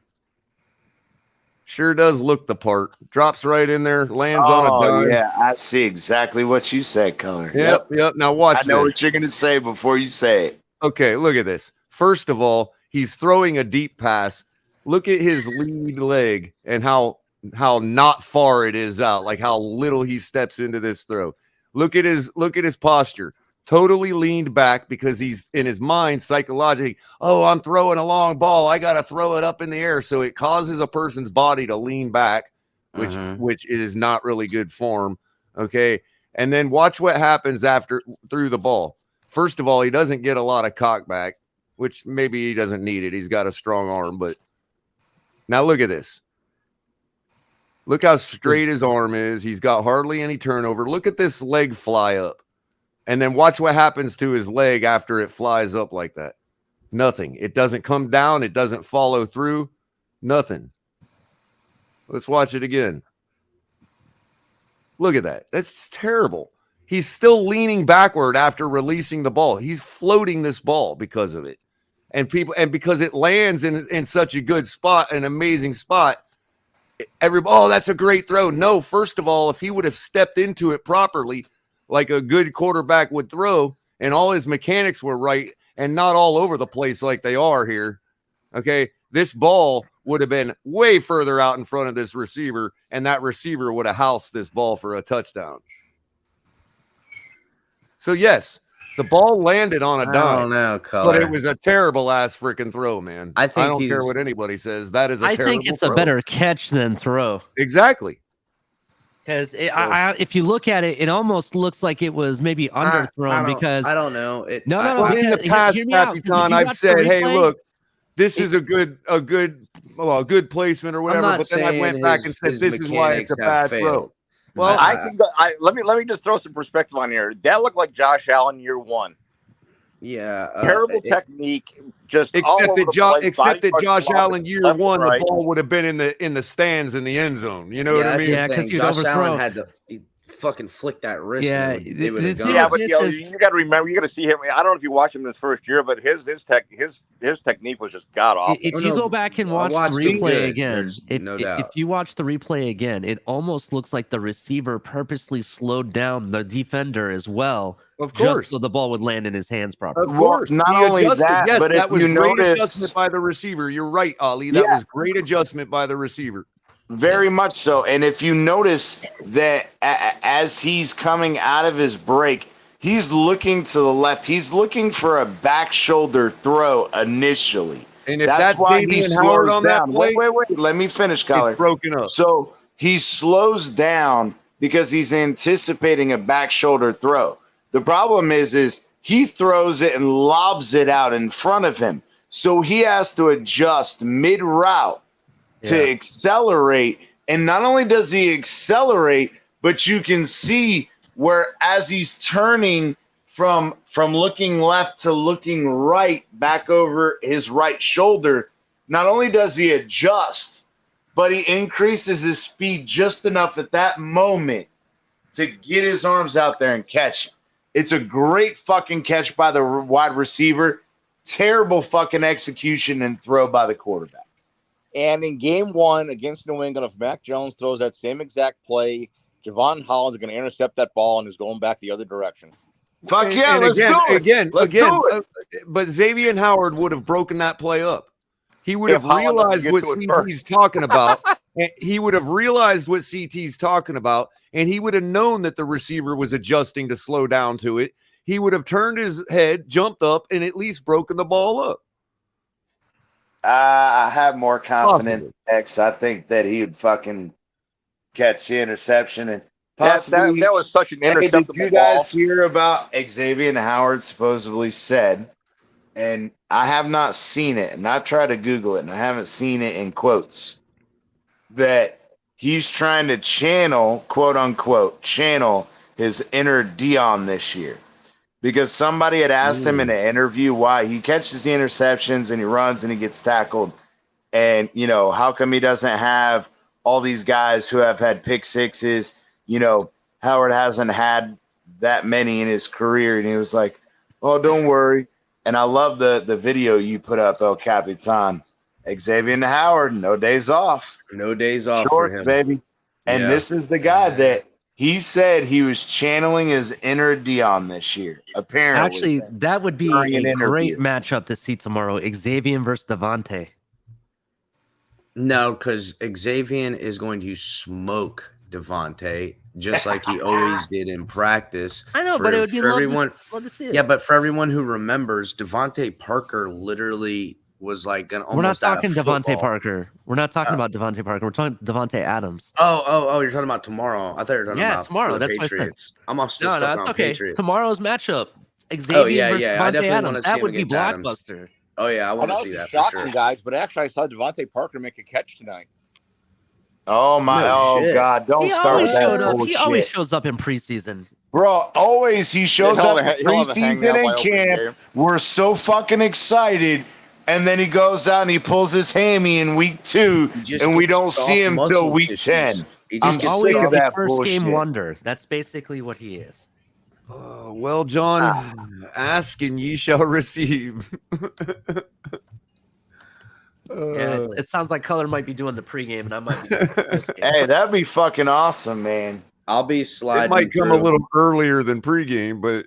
Sure does look the part. Drops right in there, lands on a dime. Yeah, I see exactly what you said, Color. Yep. Now watch. I know what you're gonna say before you say it. Okay, look at this. First of all, he's throwing a deep pass. Look at his lead leg and how not far it is out, like how little he steps into this throw. Look at his posture. Totally leaned back because he's in his mind psychologically, oh, I'm throwing a long ball. I got to throw it up in the air. So it causes a person's body to lean back, which is not really good form. Okay. And then watch what happens through the ball. First of all, he doesn't get a lot of cock back, which maybe he doesn't need it. He's got a strong arm, but now look at this. Look how straight his arm is. He's got hardly any turnover. Look at this leg fly up. And then watch what happens to his leg after it flies up like that. Nothing. It doesn't come down. It doesn't follow through. Nothing. Let's watch it again. Look at that. That's terrible. He's still leaning backward after releasing the ball. He's floating this ball because of it. And because it lands in such a good spot, an amazing spot. Oh, that's a great throw. No, first of all, if he would have stepped into it properly, like a good quarterback would throw, and all his mechanics were right and not all over the place like they are here, okay, this ball would have been way further out in front of this receiver, and that receiver would have housed this ball for a touchdown. So, yes, the ball landed on a dime. I don't know, Color. But it was a terrible-ass freaking throw, man. I don't care what anybody says. That is a terrible throw. I think it's a better catch than throw. Exactly. Because if you look at it, it almost looks like it was maybe underthrown because I don't know. In the past, Capitan, I've said, "Hey, look, this is a good placement or whatever." But then I went back and said, "This is why it's a bad throw." Well, let me just throw some perspective on here. That looked like Josh Allen year one. Yeah, terrible technique. Just except that Josh Allen year one, the ball would have been in the stands in the end zone. You know what I mean? Yeah, because Josh Allen had to fucking flick that wrist. Yeah, it would have gone. Yeah, but you got to remember, you got to see him. I don't know if you watched him in his first year, but his technique was just god awful. If you go back and watch the replay again, if you watch the replay again, it almost looks like the receiver purposely slowed down the defender as well. Of course, just so the ball would land in his hands properly. Of course, not only that, yes, but that if was you great notice, adjustment by the receiver. You're right, Ali. That was great adjustment by the receiver. Very much so. And if you notice that as he's coming out of his break, he's looking to the left. He's looking for a back shoulder throw initially. And if that's why he slows down. That play, wait. Let me finish, Collar. It's broken up. So he slows down because he's anticipating a back shoulder throw. The problem is he throws it and lobs it out in front of him. So he has to adjust mid-route to accelerate. And not only does he accelerate, but you can see where as he's turning from looking left to looking right back over his right shoulder, not only does he adjust, but he increases his speed just enough at that moment to get his arms out there and catch it. It's a great fucking catch by the wide receiver. Terrible fucking execution and throw by the quarterback. And in game one against New England, if Mac Jones throws that same exact play, Javon Holland is going to intercept that ball and is going back the other direction. Fuck yeah, let's do it. Again, but Xavier Howard would have broken that play up. He would have realized what CT's talking about. He would have realized what CT's talking about, and he would have known that the receiver was adjusting to slow down to it. He would have turned his head, jumped up, and at least broken the ball up. I have more confidence in X. I think that he would fucking catch the interception and possibly that was such an interceptable ball. Did you guys hear about Xavier Howard supposedly said, and I have not seen it, and I tried to Google it, and I haven't seen it in quotes, that he's trying to channel, quote unquote, channel his inner Dion this year. Because somebody had asked him in an interview why he catches the interceptions and he runs and he gets tackled. And, you know, how come he doesn't have all these guys who have had pick sixes? You know, Howard hasn't had that many in his career. And he was like, oh, don't worry. And I love the video you put up, El Capitan. Xavier Howard, no days off. No days off Shorts, for him. Baby. And this is the guy that he said he was channeling his inner Dion this year, apparently. Actually, that would be a great matchup to see tomorrow. Xavier versus Devontae. No, because Xavier is going to smoke Devontae just like he always did in practice. I know, but it would be love to see it. Yeah, but for everyone who remembers, Devontae Parker literally was like an We're not almost out talking of Devontae football. Parker. We're not talking about Devontae Parker. We're talking Devontae Adams. Oh, you're talking about tomorrow. I thought you were talking about tomorrow. the That's Patriots. I'm still No, stuck that's on okay. Patriots. Tomorrow's matchup. Xavier versus I Devontae definitely Adams. want to see That him would be against Adams. blockbuster. Oh yeah, I want to see that for sure. guys, but actually I saw Devontae Parker make a catch tonight. Oh my! God! Don't He start always that showed up. bullshit. He always shows up in preseason. Bro, always he shows He'll up in have a preseason hangout by and opening camp. game. We're so fucking excited, and then he goes out and he pulls his hammy in week 2, and we don't see him till week 10. I'm He's always sick of a that first bullshit. game wonder. That's basically what he is. Well, John, ask and ye shall receive. It sounds like Color might be doing the pregame, and I might be doing the postgame. Hey, that'd be fucking awesome, man. I'll be sliding. It might come through. a little earlier than pregame, but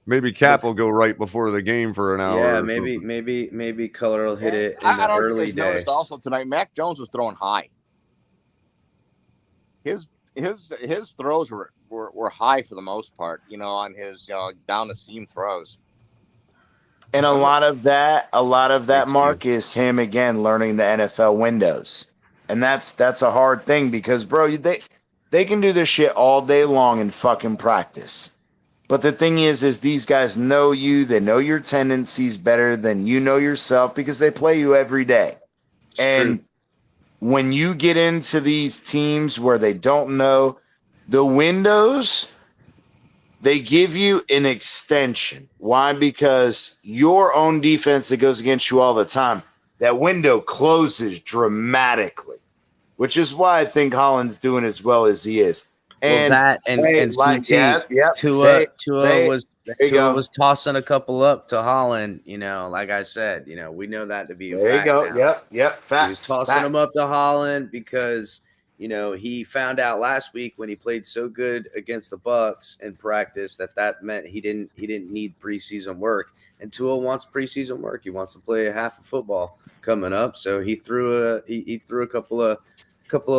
maybe Cap will go right before the game for an hour. Yeah, maybe Color will hit it in I the don't know if early you guys day. noticed also tonight, Mac Jones was throwing high. His throws were high for the most part, on his down the seam throws. And a lot of that, Mark, is him again learning the NFL windows, and that's a hard thing because, bro, they can do this shit all day long in fucking practice. But the thing is these guys know you, they know your tendencies better than you know yourself because they play you every day. And when you get into these teams where they don't know the windows, they give you an extension. Why? Because your own defense that goes against you all the time, that window closes dramatically, which is why I think Holland's doing as well as he is. And Tua was tossing a couple up to Holland. Like I said, we know that to be a there fact. you go. Now. Yep. Facts. He was tossing them up to Holland because he found out last week when he played so good against the Bucks in practice that meant he didn't need preseason work. And Tua wants preseason work. He wants to play a half of football coming up. So he threw a couple of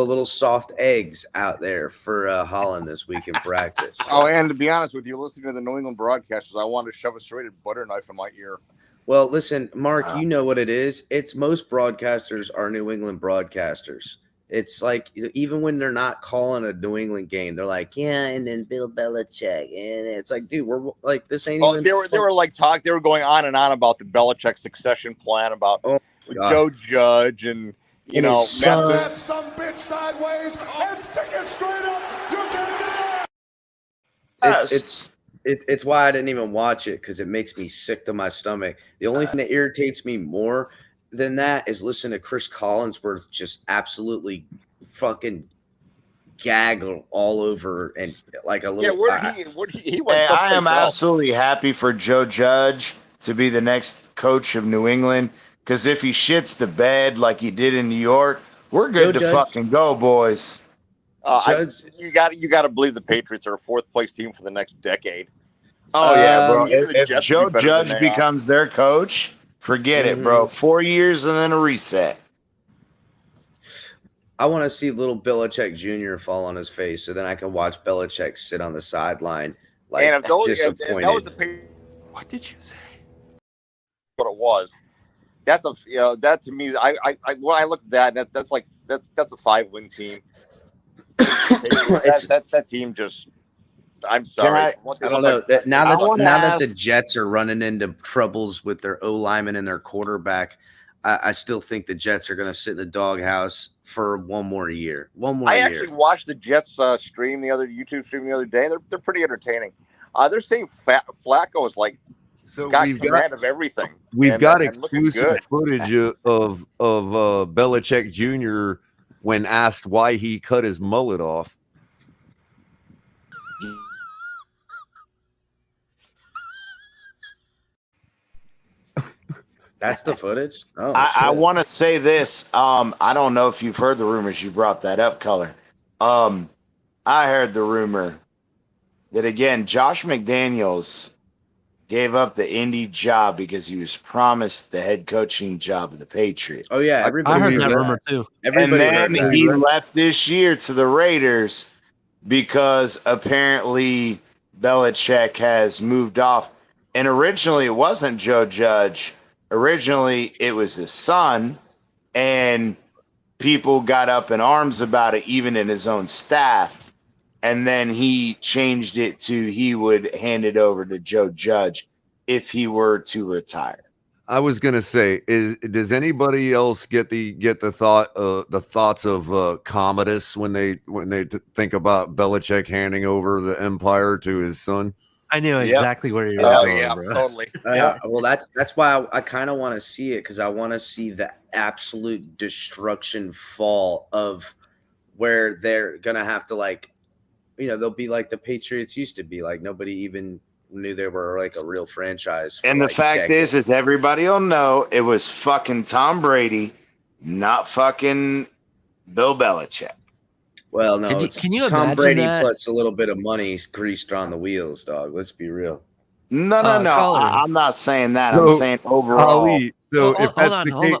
little soft eggs out there for Holland this week in practice. Oh, and to be honest with you, listening to the New England broadcasters, I wanted to shove a serrated butter knife in my ear. Well, listen, Mark, you know what it is. It's most broadcasters are New England broadcasters. It's like even when they're not calling a New England game, they're like, yeah, and then Bill Belichick, and it's like, dude, we're like this ain't even. They were going on and on about the Belichick succession plan about Joe Judge and That some bitch sideways and stick it straight up. You can do it. It's why I didn't even watch it because it makes me sick to my stomach. The only thing that irritates me more than that is listening to Chris Collinsworth just absolutely fucking gaggle all over and like a little. I am absolutely happy for Joe Judge to be the next coach of New England because if he shits the bed like he did in New York, we're good to fucking go, boys. You got to believe the Patriots are a fourth place team for the next decade. Oh yeah, bro. If Jets Joe be better Judge than they are. becomes their coach, forget it, bro. 4 years and then a reset. I want to see little Belichick Jr. fall on his face, so then I can watch Belichick sit on the sideline like And if disappointed. that was the Patriots, what did you say? What it was. That's that to me. I when I look at that, that's a 5-win team. that team just. I'm sorry. I don't know. Now that the Jets are running into troubles with their O lineman and their quarterback, I still think the Jets are going to sit in the doghouse for one more year. I actually watched the Jets YouTube stream the other day. They're pretty entertaining. They're saying Flacco is like got command of everything. We've got and looking exclusive good. footage of Belichick Jr. when asked why he cut his mullet off. That's the footage. Oh, I want to say this. I don't know if you've heard the rumors. You brought that up, Color. I heard the rumor that again, Josh McDaniels gave up the Indy job because he was promised the head coaching job of the Patriots. Oh yeah, I heard that rumor too. Everybody and heard then that. he left this year to the Raiders because apparently Belichick has moved off. And originally it wasn't Joe Judge. Originally it was his son, and people got up in arms about it, even in his own staff. And then he changed it to he would hand it over to Joe Judge if he were to retire. I was gonna say, does anybody else get the thoughts of Commodus when they think about Belichick handing over the empire to his son? I knew exactly where you were going, bro. Totally. Well, that's why I kind of want to see it, because I want to see the absolute destruction fall of where they're gonna have to, like, they'll be like the Patriots used to be. Like, nobody even knew they were like a real franchise. And the fact is everybody will know it was fucking Tom Brady, not fucking Bill Belichick. Well, no, can you Tom imagine Brady that? plus a little bit of money greased on the wheels, dog. Let's be real. No. I'm not saying that. So, I'm saying overall. Ali, so if that's the case,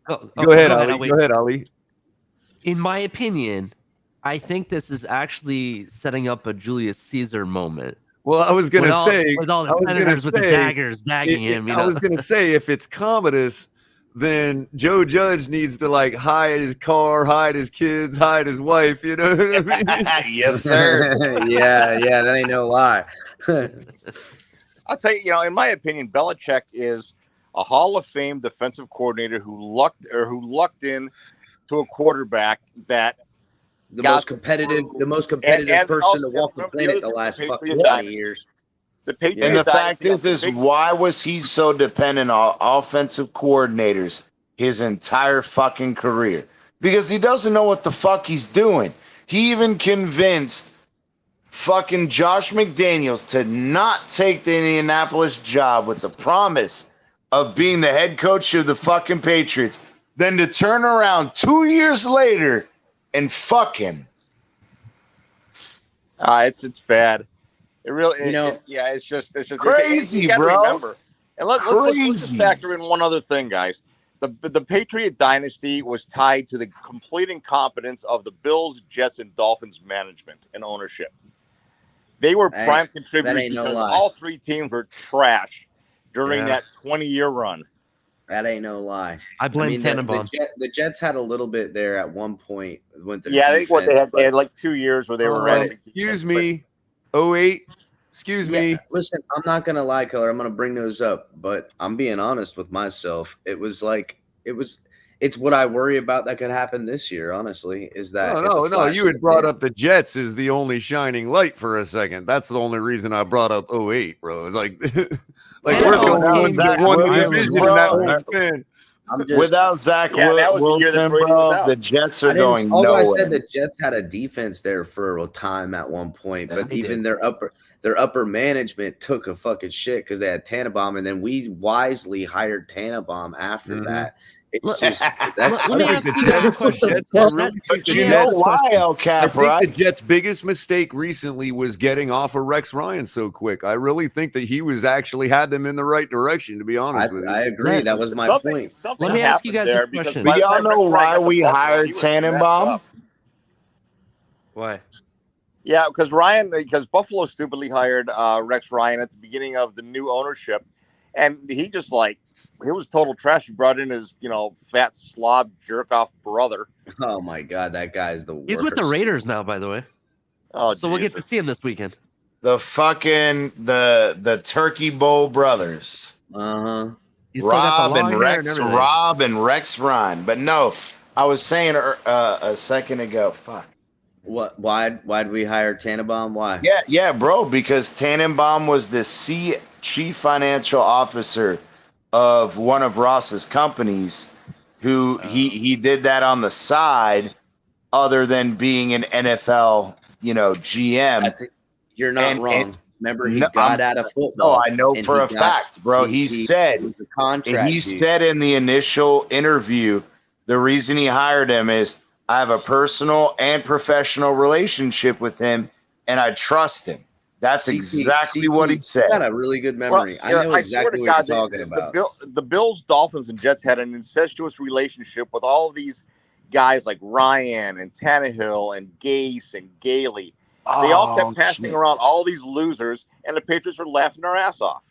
Go ahead, Ali. Go ahead, Ali. In my opinion, I think this is actually setting up a Julius Caesar moment. Well, I was gonna say, with all the senators with the daggers dagging him. I was gonna say, if it's Commodus, then Joe Judge needs to like hide his car, hide his kids, hide his wife. You know what I mean? Yes, sir. yeah, that ain't no lie. I'll tell you, in my opinion, Belichick is a Hall of Fame defensive coordinator who lucked in to a quarterback that the most competitive person to walk the planet the last fucking 20 years. The Patriots, and the fact is why was he so dependent on offensive coordinators his entire fucking career? Because he doesn't know what the fuck he's doing. He even convinced fucking Josh McDaniels to not take the Indianapolis job with the promise of being the head coach of the fucking Patriots, then to turn around 2 years later and fuck him. It's bad. It really, it's just crazy, you gotta bro. Remember. And let's just factor in one other thing, guys. The Patriot dynasty was tied to the complete incompetence of the Bills, Jets, and Dolphins management and ownership. They were prime contributors because all three teams were trash during that 20-year run. That ain't no lie. I blame Tannenbaum. The Jets had a little bit there at one point. With their I think they had like 2 years where they were running. Excuse me. 08. Excuse me. Listen, I'm not gonna lie, Color. I'm gonna bring those up, but I'm being honest with myself. It's what I worry about that could happen this year. Honestly, is that no. You had brought up the Jets as the only shining light for a second. That's the only reason I brought up 08, bro. It's like, we're going to one division in that whole span. Without Zach Wilson, bro, the Jets are going nowhere. I said the Jets had a defense there for a time at one point, but even their upper management took a fucking shit because they had Tannenbaum, and then we wisely hired Tannenbaum after that. It's just that's. Let me ask you guys a question. But you know why, El Cap, right? The Jets' biggest mistake recently was getting off of Rex Ryan so quick. I really think that he was actually had them in the right direction, to be honest with you. I agree. That was my point. Let me ask you guys this question. Do y'all know why we hired Tannenbaum? Why? Yeah, because Buffalo stupidly hired Rex Ryan at the beginning of the new ownership, and he just he was total trash. He brought in his, fat slob jerk off brother. Oh my god, that guy's the worst. He's with the Raiders now, by the way. Oh, so we'll get to see him this weekend. The fucking the Turkey Bowl brothers. Uh-huh. Rob and Rex Ryan. But no, I was saying a second ago. Fuck. What? Why'd we hire Tannenbaum? Why? Yeah, bro. Because Tannenbaum was the chief financial officer of one of Ross's companies, who he did that on the side, other than being an NFL, GM. You're not wrong. Remember, he got out of football. Oh, I know for a fact, bro. He said in the initial interview, the reason he hired him is I have a personal and professional relationship with him, and I trust him. That's exactly what he said. Got a really good memory. I know exactly what you're talking about. The Bills, Dolphins, and Jets had an incestuous relationship with all of these guys like Ryan and Tannehill and Gase and Gailey. They all kept passing around all these losers, and the Patriots were laughing their ass off.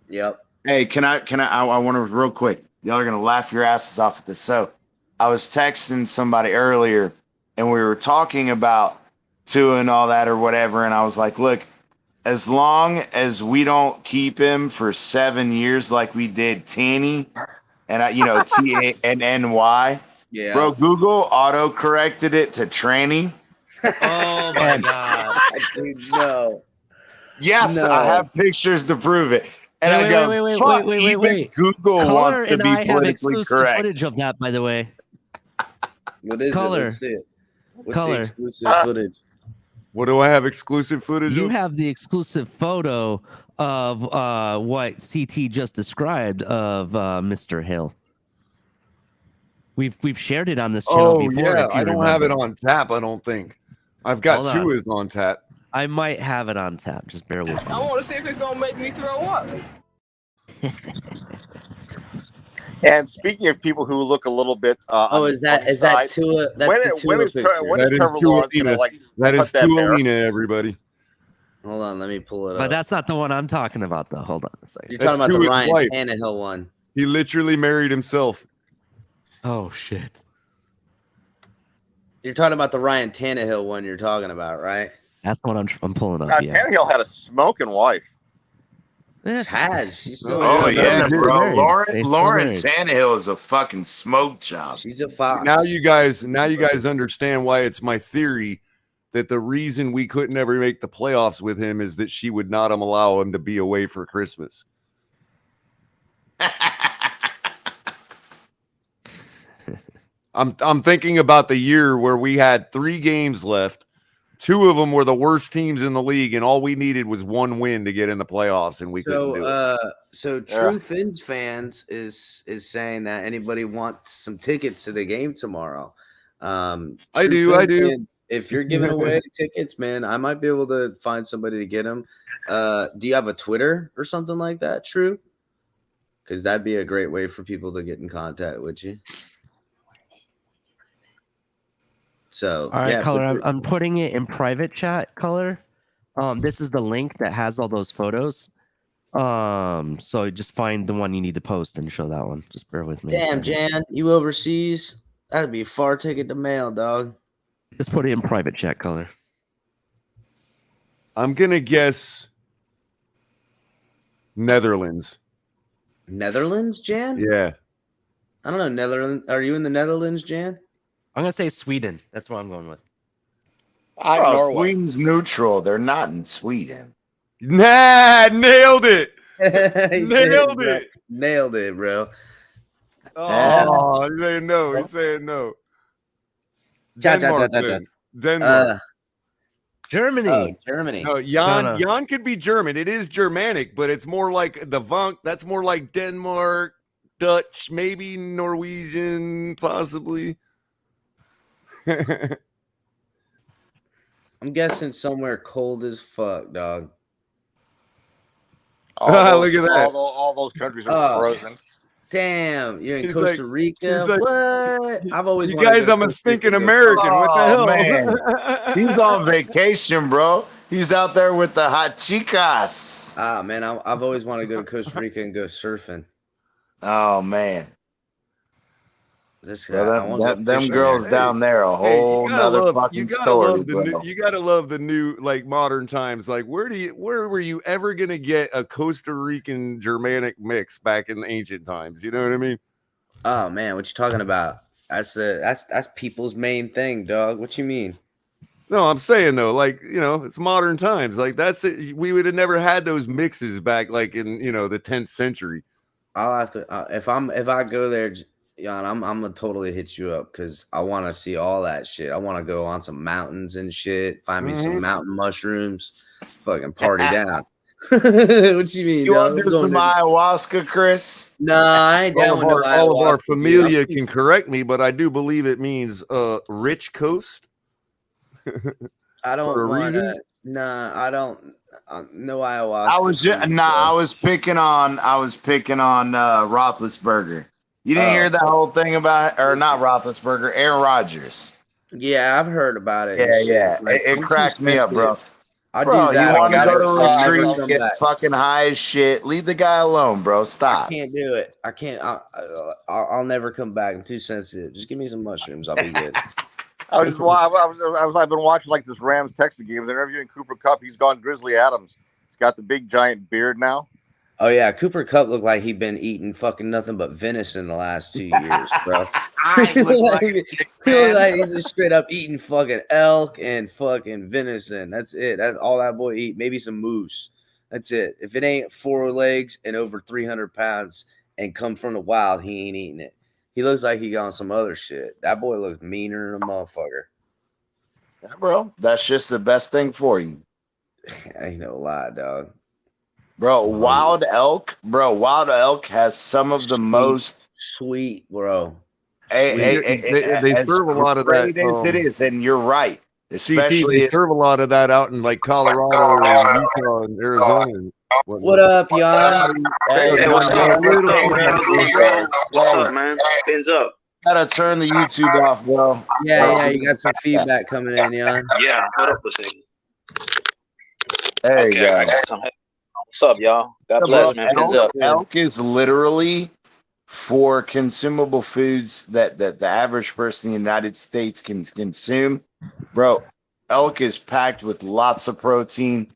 Yep. Hey, I want to real quick. Y'all are gonna laugh your asses off at this. So, I was texting somebody earlier, and we were talking about Tua and all that or whatever, and I was like, look, as long as we don't keep him for 7 years like we did Tanny, and TANNY, yeah, bro, Google auto corrected it to tranny. Oh my god, dude, no. Yes, No. I have pictures to prove it. And wait. Google Color wants to and be I have politically exclusive correct. footage of that, by the way. What is Color. it? Let's see it. What's Color. the exclusive footage? What do I have exclusive footage You of? have the exclusive photo of what CT just described of Mr. Hill. We've shared it on this channel before. Yeah, if you I don't have it remember. on tap. I don't think I've got Hold on. Tua's on tap. I might have it on tap. Just bear with me. I want to see if it's gonna make me throw up. And speaking of people who look a little bit, Is that Tua? That's the Tua picture. When is Trevor Lawrence gonna That is cut that hair? Tualina, everybody. Hold on, let me pull it up. But that's not the one I'm talking about, though. Hold on a second. You're talking That's about the Tua's Ryan wife. Tannehill one. He literally married himself. Oh shit. You're talking about the Ryan Tannehill one. You're talking about, right? That's the one I'm pulling up. Yeah. Tannehill had a smoking wife. She's still Oh yeah, bro. They Lauren still Tannehill is a fucking smoke job. She's a fox. Now you guys understand why it's my theory that the reason we couldn't ever make the playoffs with him is that she would not allow him to be away for Christmas. I'm thinking about the year where we had 3 games left. 2 of them were the worst teams in the league, and all we needed was 1 win to get in the playoffs, and we couldn't do it. So True Fins fans is saying that anybody wants some tickets to the game tomorrow. I do. Fans, if you're giving away tickets, man, I might be able to find somebody to get them. Do you have a Twitter or something like that, True? Because that'd be a great way for people to get in contact with you. So, all right, yeah, Color. I'm putting it in private chat. Color. This is the link that has all those photos. So just find the one you need to post and show that one. Just bear with me. Damn, Jan, you overseas? That'd be a far ticket to mail, dog. Just put it in private chat, Color. I'm gonna guess Netherlands. Netherlands, Jan? Yeah. I don't know. Netherlands. Are you in the Netherlands, Jan? I'm gonna say Sweden. That's what I'm going with. Sweden's neutral. They're not in Sweden. Nah, nailed it. Nailed it. Nailed it, bro. Oh, he's saying no. He's saying no. Denmark. Germany. Germany. No, Jan could be German. It is Germanic, but it's more like the Vunk. That's more like Denmark, Dutch, maybe Norwegian, possibly. I'm guessing somewhere cold as fuck, dog. Look at that. All those countries are frozen. Damn, you're in He's Costa like- Rica. he's like, what? I've always You wanted to guys, go to I'm a Costa stinking Rica. American. What the hell? Man. He's on vacation, bro. He's out there with the hot chicas. Ah, man, I've always wanted to go to Costa Rica and go surfing. Oh man. This Well, them girls down there a whole nother fucking story, bro. You gotta love the new, like, modern times. Like, where were you ever gonna get a Costa Rican Germanic mix back in the ancient times? You know what I mean? Oh man, what you talking about? That's people's main thing, dog. What you mean? No, I'm saying though, like, you know, it's modern times. Like, that's it. We would have never had those mixes back, like, in, you know, the 10th century. I'll have to if I go there, Jan, I'm gonna totally hit you up because I want to see all that shit. I want to go on some mountains and shit. Find me some mountain mushrooms. Fucking party down. What you mean? You want to do some ayahuasca, Chris? Nah, I ain't down with no All of our ayahuasca, familia dude. can correct me, but I do believe it means rich coast. I don't for a want reason? to. Nah, I don't. No ayahuasca. I was I was picking on Roethlisberger. You didn't hear that whole thing about, or not Roethlisberger, Aaron Rodgers. Yeah, I've heard about it. Yeah. Like, it cracked me up, bro. I Bro, do that. you want to go to a I'll never retreat, come get back. fucking high as shit. Leave the guy alone, bro. Stop. I can't do it. I can't. I'll never come back. I'm too sensitive. Just give me some mushrooms. I'll be good. I've been watching like this Rams Texas game. They're interviewing Cooper Kupp. He's gone Grizzly Adams. He's got the big giant beard now. Oh yeah, Cooper Kupp looked like he'd been eating fucking nothing but venison the last 2 years, bro. He looked like he's just straight up eating fucking elk and fucking venison. That's it. That's all that boy eat. Maybe some moose. That's it. If it ain't 4 legs and over 300 pounds and come from the wild, he ain't eating it. He looks like he got some other shit. That boy looks meaner than a motherfucker. Yeah, bro, that's just the best thing for you. Ain't no lie, dog. Bro, wild elk has some of the most sweet, bro. They serve a lot of that. It is, and you're right. Especially they serve a lot of that out in like Colorado and Utah and Arizona. What up, Jan? Hey, what's up? What's up, man? FinsUp. Gotta turn the YouTube off, bro. Yeah, you got some feedback coming in, Jan. Yeah, hold up a second. There you go. I got some. What's up, y'all? God bless, man. FinsUp. Elk is literally for consumable foods that the average person in the United States can consume. Bro, elk is packed with lots of protein,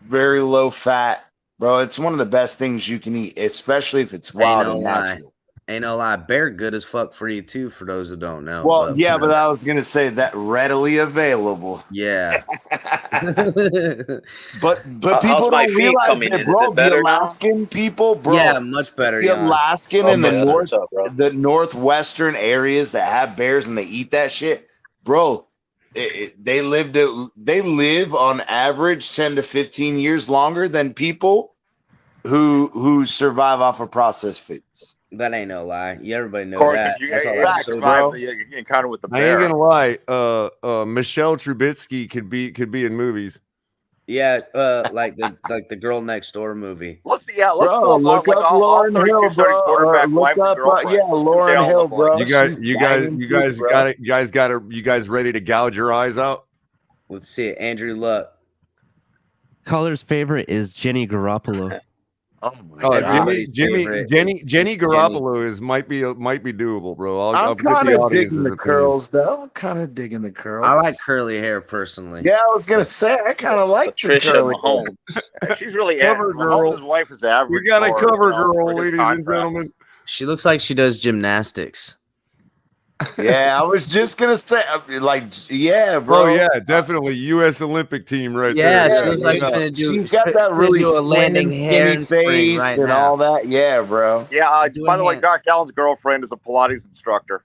very low fat. Bro, it's one of the best things you can eat, especially if it's wild and natural. Ain't no lie. Bear good as fuck for you, too, for those who don't know. Well, but I was going to say that readily available. Yeah. but people don't realize that, bro. The Alaskan people, bro. Yeah, much better. The Alaskan and the northwestern areas that have bears and they eat that shit, bro. They live on average 10 to 15 years longer than people who survive off of processed foods. That ain't no lie. Everybody knows that. You encounter with the bear. I ain't gonna lie. Michelle Trubisky could be in movies. Yeah, like the Girl Next Door movie. Look up Lauren Hill, bro. Lauren Hill, bro. You guys ready to gouge your eyes out? Let's see it. Andrew Luck. Caller's favorite is Jenny Garoppolo. Jenny Garoppolo might be doable, bro. I'm kind of digging the curls, though. I'm kind of digging the curls. I like curly hair personally. Yeah, I was gonna say I kind of like Patricia Mahomes. She's really cover girl. His wife is average. We got a cover girl, ladies and gentlemen. She looks like she does gymnastics. Yeah, I was just gonna say, bro. Oh yeah, definitely U.S. Olympic team right there. Yeah, she looks like she's got that really landing hair face right and now. all that. Yeah, bro. Yeah. By the way, Doc Allen's girlfriend is a Pilates instructor,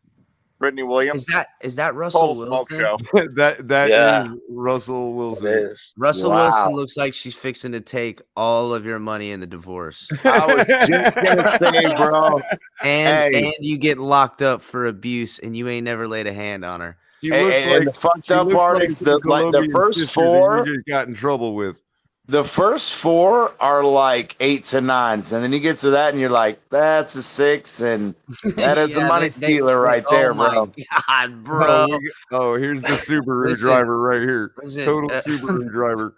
Brittany Williams. Is that Russell Wilson? Smoke show. that is Russell Wilson. Russell Wilson looks like she's fixing to take all of your money in the divorce. I was just gonna say, bro. And you get locked up for abuse, and you ain't never laid a hand on her. She looks like the fucked up part is the first 4 you just got in trouble with. The first 4 are like 8s and 9s, and then you get to that, and you're like, "That's a 6," and that is a money stealer right there, bro. God, bro. Here's the Subaru driver right here. Total Subaru driver.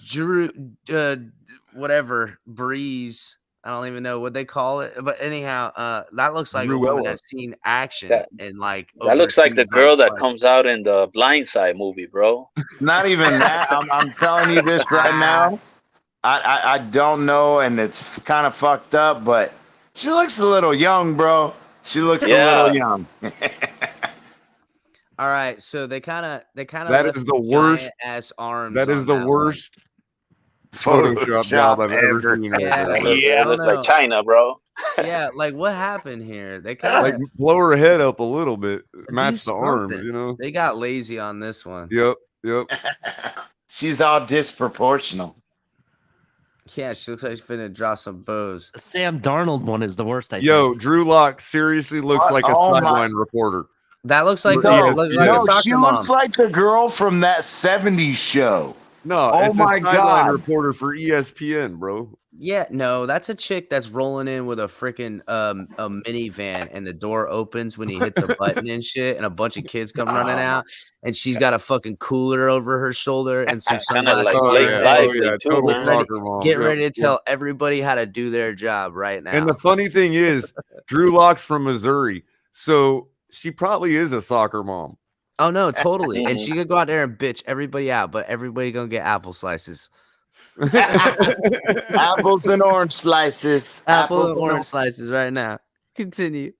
Drew, whatever, Breeze. I don't even know what they call it, but anyhow, that looks like a woman that's seen action and like. That looks like the girl that comes out in the Blind Side movie, bro. Not even that. I'm telling you this right now. I don't know, and it's kind of fucked up, but she looks a little young, bro. She looks a little young. All right, so they kind of. That is the worst ass arms. That is the worst Photoshop job I've ever seen. Yeah, looks like China, bro. Yeah, like what happened here? They kind of like blow her head up a little bit, match the arms, you know. They got lazy on this one. Yep. She's all disproportional. Yeah, she looks like she's finna draw some bows. The Sam Darnold one is the worst. I think. Drew Lock seriously looks like a sideline reporter. That looks like she looks like the girl from that 70s show. No, Oh it's a my sideline God. reporter for ESPN, bro. Yeah, no, that's a chick that's rolling in with a freaking a minivan, and the door opens when he hit the button and shit, and a bunch of kids come running out, and she's got a fucking cooler over her shoulder and some Kind of sunglasses like on Blake her head. Lively too, total man. soccer mom. Get Yep, ready to yep. tell everybody how to do their job right now. And the funny thing is, Drew Lock's from Missouri, so she probably is a soccer mom. Oh no, totally. And she could go out there and bitch everybody out, but everybody gonna get apple slices. Apples and orange slices. Apple and orange slices right now. Continue.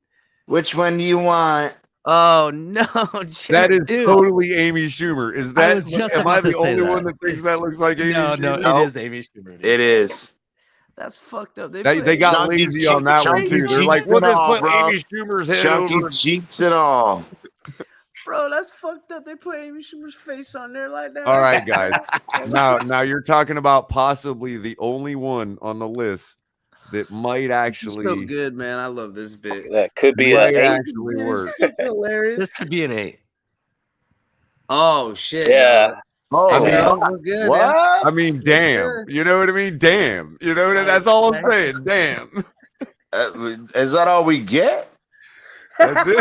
Which one do you want? Oh no, That is dude. totally Amy Schumer. Is I that? was just Am I about to the say only that. one that thinks that looks like Amy No, Schumer? no, it is Amy Schumer. Dude. It is. That's fucked up. They put got Chunky lazy on that one Chunky too. They're like, cheeks we'll and just all, put bro. Amy Schumer's head Chunky over. cheeks and all. Bro, that's fucked up. They put Amy Schumer's face on there like that. All right, guys. Now you're talking about possibly the only one on the list that might actually so good, man. I love this bit. That could be might an 8. actually work. Hilarious. This could be an 8. Oh shit. Yeah. Oh, I mean, We're good. what? Yeah. I mean, damn. You know what I mean? Damn. You know what? That's all I'm saying. Damn. Is that all we get? That's it.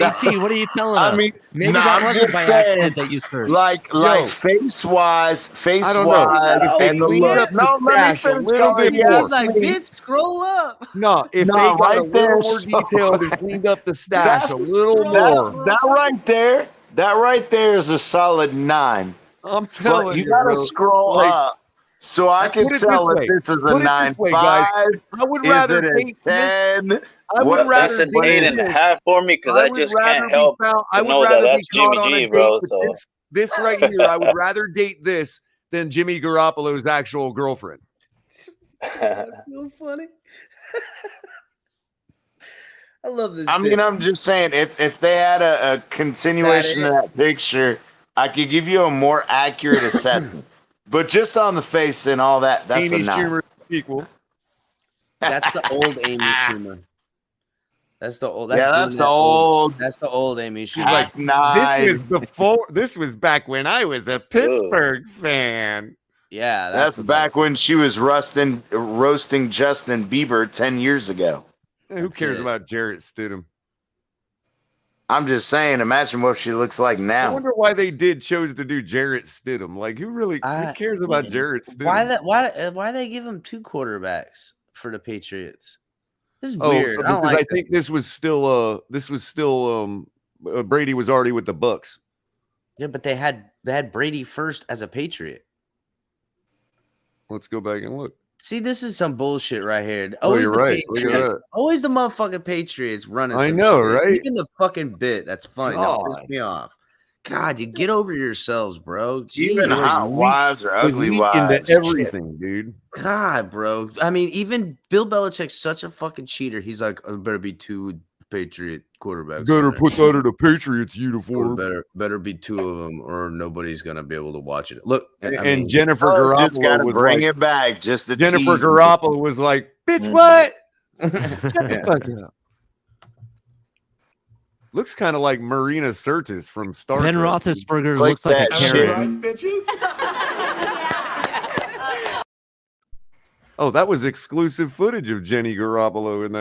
AT, what are you telling us? I mean, maybe nah, that I'm wasn't just by saying, accident that you searched. like face wise, I don't know. and the look. No, let me finish calling you. He's like, bitch, scroll up. No, if No, they got right a little there, more so- detailed and cleaned up the stash a little That's, more. that right there is a solid 9. I'm telling But you, you gotta bro. scroll Like, up so I can put it tell this if way. this is a Put it this way, guys. 9.5. I would Is rather it a date 10? I would What- rather That's an date 8.5 for me because I just can't help I to would know that rather that's be caught Jimmy on a G, date bro. with So this right here. I would rather date this than Jimmy Garoppolo's actual girlfriend. So funny. I love this. I mean, I'm just saying, if they had a continuation of that picture, I could give you a more accurate assessment. But just on the face and all that, that's Amy a 9. Schumer equal. That's the old Amy Schumer. That's the old. That's the old. That's the old Amy Schumer. She's like, this was before. This was back when I was a Pittsburgh fan. Yeah, that's back when she was roasting Justin Bieber 10 years ago. Who cares about Jarrett Stidham? I'm just saying, imagine what she looks like I now. wonder why they chose to do Jarrett Stidham. Like, who cares about Jarrett Stidham? Why they give him 2 quarterbacks for the Patriots? This is weird. Because I I think this was still Brady was already with the Bucks. Yeah, but they had Brady first as a Patriot. Let's go back and look. See, this is some bullshit right here. Oh, Always you're the right. Look at Patriots. that. Always the motherfucking Patriots running. I some know, shit. right? Even the fucking bit. That's funny. That God. pissed me off. God, you get over yourselves, bro. Even Jeez. hot wives or ugly Leak wives. into everything, dude. God, bro. I mean, even Bill Belichick's such a fucking cheater. He's like, oh, better be 2 Patriot quarterbacks. Better put that in a Patriots uniform. Better be 2 of them, or nobody's gonna be able to watch it. Look, And Jennifer just gotta Garoppolo was bring like, it back. Just the Jennifer tease. Garoppolo was like, bitch, what? Shut the fuck up. Looks kind of like Marina Sirtis from Star Ben Trek. Roethlisberger looks like a carrot. Oh, that was exclusive footage of Jenny Garoppolo at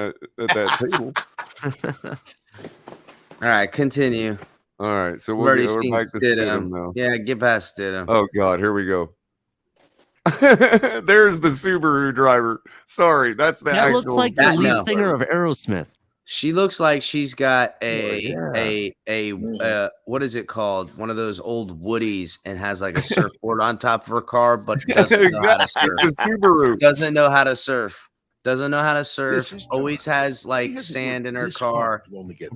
that table. All right, continue. All right, so We're we're back to Stidham now. Yeah, get past Stidham. Oh God, here we go. There's the Subaru driver. Sorry, that's the That actual. looks like the lead singer of Aerosmith. She looks like she's got a what is it called? One of those old Woodies, and has like a surfboard on top of her car, but doesn't know how to surf. It's a Subaru. Doesn't know how to surf. Doesn't know how to surf. Always has like sand in her car.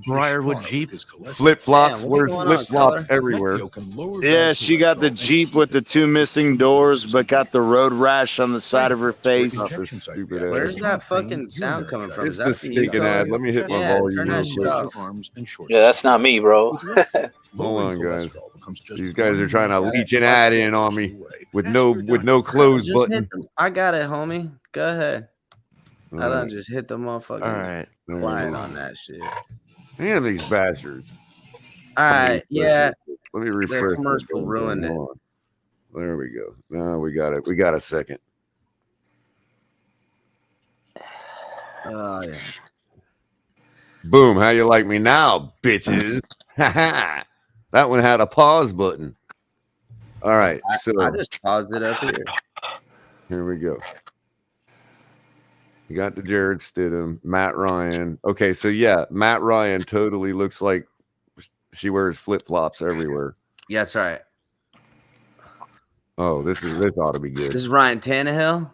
Briarwood Jeep. Flip flops. Yeah, what's There's going flip on, flops Keller? everywhere. Yeah, she got the Jeep with the 2 missing doors, but got the road rash on the side of her face. Stupid ass. Where's that fucking sound coming from? It's Is the that for you, stinking Keller? ad. Let me hit my Yeah, volume turn real that shit quick. off. Yeah, that's not me, bro. Hold on, guys. These guys are trying to leech an ad in on me with no close Just button. hit them. I got it, homie. Go ahead. I All done right. just hit the motherfucker. All right. Quiet on that shit. Damn these bastards. All right, yeah. Let me refresh. Commercial ruined it. There we go. No, we got it. We got a second. Oh yeah. Boom. How you like me now, bitches? That one had a pause button. All right. So I just paused it up here. Here we go. You got the Jared Stidham, Matt Ryan. Okay, so yeah, Matt Ryan totally looks like she wears flip-flops everywhere. Yeah, that's right. Oh, this ought to be good. This is Ryan Tannehill.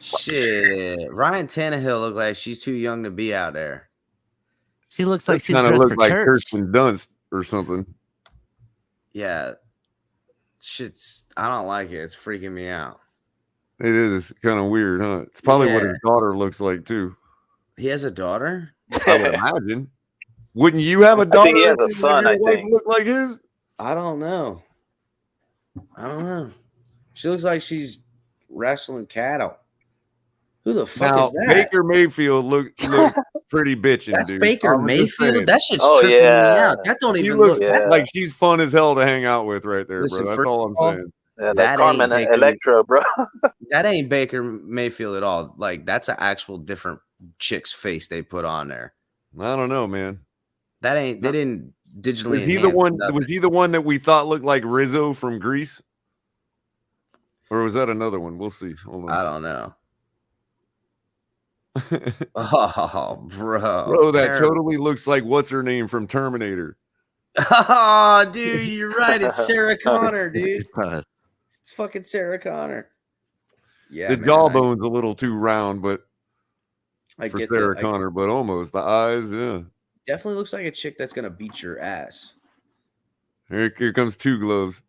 Shit, Ryan Tannehill look like she's too young to be out there. She looks like she's kind of dressed look for like church. Kirsten Dunst or something. Yeah, shit's. I don't like it. It's freaking me out. It is kind of weird, huh? It's probably what his daughter looks like too. He has a daughter? I would imagine. Wouldn't you have a daughter? I think he has a son, I think. Look like his? I don't know. She looks like she's wrestling cattle. Who the fuck Now, is that? Baker Mayfield look pretty bitching, That's dude. Baker I'm just saying. Mayfield? That shit's tripping me out. That don't She even looks look like she's fun as hell to hang out with right there, Listen, bro. That's first all I'm of all, saying. Yeah, that Carmen ain't Baker- Electra, bro. That ain't Baker Mayfield at all. Like, that's an actual different chick's face they put on there. I don't know, man. That ain't. They didn't digitally. Was he the enhance one? nothing. Was he the one that we thought looked like Rizzo from Greece, or was that another one? We'll see. Hold on. I don't know. Oh, bro. Bro, that Terrible. totally looks like what's her name from Terminator. Oh, dude, you're right. It's Sarah Connor, dude. It's fucking Sarah Connor. Yeah, The man, jawbone's a little too round, but I for get Sarah that. Connor, but almost the eyes. Yeah. Definitely looks like a chick that's gonna beat your ass. Here comes two gloves,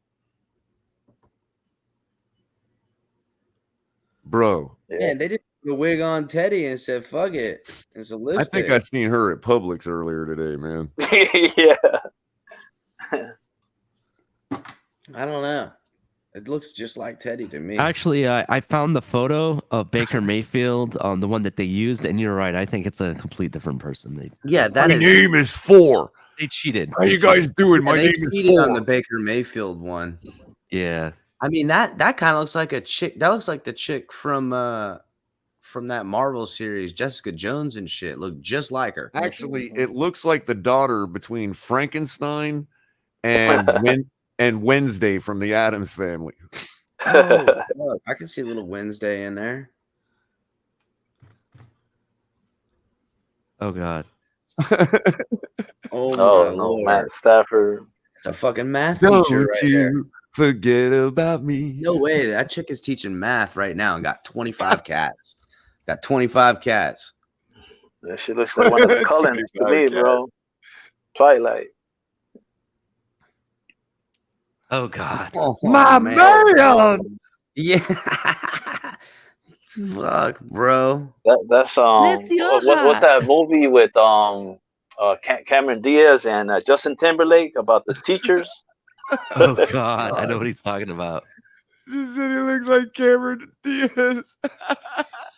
bro. Man, they did the wig on Teddy and said, "Fuck it." It's a I lipstick. think I seen her at Publix earlier today, man. Yeah. I don't know. It looks just like Teddy to me. Actually, I found the photo of Baker Mayfield on the one that they used, and you're right. I think it's a complete different person. Yeah, that My is. name is Four. They cheated. How you guys doing? Yeah, My they name is cheated on Four. the Baker Mayfield one. Yeah. I mean that kind of looks like a chick. That looks like the chick from that Marvel series, Jessica Jones and shit. Look just like her. Actually, it looks like the daughter between Frankenstein and Wednesday from the Addams Family. Oh, fuck. I can see a little Wednesday in there. Oh God. Oh Oh, my no, Lord. Matt Stafford. It's a fucking math Don't teacher right you there. forget about me. No way. That chick is teaching math right now and got 25 cats. Got 25 cats. That shit looks like one of the Cullens to me, bro. Twilight. Oh God. Oh, My man. Yeah. Fuck, bro. That's what's that movie with Cameron Diaz and Justin Timberlake about the teachers? Oh God. I know what he's talking about. She said he looks like Cameron Diaz.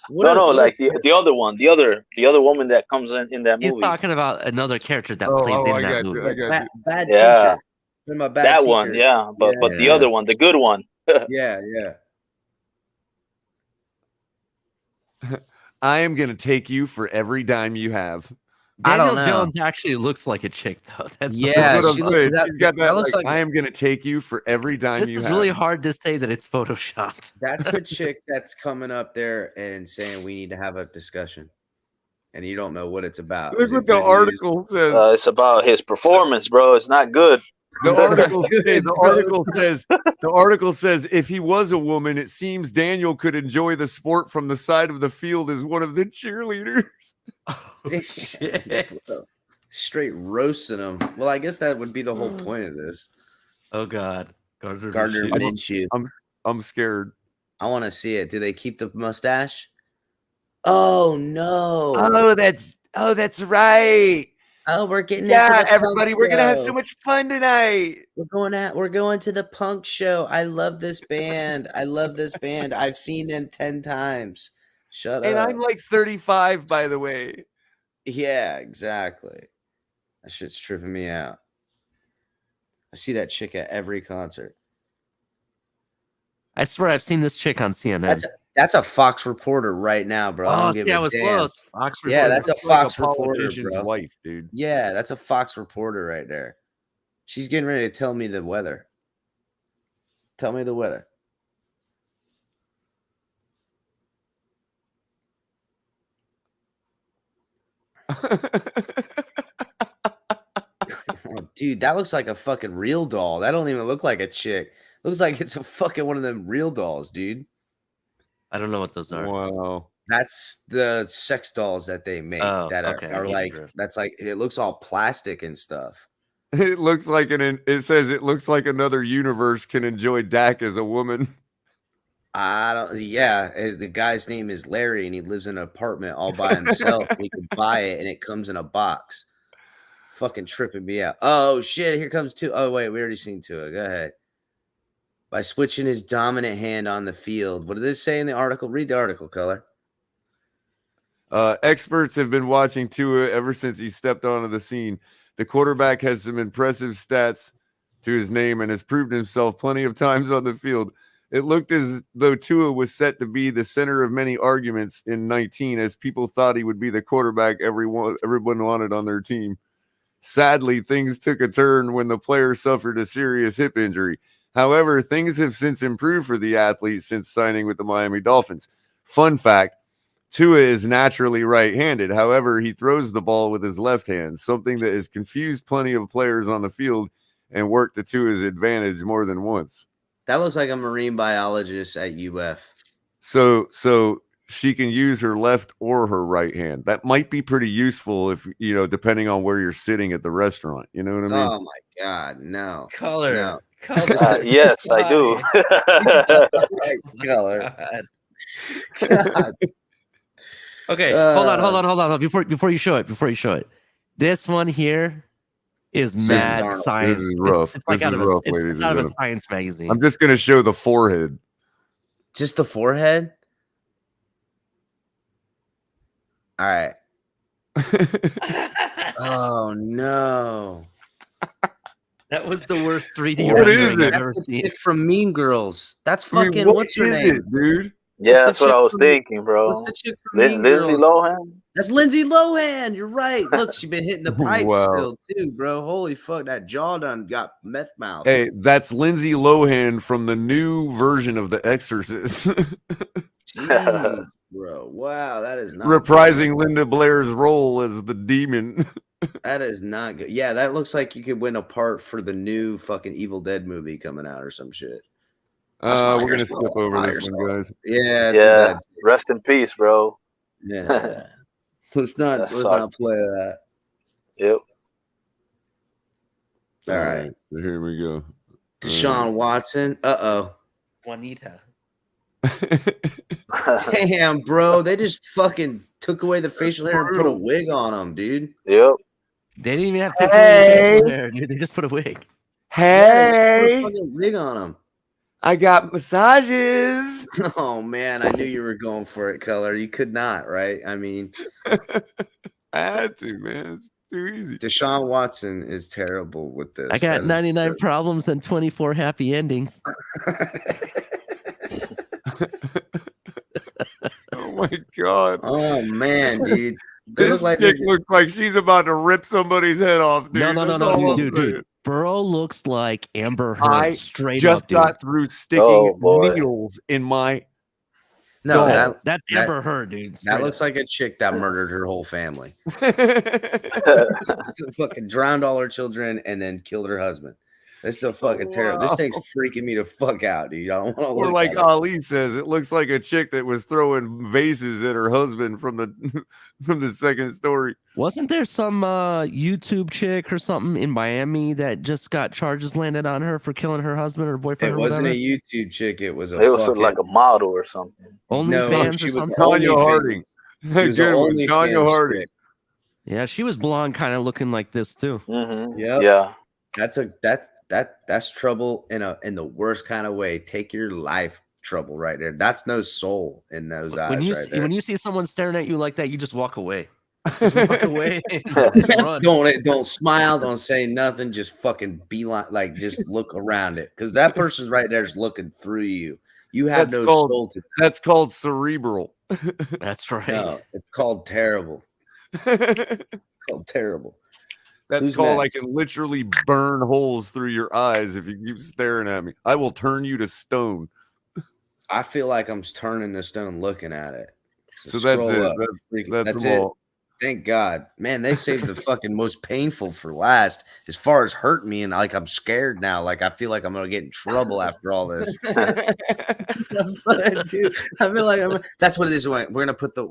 No, like the other one, the other woman that comes in that movie. He's talking about another character that plays in that movie. Bad Yeah. teacher. My bad That teacher. one, yeah, but the Yeah. other one, the good one. Yeah. I am gonna take you for every dime you have. I Daniel don't know. Jones actually looks like a chick, though. That's the Yeah, That's she what I'm looks. saying. She's got that looks like I am gonna take you for every dime This you is have. really hard to say that it's photoshopped. that's the chick that's coming up there and saying we need to have a discussion, and you don't know what it's about. Look Is it what the good news? article says. It's about his performance, bro. It's not good. The article, good, the bro. article says if he was a woman, it seems Daniel could enjoy the sport from the side of the field as one of the cheerleaders. Shit. Straight roasting him. Well, I guess that would be the whole point of this. Oh God. Gardner Gardner Minshew. Minshew. I'm scared. I want to see it. Do they keep the mustache? Oh no! Oh, that's right. Oh, we're getting Yeah, into the everybody, punk we're gonna have show. so much fun tonight. We're going to the punk show. I love this band. I've seen them 10 times. Shut And up. I'm like 35, by the way. Yeah, exactly. That shit's tripping me out. I see that chick at every concert. I swear I've seen this chick on CNN. That's a Fox reporter right now, bro. I don't give a was damn. close. Fox reporter. Yeah, that's a Fox reporter, politician's bro. wife, dude. Yeah, that's a Fox reporter right there. She's getting ready to tell me the weather. Tell me the weather. Oh, dude, that looks like a fucking real doll. That don't even look like a chick. Looks like it's a fucking one of them real dolls, dude. I don't know what those are. Wow. That's the sex dolls that they make that are like that's like it looks all plastic and stuff. It looks like it says it looks like another universe can enjoy Dak as a woman. The guy's name is Larry and he lives in an apartment all by himself. He could buy it and it comes in a box. Fucking tripping me out. Oh shit, here comes Tua. Oh wait, we already seen Tua. Go ahead. By switching his dominant hand on the field. What did this say in the article? Read the article, Color. Experts have been watching Tua ever since he stepped onto the scene. The quarterback has some impressive stats to his name and has proved himself plenty of times on the field. It looked as though Tua was set to be the center of many arguments in 19 as people thought he would be the quarterback everyone wanted on their team. Sadly, things took a turn when the player suffered a serious hip injury. However, things have since improved for the athlete since signing with the Miami Dolphins. Fun fact, Tua is naturally right-handed. However, he throws the ball with his left hand, something that has confused plenty of players on the field and worked to Tua's advantage more than once. That looks like a marine biologist at UF. So she can use her left or her right hand. That might be pretty useful if, depending on where you're sitting at the restaurant. You know what I mean? Oh, my God, no. Color. No. Yes, I do. Color. God. Okay, hold on. Before you show it, this one here is mad science. This is rough. It's like out of a science magazine. I'm just gonna show the forehead. Just the forehead? All right. Oh no. That was the worst 3D rendering I've ever seen. It's from Mean Girls. That's fucking what's her name? It, dude? Yeah, that's what I was thinking, bro. What's the chick from Mean Lindsay Girls? Lohan? That's Lindsay Lohan. You're right. Look, she's been hitting the pipe Wow. still too, bro. Holy fuck, that jaw done got meth mouth. Hey, that's Lindsay Lohan from the new version of The Exorcist. Jeez, bro. Wow, that is not reprising Linda Blair's role as the demon. That is not good. Yeah, that looks like you could win a part for the new fucking Evil Dead movie coming out or some shit. We're gonna skip over this one, guys. Yeah. Rest in peace, bro. Yeah. let's not play that. Yep. All right. So here we go. Deshaun Watson. Juanita. Damn, bro. They just fucking took away the facial hair and put a wig on him, dude. Yep. They didn't even have to take away the hair, dude. They just put a wig. Hey. They put a fucking wig on him. I got massages. Oh man, I knew you were going for it, Color. You could not, right? I mean, I had to, man. It's too easy. Deshaun Watson is terrible with this. I got 99 problems and 24 happy endings. Oh my god. Oh man, dude. This chick looks like she's about to rip somebody's head off, dude. No, dude. Burrow looks like Amber Heard straight up. I just got through sticking needles in my. No, that's Amber Heard, dude. That looks like a chick that murdered her whole family. Fucking drowned all her children and then killed her husband. It's so fucking terrible. This thing's freaking me the fuck out, dude. I don't want to look Or like at Ali says, it looks like a chick that was throwing vases at her husband from the second story. Wasn't there some YouTube chick or something in Miami that just got charges landed on her for killing her husband or boyfriend? It wasn't a YouTube chick. It was like a model or something. OnlyFans she or was something? Tanya Harding. Good one, Tanya Harding. Yeah, she was blonde, kind of looking like this too. Mm-hmm. Yep. Yeah. That's trouble in the worst kind of way. Take your life trouble right there. That's no soul in those eyes right there. When you see someone staring at you like that, you just walk away. Just walk away. Run. Don't smile. Don't say nothing. Just fucking beeline. Like just look around it, because that person's right there is looking through you. You have no soul to. That's called cerebral. That's right. No, it's called terrible. Called terrible. That's called I can literally burn holes through your eyes if you keep staring at me. I will turn you to stone. I feel like I'm turning to stone looking at it. So that's it. That's it. all. Thank God. Man, they saved the fucking most painful for last as far as hurt me, and like I'm scared now. Like I feel like I'm gonna get in trouble after all this. Dude, I feel like that's what it is. We're gonna put the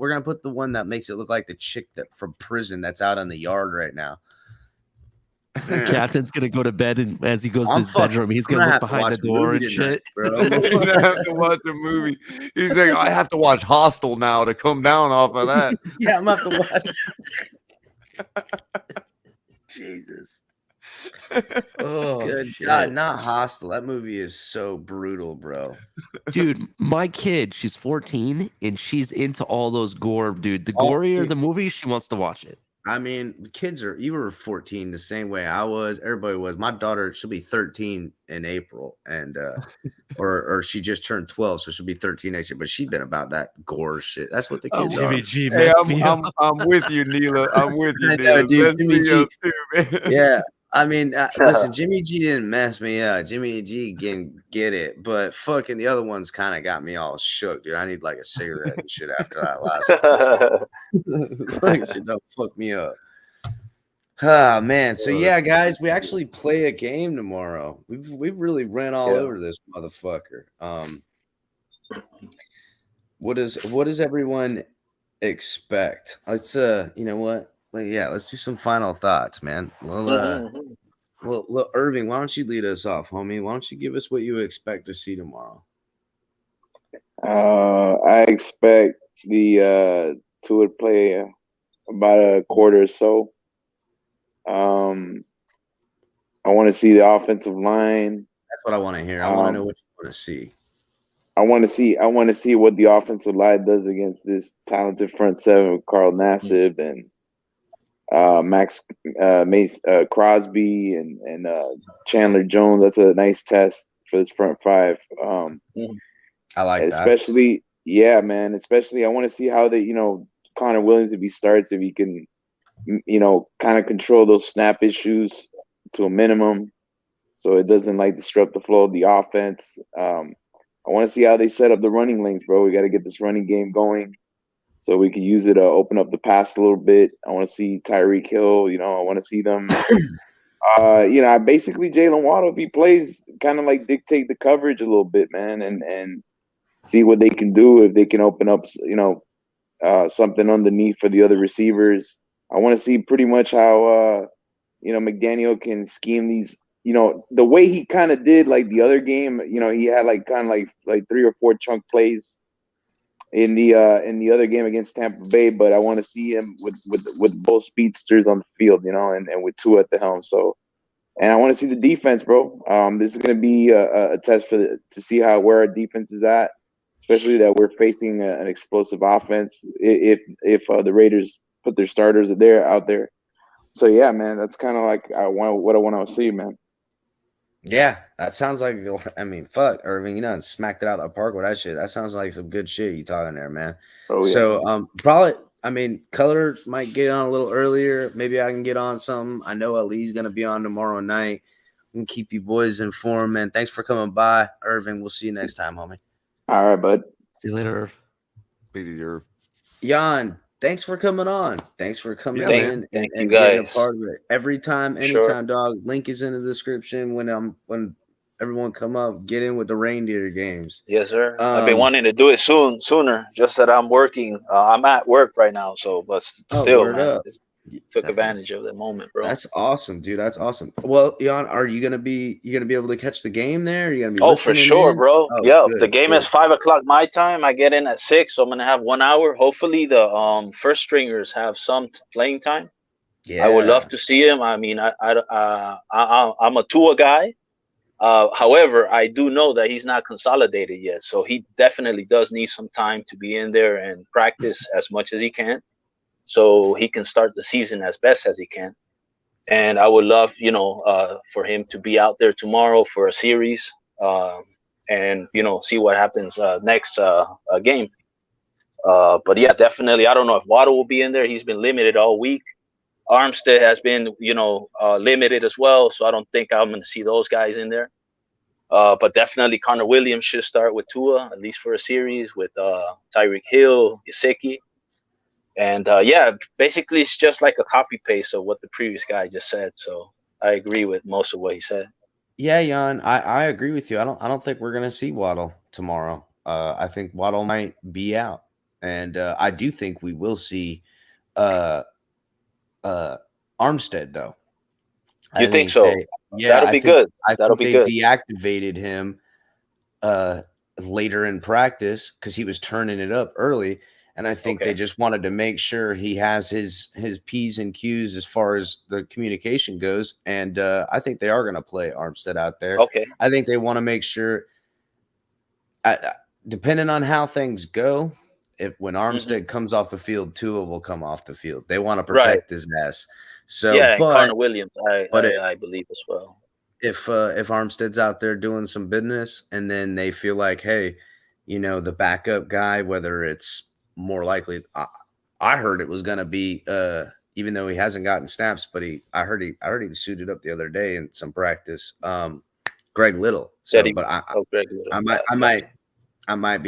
one that makes it look like the chick that from prison that's out on the yard right now. Captain's gonna go to bed, and as he goes to his bedroom, he's gonna look behind the door and shit. Bro. I'm gonna have to watch a movie. He's like, I have to watch Hostel now to come down off of that. Yeah, I'm gonna have to watch. Jesus. Oh, good shit. God, not Hostile. That movie is so brutal, bro. Dude, my kid, she's 14, and she's into all those gore, dude. The gorier the movie, she wants to watch it. I mean, you were 14 the same way I was. Everybody was. My daughter, she'll be 13 in April, and or she just turned 12, so she'll be 13 next year. But she's been about that gore shit. That's what the kids are. Hey, I'm with you, Neela. I'm with you, Neela. Dude, Jimmy G. Too, man. Yeah. I mean, listen, Jimmy G didn't mess me up. Jimmy G can get it, but fucking the other ones kind of got me all shook, dude. I need like a cigarette and shit after that last. Like, shit don't fuck me up. Ah, man. So yeah, guys, we actually play a game tomorrow. We've really ran all over this motherfucker. What does everyone expect? Let's you know what? Let's do some final thoughts, man. Well, Irving, why don't you lead us off, homie? Why don't you give us what you expect to see tomorrow? I expect the Tua to play about a quarter or so. I want to see the offensive line. That's what I want to hear. I want to know what you want to see. I want to see what the offensive line does against this talented front seven with Carl Nassib and Max Crosby and Chandler Jones. That's a nice test for this front five. I like especially, yeah, man. Especially, I want to see how Connor Williams, if he starts, if he can, kind of control those snap issues to a minimum, so it doesn't disrupt the flow of the offense. I want to see how they set up the running lanes, bro. We got to get this running game going, so we can use it to open up the pass a little bit. I want to see Tyreek Hill. I want to see them. Basically Jalen Waddle, if he plays, kind of dictate the coverage a little bit, man, and see what they can do if they can open up, something underneath for the other receivers. I want to see pretty much how McDaniel can scheme these. The way he kind of did the other game. He had kind of 3 or 4 chunk plays in the other game against Tampa Bay, but I want to see him with both speedsters on the field, and with Tua at the helm. So, and I want to see the defense, bro. This is going to be a test to see where our defense is at, especially that we're facing an explosive offense. If the Raiders put their starters out there. So yeah, man, that's kind of what I want to see, man. Yeah, that sounds like, fuck, Irving, you done smacked it out of the park with that shit. That sounds like some good shit you talking there, man. Oh, yeah. So, probably, Color might get on a little earlier. Maybe I can get on something. I know Ali's going to be on tomorrow night. We can keep you boys informed, man. Thanks for coming by, Irving. We'll see you next time, homie. All right, bud. See you later, Irv. Jan, thanks for coming on. Thanks for coming in Thank and you getting a guys. part of it. Every time, anytime, dog. Link is in the description when everyone come up. Get in with the reindeer games. Yes, sir. I've been wanting to do it sooner. Just that I'm working. I'm at work right now, but still, man, took advantage of that moment, bro. That's awesome, dude. That's awesome. Well, Jan, are you gonna be able to catch the game there? Are you gonna be for sure, in? bro. Good, the game is 5 o'clock my time. I get in at 6, so I'm gonna have 1 hour. Hopefully, the first stringers have some playing time. Yeah, I would love to see him. I mean, I'm a Tua guy. However, I do know that he's not consolidated yet, so he definitely does need some time to be in there and practice as much as he can. so he can start the season as best as he can. And I would love, for him to be out there tomorrow for a series, and see what happens next game. But yeah, definitely. I don't know if Waddle will be in there. He's been limited all week. Armstead has been, limited as well. So I don't think I'm going to see those guys in there. But definitely Connor Williams should start with Tua, at least for a series, with Tyreek Hill, Gesecki. And basically it's just like a copy paste of what the previous guy just said. So I agree with most of what he said. Yeah, Jan, I agree with you. I don't think we're gonna see Waddle tomorrow. I think Waddle might be out, and I do think we will see Armstead though. You think so? That'll be good. That'll be good. They deactivated him later in practice because he was turning it up early. And I think they just wanted to make sure he has his P's and Q's as far as the communication goes. And I think they are going to play Armstead out there. Okay. I think they want to make sure, depending on how things go, when Armstead comes off the field, Tua will come off the field. They want to protect his ass. So, yeah, and Connor Williams, I believe as well. If Armstead's out there doing some business, and then they feel like, hey, the backup guy, whether it's more likely, I heard it was going to be, even though he hasn't gotten snaps, but I heard he suited up the other day in some practice. Greg Little. So, Greg Little. I might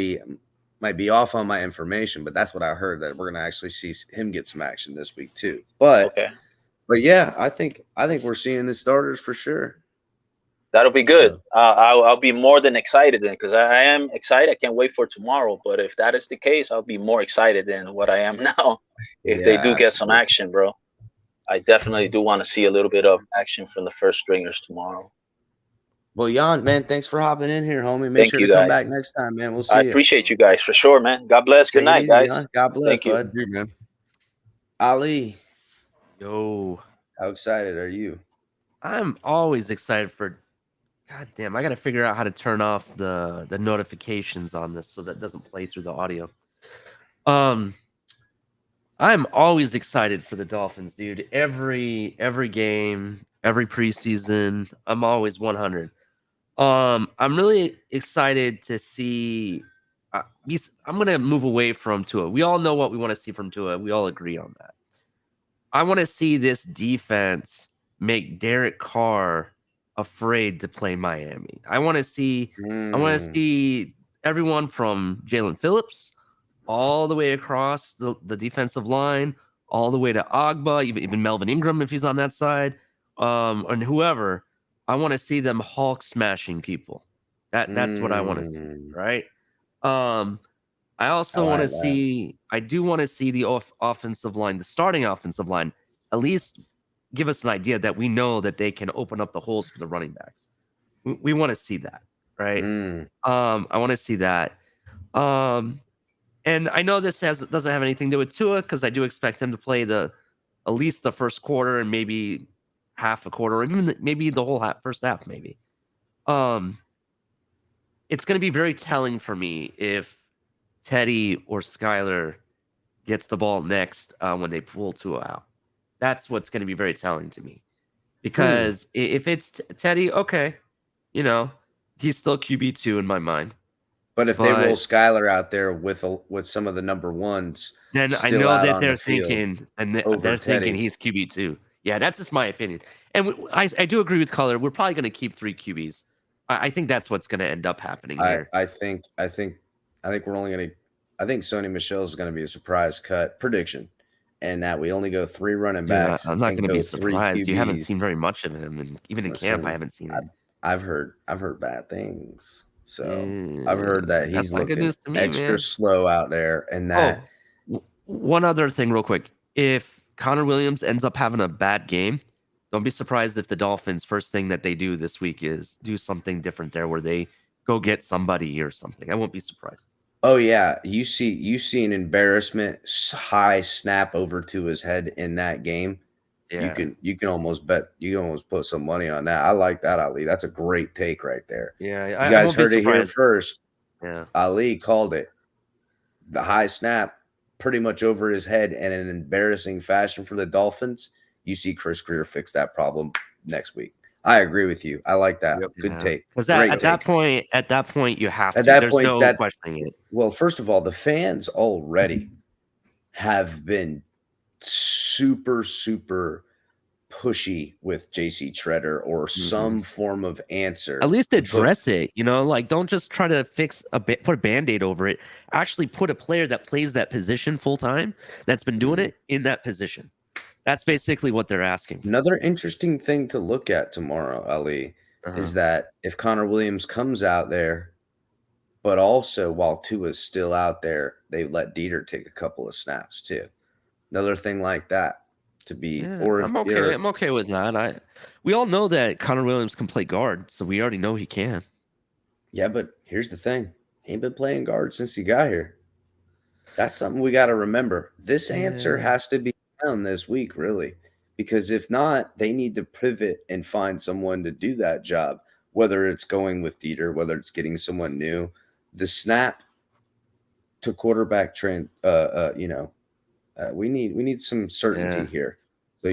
be off on my information, but that's what I heard, that we're going to actually see him get some action this week too. But yeah, I think we're seeing the starters for sure. That'll be good. I'll be more than excited then, because I am excited. I can't wait for tomorrow. But if that is the case, I'll be more excited than what I am now. If they do get some action, bro, I definitely do want to see a little bit of action from the first stringers tomorrow. Well, Jan, man, thanks for hopping in here, homie. Make sure to come back next time, man. We'll see you. I appreciate you guys for sure, man. God bless. Good night, guys. Jan. God bless. Thank you, bud. Man. Ali. Yo. How excited are you? I'm always excited for. God damn, I got to figure out how to turn off the notifications on this so that doesn't play through the audio. I'm always excited for the Dolphins, dude. Every game, every preseason, I'm always 100. I'm really excited to see. I'm going to move away from Tua. We all know what we want to see from Tua. We all agree on that. I want to see this defense make Derek Carr afraid to play Miami. I want to see everyone from Jalen Phillips all the way across the defensive line, all the way to Agba, even Melvin Ingram if he's on that side, and whoever. I want to see them Hulk smashing people. That's what I want to see, right? I also want to see. I do want to see the offensive line, the starting offensive line, at least give us an idea that we know that they can open up the holes for the running backs. We want to see that, right? I want to see that. And I know this doesn't have anything to do with Tua, because I do expect him to play at least the first quarter and maybe half a quarter, or even maybe the whole first half, maybe. It's going to be very telling for me if Teddy or Skyler gets the ball next when they pull Tua out. That's what's going to be very telling to me, because if it's Teddy, okay, he's still QB2 in my mind. But if they roll Skyler out there with some of the number ones, then I know that they're thinking, thinking he's QB2. Yeah, that's just my opinion. And I do agree with Color. We're probably going to keep 3 QBs. I think that's what's going to end up happening here. I think we're only going to. I think Sony Michel's going to be a surprise cut prediction. And that we only go 3 running backs. I'm not going to be surprised. You haven't seen very much of him, and even in camp, I haven't seen it. I've heard bad things. So I've heard that he's looking extra slow out there. And that one other thing, real quick: if Connor Williams ends up having a bad game, don't be surprised if the Dolphins' first thing that they do this week is do something different there, where they go get somebody or something. I won't be surprised. Oh yeah, you see an embarrassment high snap over to his head in that game. Yeah. You can almost put some money on that. I like that, Ali. That's a great take right there. Yeah, you guys heard it here first. Yeah, Ali called it. The high snap pretty much over his head in an embarrassing fashion for the Dolphins, you see Chris Greer fix that problem next week. I agree with you. I like that. Good take. Because Great at that point, you have to. At that There's point, no questioning it. Well, first of all, the fans already have been super, super pushy with JC Treader or some form of answer. At least address it, like don't just try to put a Band-Aid over it. Actually put a player that plays that position full time, that's been doing it in that position. That's basically what they're asking. Another interesting thing to look at tomorrow, Ali, is that if Connor Williams comes out there, but also while Tua's still out there, they let Dieter take a couple of snaps too. Another thing like that to be, or if I'm okay with that. We all know that Connor Williams can play guard, so we already know he can. Yeah, but here's the thing: he ain't been playing guard since he got here. That's something we got to remember. This answer has to be found this week, really, because if not, they need to pivot and find someone to do that job. Whether it's going with Dieter, whether it's getting someone new, the snap to quarterback trend. We need some certainty here. So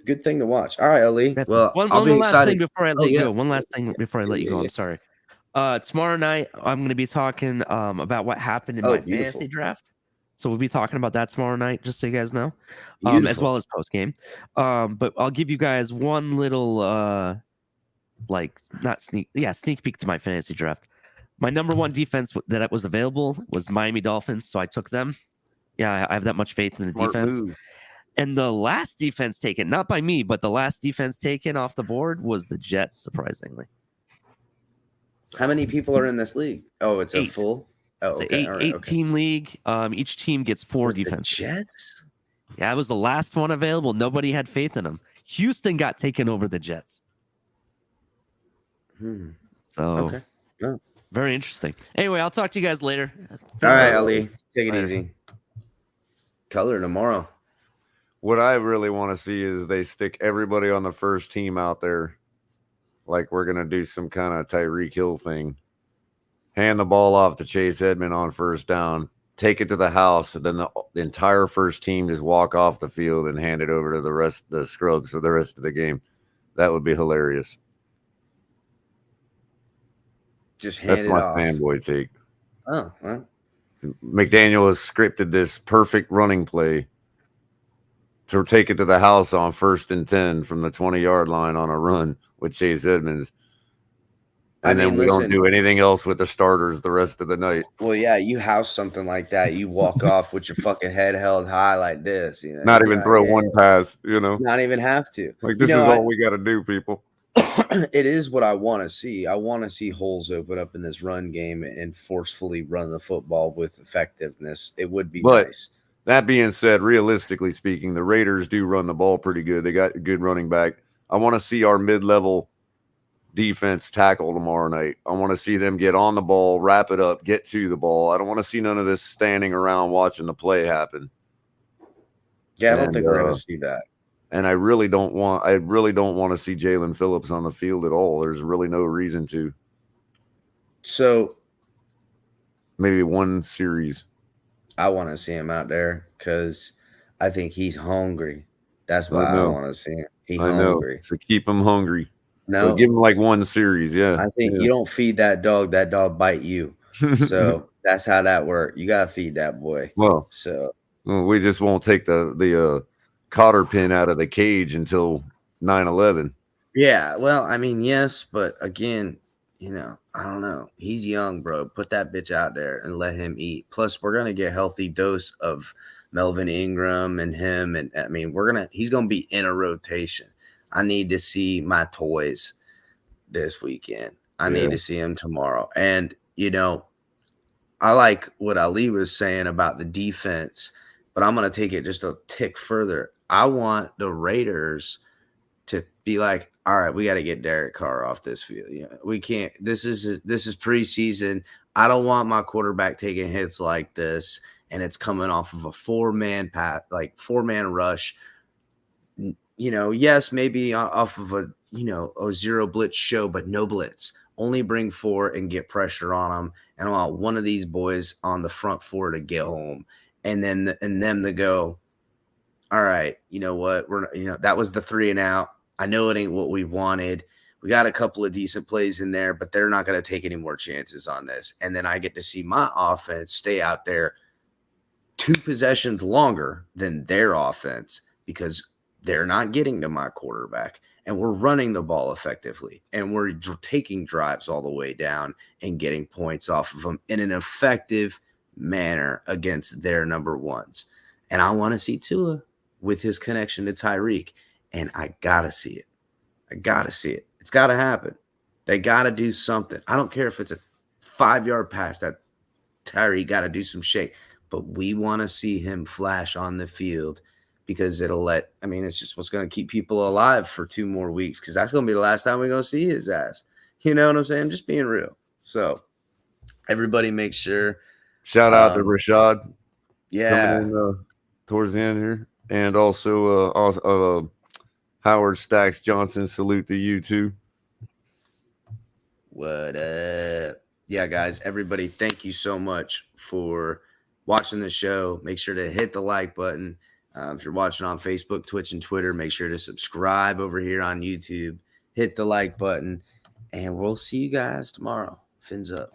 good thing to watch. All right, Ali. Definitely. Well, I'll be one last excited thing before I let you go. One last thing before I let you go. I'm sorry. Tomorrow night I'm going to be talking about what happened in my fantasy draft. So we'll be talking about that tomorrow night, just so you guys know, as well as post game. But I'll give you guys one little sneak peek to my fantasy draft. My number one defense that was available was MiamiDolphins, so I took them. Yeah, I have that much faith in the defense. And the last defense taken, not by me, but the last defense taken off the board was the Jets, surprisingly. How many people are in this league? Oh, it's 8. A full? Oh, it's an eight-team league. Each team gets 4 defenses. The Jets? Yeah, it was the last one available. Nobody had faith in them. Houston got taken over the Jets. So, very interesting. Anyway, I'll talk to you guys later. All right, Ali. Take it easy. Color tomorrow. What I really want to see is they stick everybody on the first team out there. Like we're going to do some kind of Tyreek Hill thing. Hand the ball off to Chase Edmond on first down. Take it to the house. And then the entire first team just walk off the field and hand it over to the rest of the scrubs for the rest of the game. That would be hilarious. Just hand it off. That's my fanboy take. Oh, well. McDaniel has scripted this perfect running play to take it to the house on 1st and 10 from the 20-yard line on a run with Chase Edmonds. And then we don't do anything else with the starters the rest of the night. Well, yeah, you house something like that. You walk off with your fucking head held high like this. Not even throw one pass, Not even have to. Like, this is all we got to do, people. It is what I want to see. I want to see holes open up in this run game and forcefully run the football with effectiveness. It would be nice. That being said, realistically speaking, the Raiders do run the ball pretty good. They got a good running back. I want to see our mid-level defense tackle tomorrow night. I want to see them get on the ball, wrap it up, get to the ball. I don't want to see none of this standing around watching the play happen. Yeah, I don't think we're going to see that. And I really don't want to see Jalen Phillips on the field at all. There's really no reason to. So maybe one series. I want to see him out there because I think he's hungry. That's why I want to see him. He's hungry. So keep him hungry. No, but give him like one series. Yeah. I think you don't feed that dog bite you. So that's how that works. You got to feed that boy. Well, we just won't take the cotter pin out of the cage until 9/11. Yeah, well, I mean, yes, but again, I don't know. He's young, bro. Put that bitch out there and let him eat. Plus, we're gonna get a healthy dose of Melvin Ingram and him, and I mean, he's gonna be in a rotation. I need to see my toys this weekend. I need to see him tomorrow. And I like what Ali was saying about the defense, but I'm gonna take it just a tick further. I want the Raiders to be like, all right, we got to get Derek Carr off this field. We can't. This is preseason. I don't want my quarterback taking hits like this, and it's coming off of a 4-man rush. Yes, maybe off of a zero blitz show, but no blitz. Only bring 4 and get pressure on them. And I want one of these boys on the front 4 to get home and then and them to go, all right, you know what? That was the 3 and out. I know it ain't what we wanted. We got a couple of decent plays in there, but they're not going to take any more chances on this. And then I get to see my offense stay out there 2 possessions longer than their offense because they're not getting to my quarterback. And we're running the ball effectively. And we're taking drives all the way down and getting points off of them in an effective manner against their number ones. And I want to see Tua with his connection to Tyreek. And I got to see it. I got to see it. It's got to happen. They got to do something. I don't care if it's a 5-yard pass that Tyreek got to do some shake. But we want to see him flash on the field because it's just what's going to keep people alive for 2 more weeks because that's going to be the last time we're going to see his ass. You know what I'm saying? Just being real. So everybody make sure. Shout out to Rashad. Yeah. Coming in, towards the end here. And also Howard Stacks Johnson. Salute to you too. What up? Yeah, guys, everybody, thank you so much for watching the show. Make sure to hit the like button. If you're watching on Facebook, Twitch, and Twitter, make sure to subscribe over here on YouTube. Hit the like button, and we'll see you guys tomorrow. FinsUp.